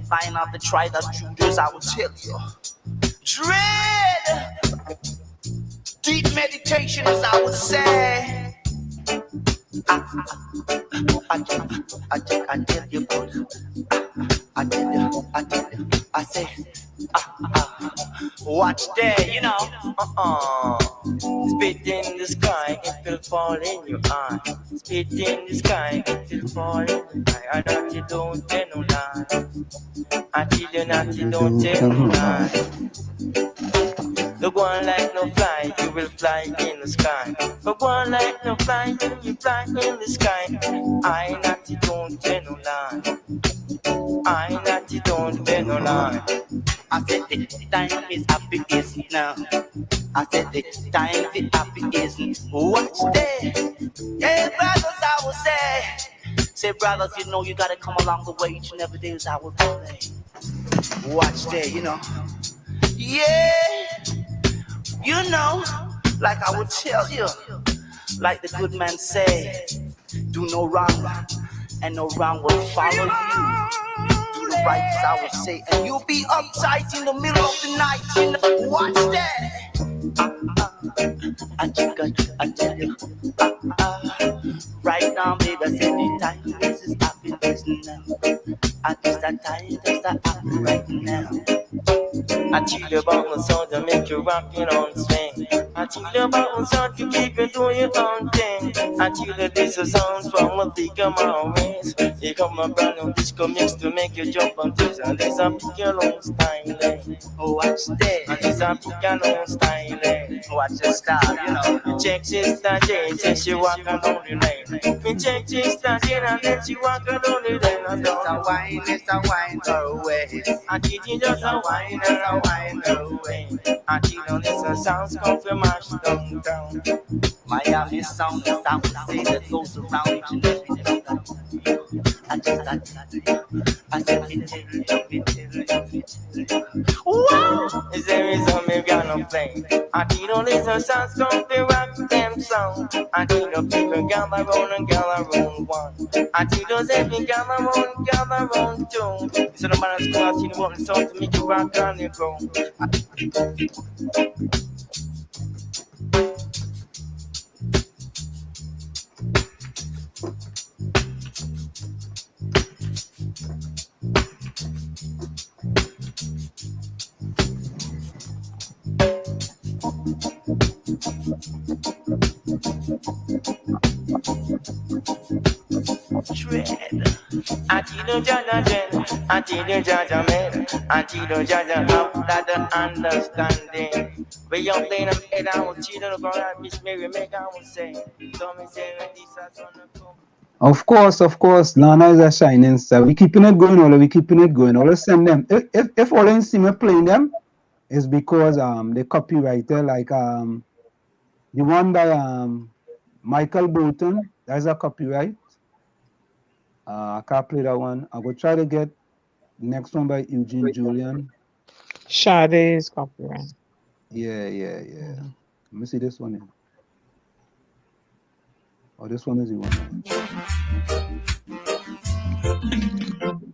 Find out the tribe of Judas, I will tell you. Dread, deep meditation, as I would say. I tell you good. I tell you, I say, watch there, you know. Spit in the sky, it will fall in your eye. Spit in the sky, it will fall in your eye. I know you don't tell no lie. I tell you not, you don't tell no lie. The one like no fly, you will fly in the sky. The one like no fly, you will fly in the sky. I not you don't tell no lie. I not you don't tell no lie. I said the time is happy is now. I said the time is happy is now. Watch there. Yeah, brothers, I will say. Say, brothers, you know you gotta come along the way each and every day as I will play. Watch there, you know. Yeah, you know, like I would tell you, like the good man say, do no wrong, and no wrong will follow you. Do the right as I would say, and you'll be uptight in the middle of the night. You know, watch that. I tell you, right now, baby, I said the time is happiness now. I guess that time is happy right now. I tell you about the song to make you rock it on swing. I tell you about the song to keep you doing your own thing. I tell you this is songs from a big ways. Here come a brand new disco mix to make you jump and twist. And this a pick your own style. Watch that. And this a pick your own style. Watch the style, you know. Check Sister Jane, say she walk along the lane. We check Sister Jane and then she walk along the lane. It's a wine her way. I teach you just a wine her way. I teach you this a sounds come from mash down. Miami sound is I would say that goes around each and every day. I said it. Wow! Is there is a me gonna play? I teach you this a sounds come from rock them sound. I teach you people gather round and gather round one. I teach you every gather round two. It's a man that's going to teach you what the song to make you rock on your ground. Dread. I did the Jaja Jen, until the Jaja men, until the Jaja have that understanding. We young play them head out, children of God, Miss Mary make I would say. So me say when this is on the come. Of course, Lana is a shining star. We keeping it going, we keeping it going. All send them. If all you see me playing them, is because the copywriter, like the one by Michael Bolton, that's a copyright. I can't play that one. I will try to get the next one by Eugene Julian. Sade is copyright. Yeah. Let me see this one here. Oh, this one is the one.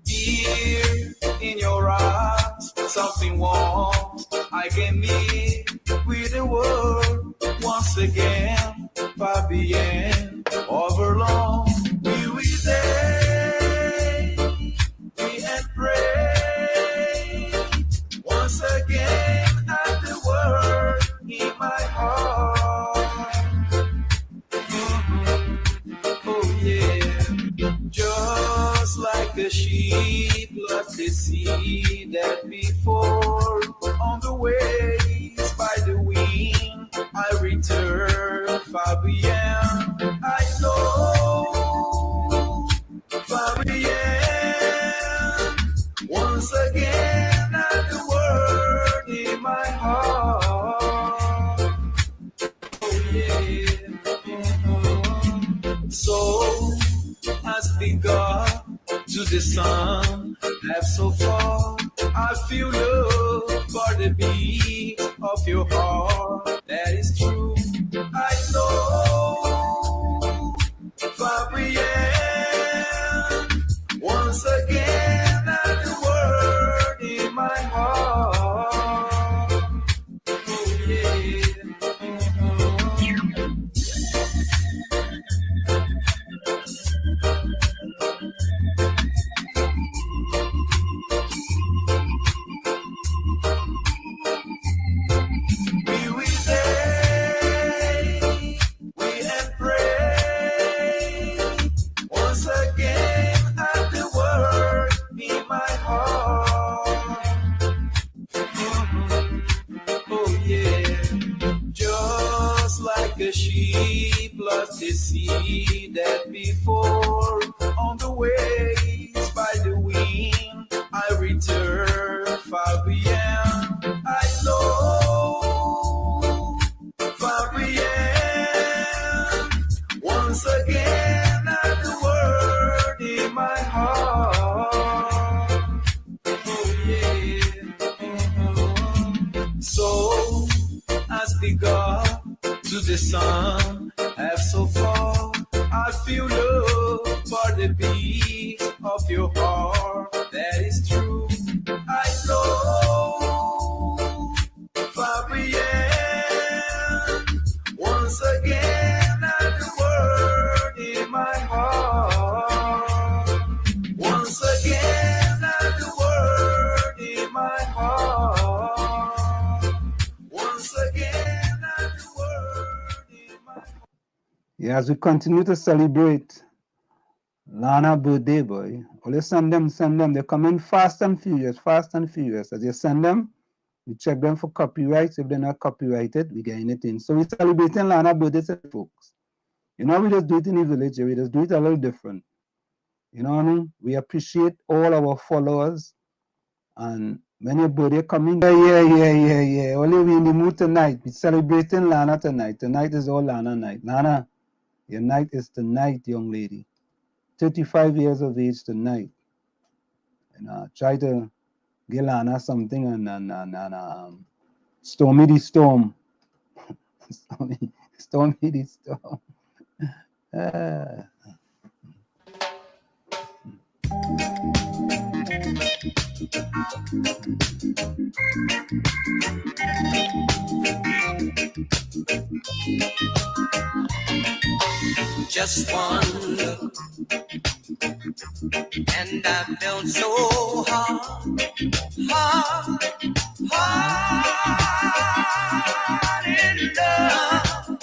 Here in your eyes, something warm I can meet with the world once again. 5 p.m. overlong, we will say, we and pray once again at the word in my heart. Oh yeah, just like a sheep left the sea that before on the waves by the wind I return. 5 p.m. I know 5 p.m. once again at the word in my heart. Oh yeah. So has begun to the sun, have so far. I feel love for the beat of your heart. That is true. I know 5 p.m. once again at the word in my heart. Oh yeah. Sheep lost the sea that before on the waves by the wind I return. 5 p.m. I know 5 p.m. once again at the word in my heart. Oh yeah. So as begun to the sun, have so far. I feel love for the beat of your heart. That is true. I know 5 p.m. once again at the word in my heart. Once again at the word in my heart. Once again. Yeah, as we continue to celebrate Lana birthday, boy, always send them. They're coming fast and furious. As you send them, we check them for copyrights. If they're not copyrighted, we get anything. So we're celebrating Lana birthday, folks. You know, we just do it in the village. We just do it a little different. You know what I mean? We appreciate all our followers. And when your birthday coming, yeah. Only we in the mood tonight. We're celebrating Lana tonight. Tonight is all Lana night. Lana, your night is tonight, young lady. 35 years of age tonight. And try to get Lana something and Stormy the Storm. Stormy the Storm. Just one look, and I felt so hard in love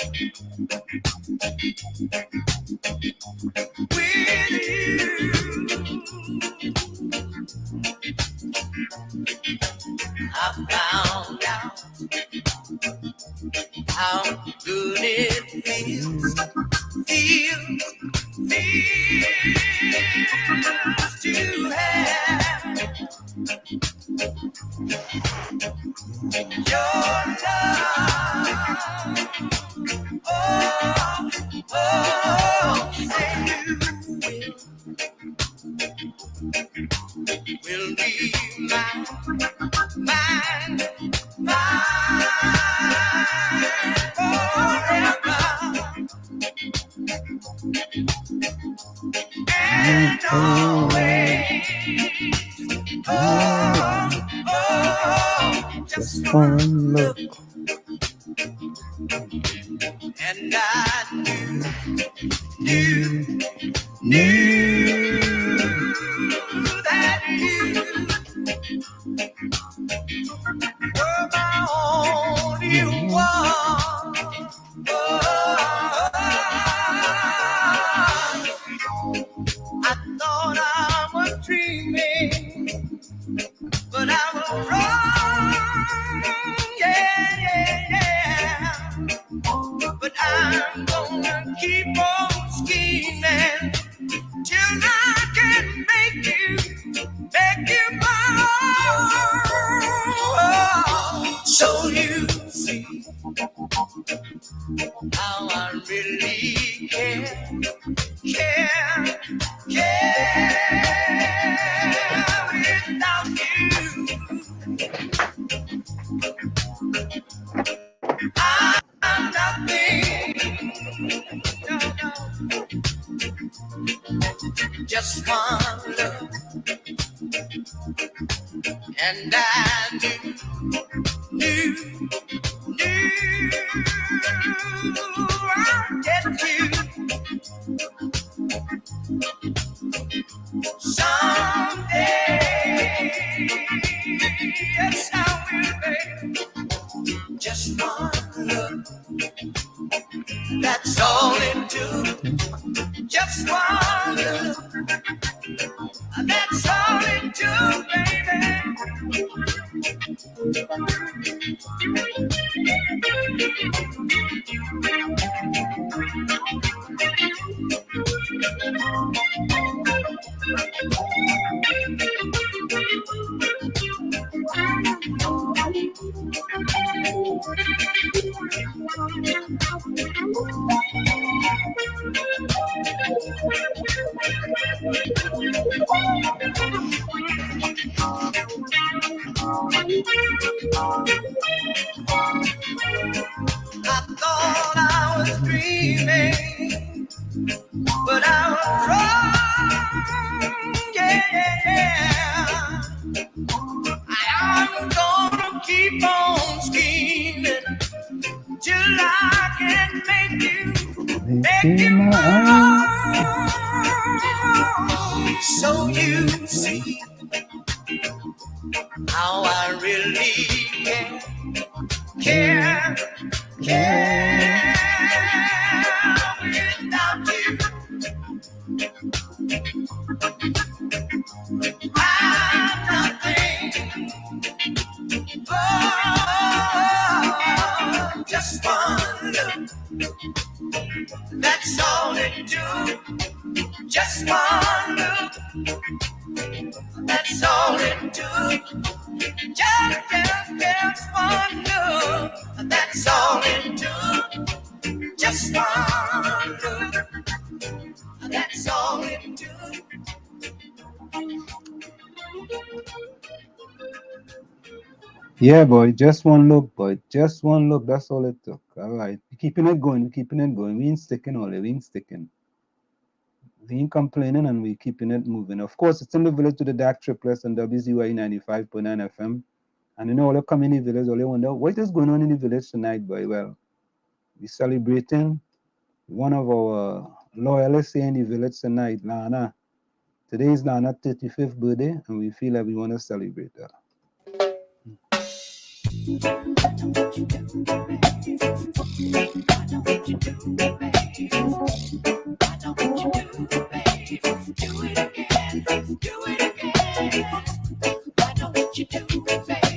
with you. good it feels to have your love. Say you will be mine forever. And always, just one look, and I knew that you were my only one. I thought I was dreaming, but I was wrong. Yeah. But I'm gonna keep on scheming till I can make you mine. So you see how I really care without you. I'm nothing, no. Just one look, and I knew I'd get you someday. Yes, I will, baby. Just one look, that's all it took. Just one look, that's all it took, baby. I thought I was dreaming, but I was wrong. Yeah. I'm gonna keep on scheming till I can make you mine. So you see how I really care without you. I'm nothing. Oh, just one look, that's all it do. Just one look, that's all it do. Just one look, that's all it do. Just one look, that's all it do. Yeah, boy, just one look, boy. Just one look, that's all it took. All right. We're keeping it going, We ain't sticking all it, we ain't sticking. We ain't complaining and we keeping it moving. Of course, it's in the village to the DAG Triplets and WZYE 95.9 FM. And you know, all the community village, all they wonder, what is going on in the village tonight, boy? Well, we're celebrating one of our loyalists here in the village tonight, Lana. Today is Lana's 35th birthday, and we feel like we want to celebrate her.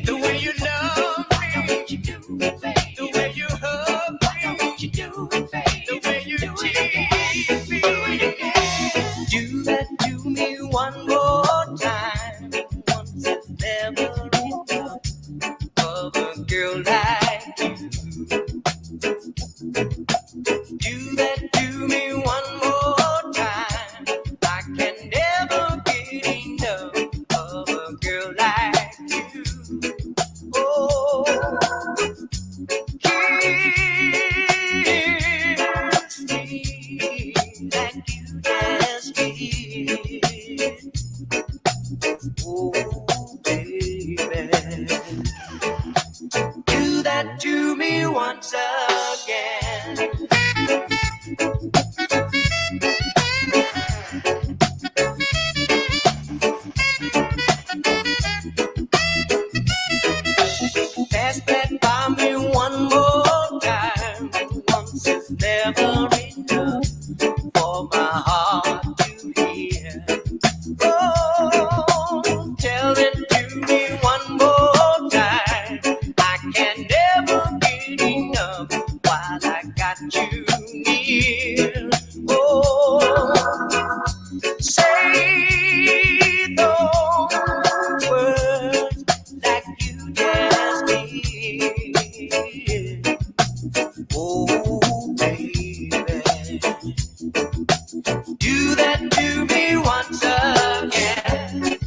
The way you love me, the way you hug me, you do it, baby? The way you tease me. Do that to me one more time. Once is never enough of a girl like you. Do that to me one more time. I can never get enough of a girl like you. Oh, kiss me like you just did. Oh, baby, do that to me once again. Pass that by me one more time. Once is never enough for my heart to hear. Oh, tell it to me one more time. I can never get enough while I got you near. Oh, say those words like you just did. Oh, baby, do that to me once again.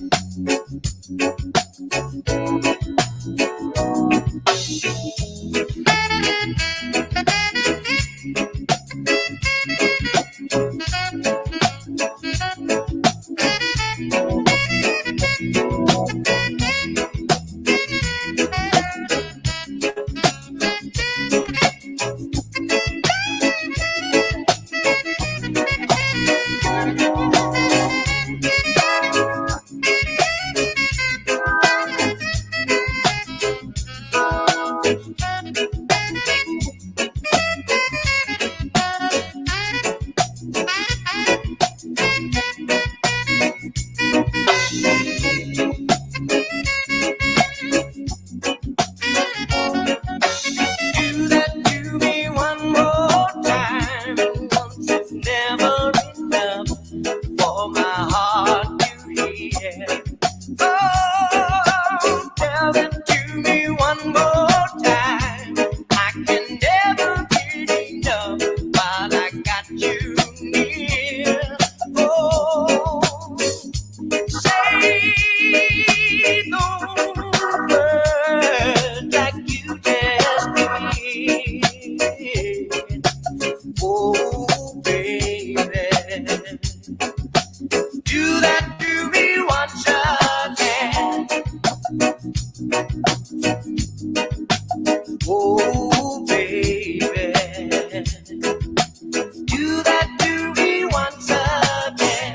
Do that to me one more time. Once is never enough for my heart to hear. Oh, tell them to me one more time. I can never get enough while I got you near. Oh, say those words like you just did. Oh, baby, do that to me once again. Oh, baby, do that to me once again.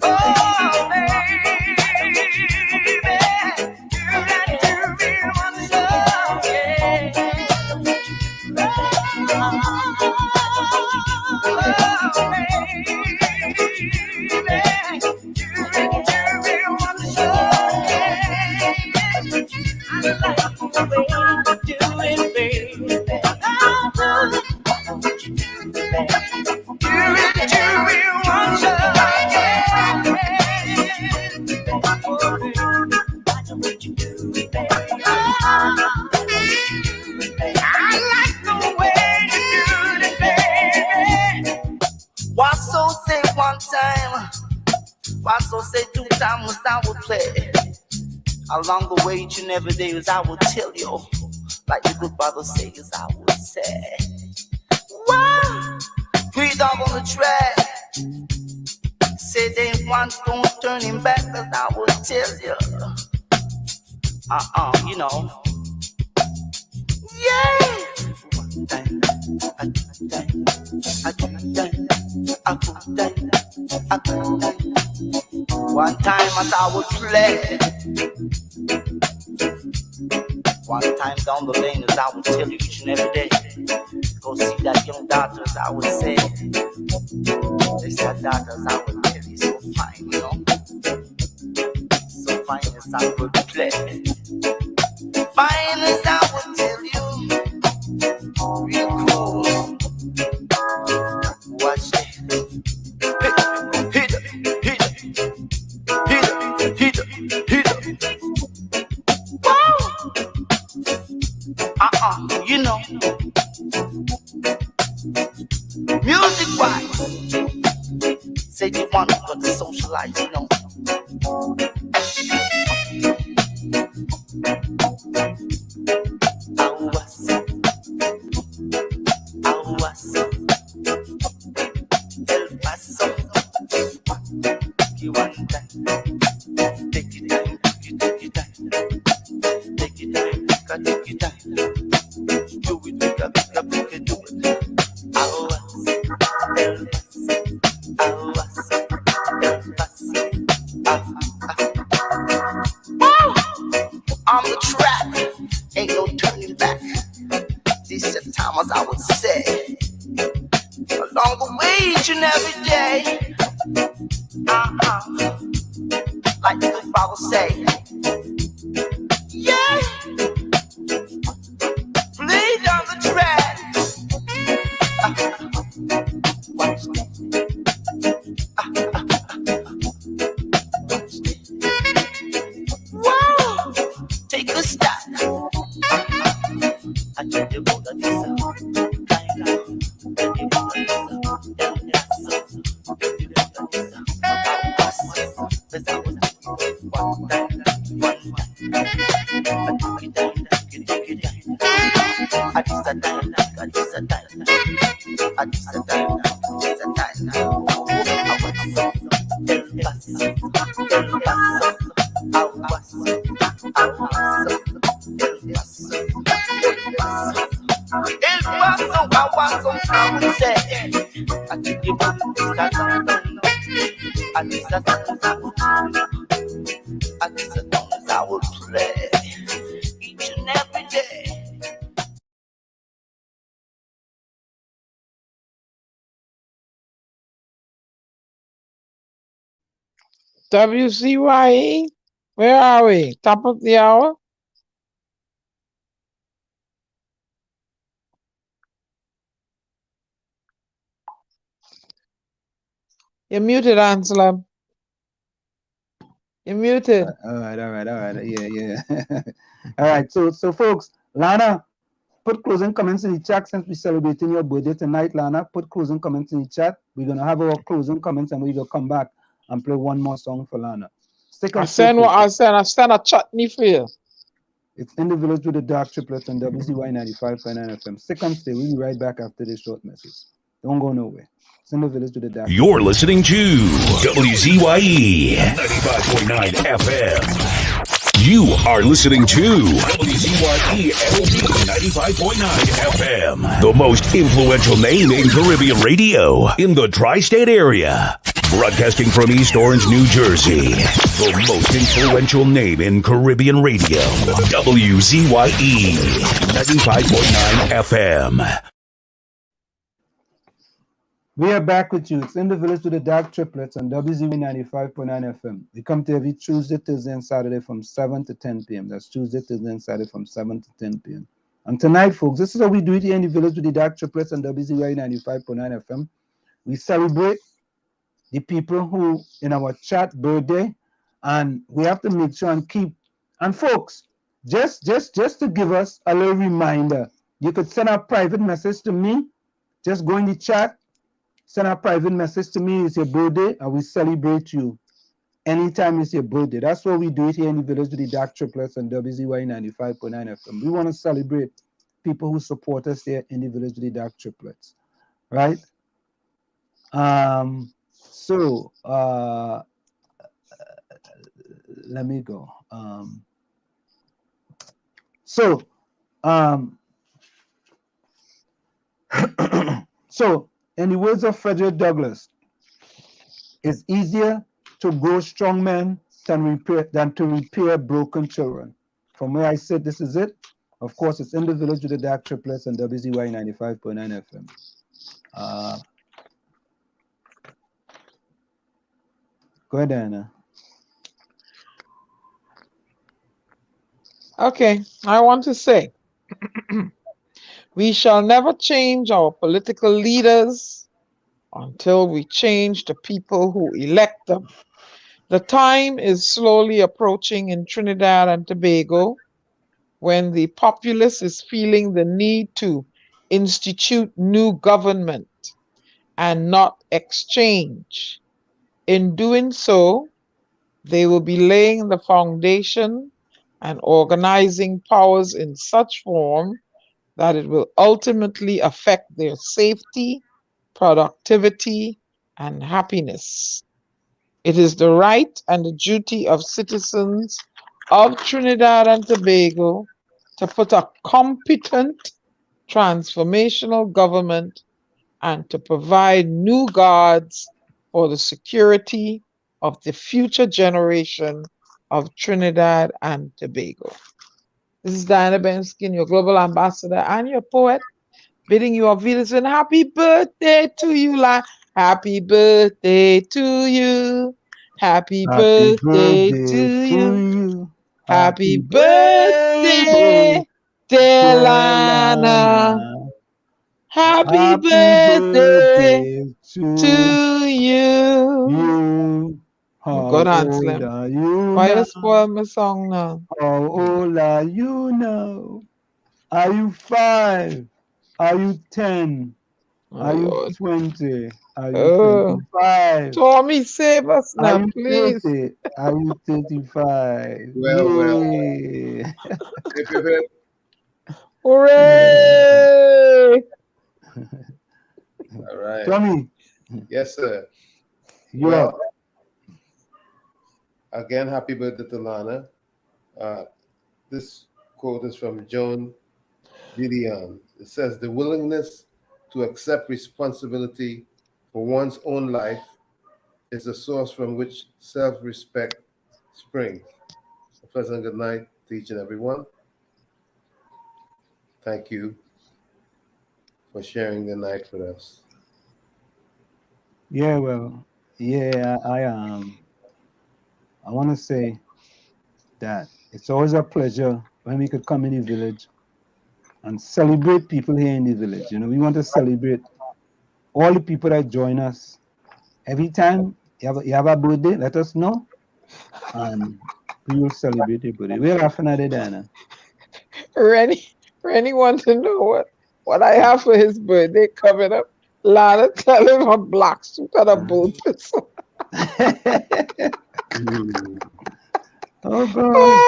Oh, So say 2 times I would play. Along the way, each and every day, as I would tell you, like the good brother says, I would say, wow, 3 dog on the track. Say they want don't turn him back, cause I would tell you, you know, yeah. One time as I would play, one time down the lane as I would tell you each and every day, Go see that young daughters, I would say. They said daughters, I would tell you, so fine, you know. So fine as I would play. Fine as I would tell you. Real cool. Watch it. Hit it, hit it, hit it, hit it, hit it. Wow! You know. Music wise, say you want to go to socialize, you know. El Paso, you want that? Take your time, take your time, take your time, take your time. Do it, make a, do it. On the track, ain't no turning back. Decent time as I would say. Along the way, each and every day. Like the good Bible say. Yeah. Play down the track. Watch that. Wow. Take a stop. I told you about this. I will play each and every day. WZYE, where are we? Top of the hour? You're muted, Anselm. You're muted. All right. Yeah. All right. So folks, Lana, put closing comments in the chat since we're celebrating your birthday tonight, Lana. Put closing comments in the chat. We're gonna have our closing comments and we're gonna come back and play one more song for Lana. I send a chutney for you. It's In the Village with the DAG Triplets and WZYE 95.9 FM. Stick and stay. We'll be right back after this short message. Don't go nowhere. It's In the Village with the DAG. You're listening to WZYE 95.9 FM. You are listening to WZYE LP 95.9 FM, the most influential name in Caribbean radio in the tri-state area. Broadcasting from East Orange, New Jersey, the most influential name in Caribbean radio, WZYE 95.9 FM. We are back with you. It's In the Village with the DAG Triplets on WZYE 95.9 FM. We come to every Tuesday, Thursday, and Saturday from 7 to 10 p.m. That's Tuesday, Thursday, and Saturday from 7 to 10 p.m. And tonight, folks, this is how we do it here in the Village with the DAG Triplets on WZYE 95.9 FM. We celebrate the people who in our chat birthday, and we have to make sure and keep. And folks, just to give us a little reminder, you could send a private message to me. Just go in the chat, send a private message to me. It's your birthday, and we celebrate you anytime it's your birthday. That's what we do it here in the Village with the DAG Triplets and WZYE 95.9 FM. We want to celebrate people who support us here in the Village with the DAG Triplets, right? So let me go. So in the words of Frederick Douglass, it's easier to grow strong men than to repair broken children. From where I sit, this is it. Of course, it's in the village with the DAG Triplets and WZYE 95.9 FM. Go ahead, Diana. Okay, I want to say, we shall never change our political leaders until we change the people who elect them. The time is slowly approaching in Trinidad and Tobago when the populace is feeling the need to institute new government and not exchange. In doing so, they will be laying the foundation and organizing powers in such form that it will ultimately affect their safety, productivity, and happiness. It is the right and the duty of citizens of Trinidad and Tobago to put a competent transformational government and to provide new guards for the security of the future generation of Trinidad and Tobago. This is Diana Benskin, your global ambassador and your poet, bidding you a Venus and happy birthday to you, La. Happy birthday to you. Happy birthday to you. Happy birthday, dear Lana. Happy birthday to you. God answer them. Why you spoil my song now? How old are you now? Are you 5? Are you 10? Are you 20? Are you 25? Tommy, save us now, Are you please. 30? Are you 35? Well. Yeah. Hooray! All right. Tommy. Yes, sir. You're up. Again, happy birthday to Lana. This quote is from Joan Didion. It says, "The willingness to accept responsibility for one's own life is the source from which self-respect springs." A pleasant good night to each and every one. Thank you for sharing the night with us. Yeah, well, yeah, I want to say that it's always a pleasure when we could come in the village and celebrate people here in the village. You know, we want to celebrate all the people that join us. Every time you have a birthday, let us know, and we will celebrate your birthday. We're laughing at it, Diana. Rennie want to know what I have for his birthday coming up. Lana, tell him a black suit and a bull pistol. Oh, God.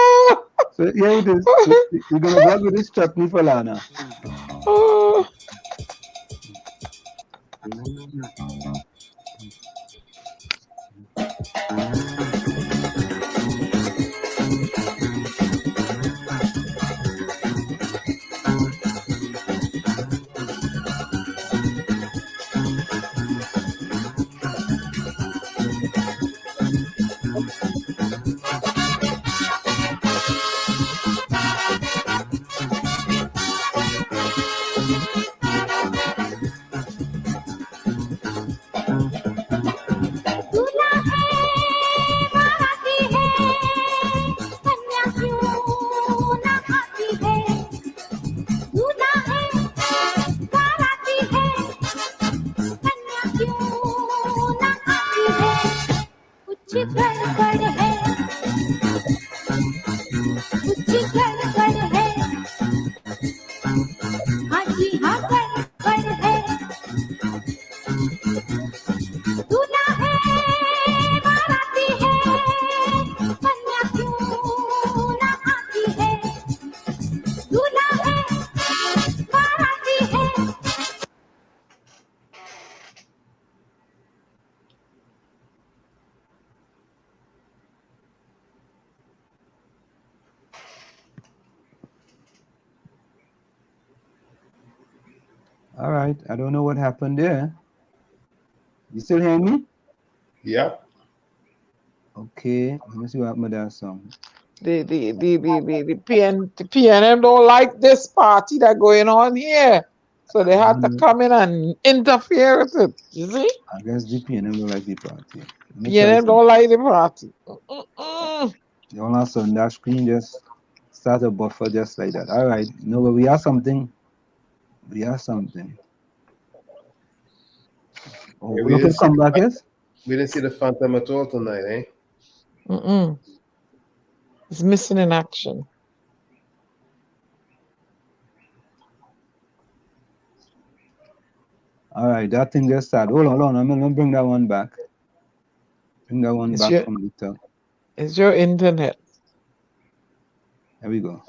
So, yeah, it is. We're going to work with this chutney for Lana. All right. I don't know what happened there. You still hearing me? Yep. Okay. Let me see what happened with that song. the PNM don't like this party that going on here. So they had to come in and interfere with it. You see? I guess the PNM don't like the party. PNM don't like the party. You all of a sudden that screen just start a buffer just like that. All right. No, but we have something. We have something. Oh, Yeah, look at come back, yes? We didn't see the Phantom at all tonight, eh? It's missing in action. All right, that thing just started. Hold on. I'm gonna bring that one back. Bring that one back from the top. It's your internet. There we go.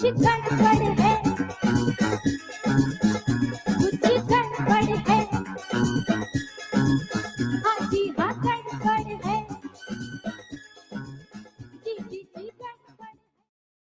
गड़बड़ है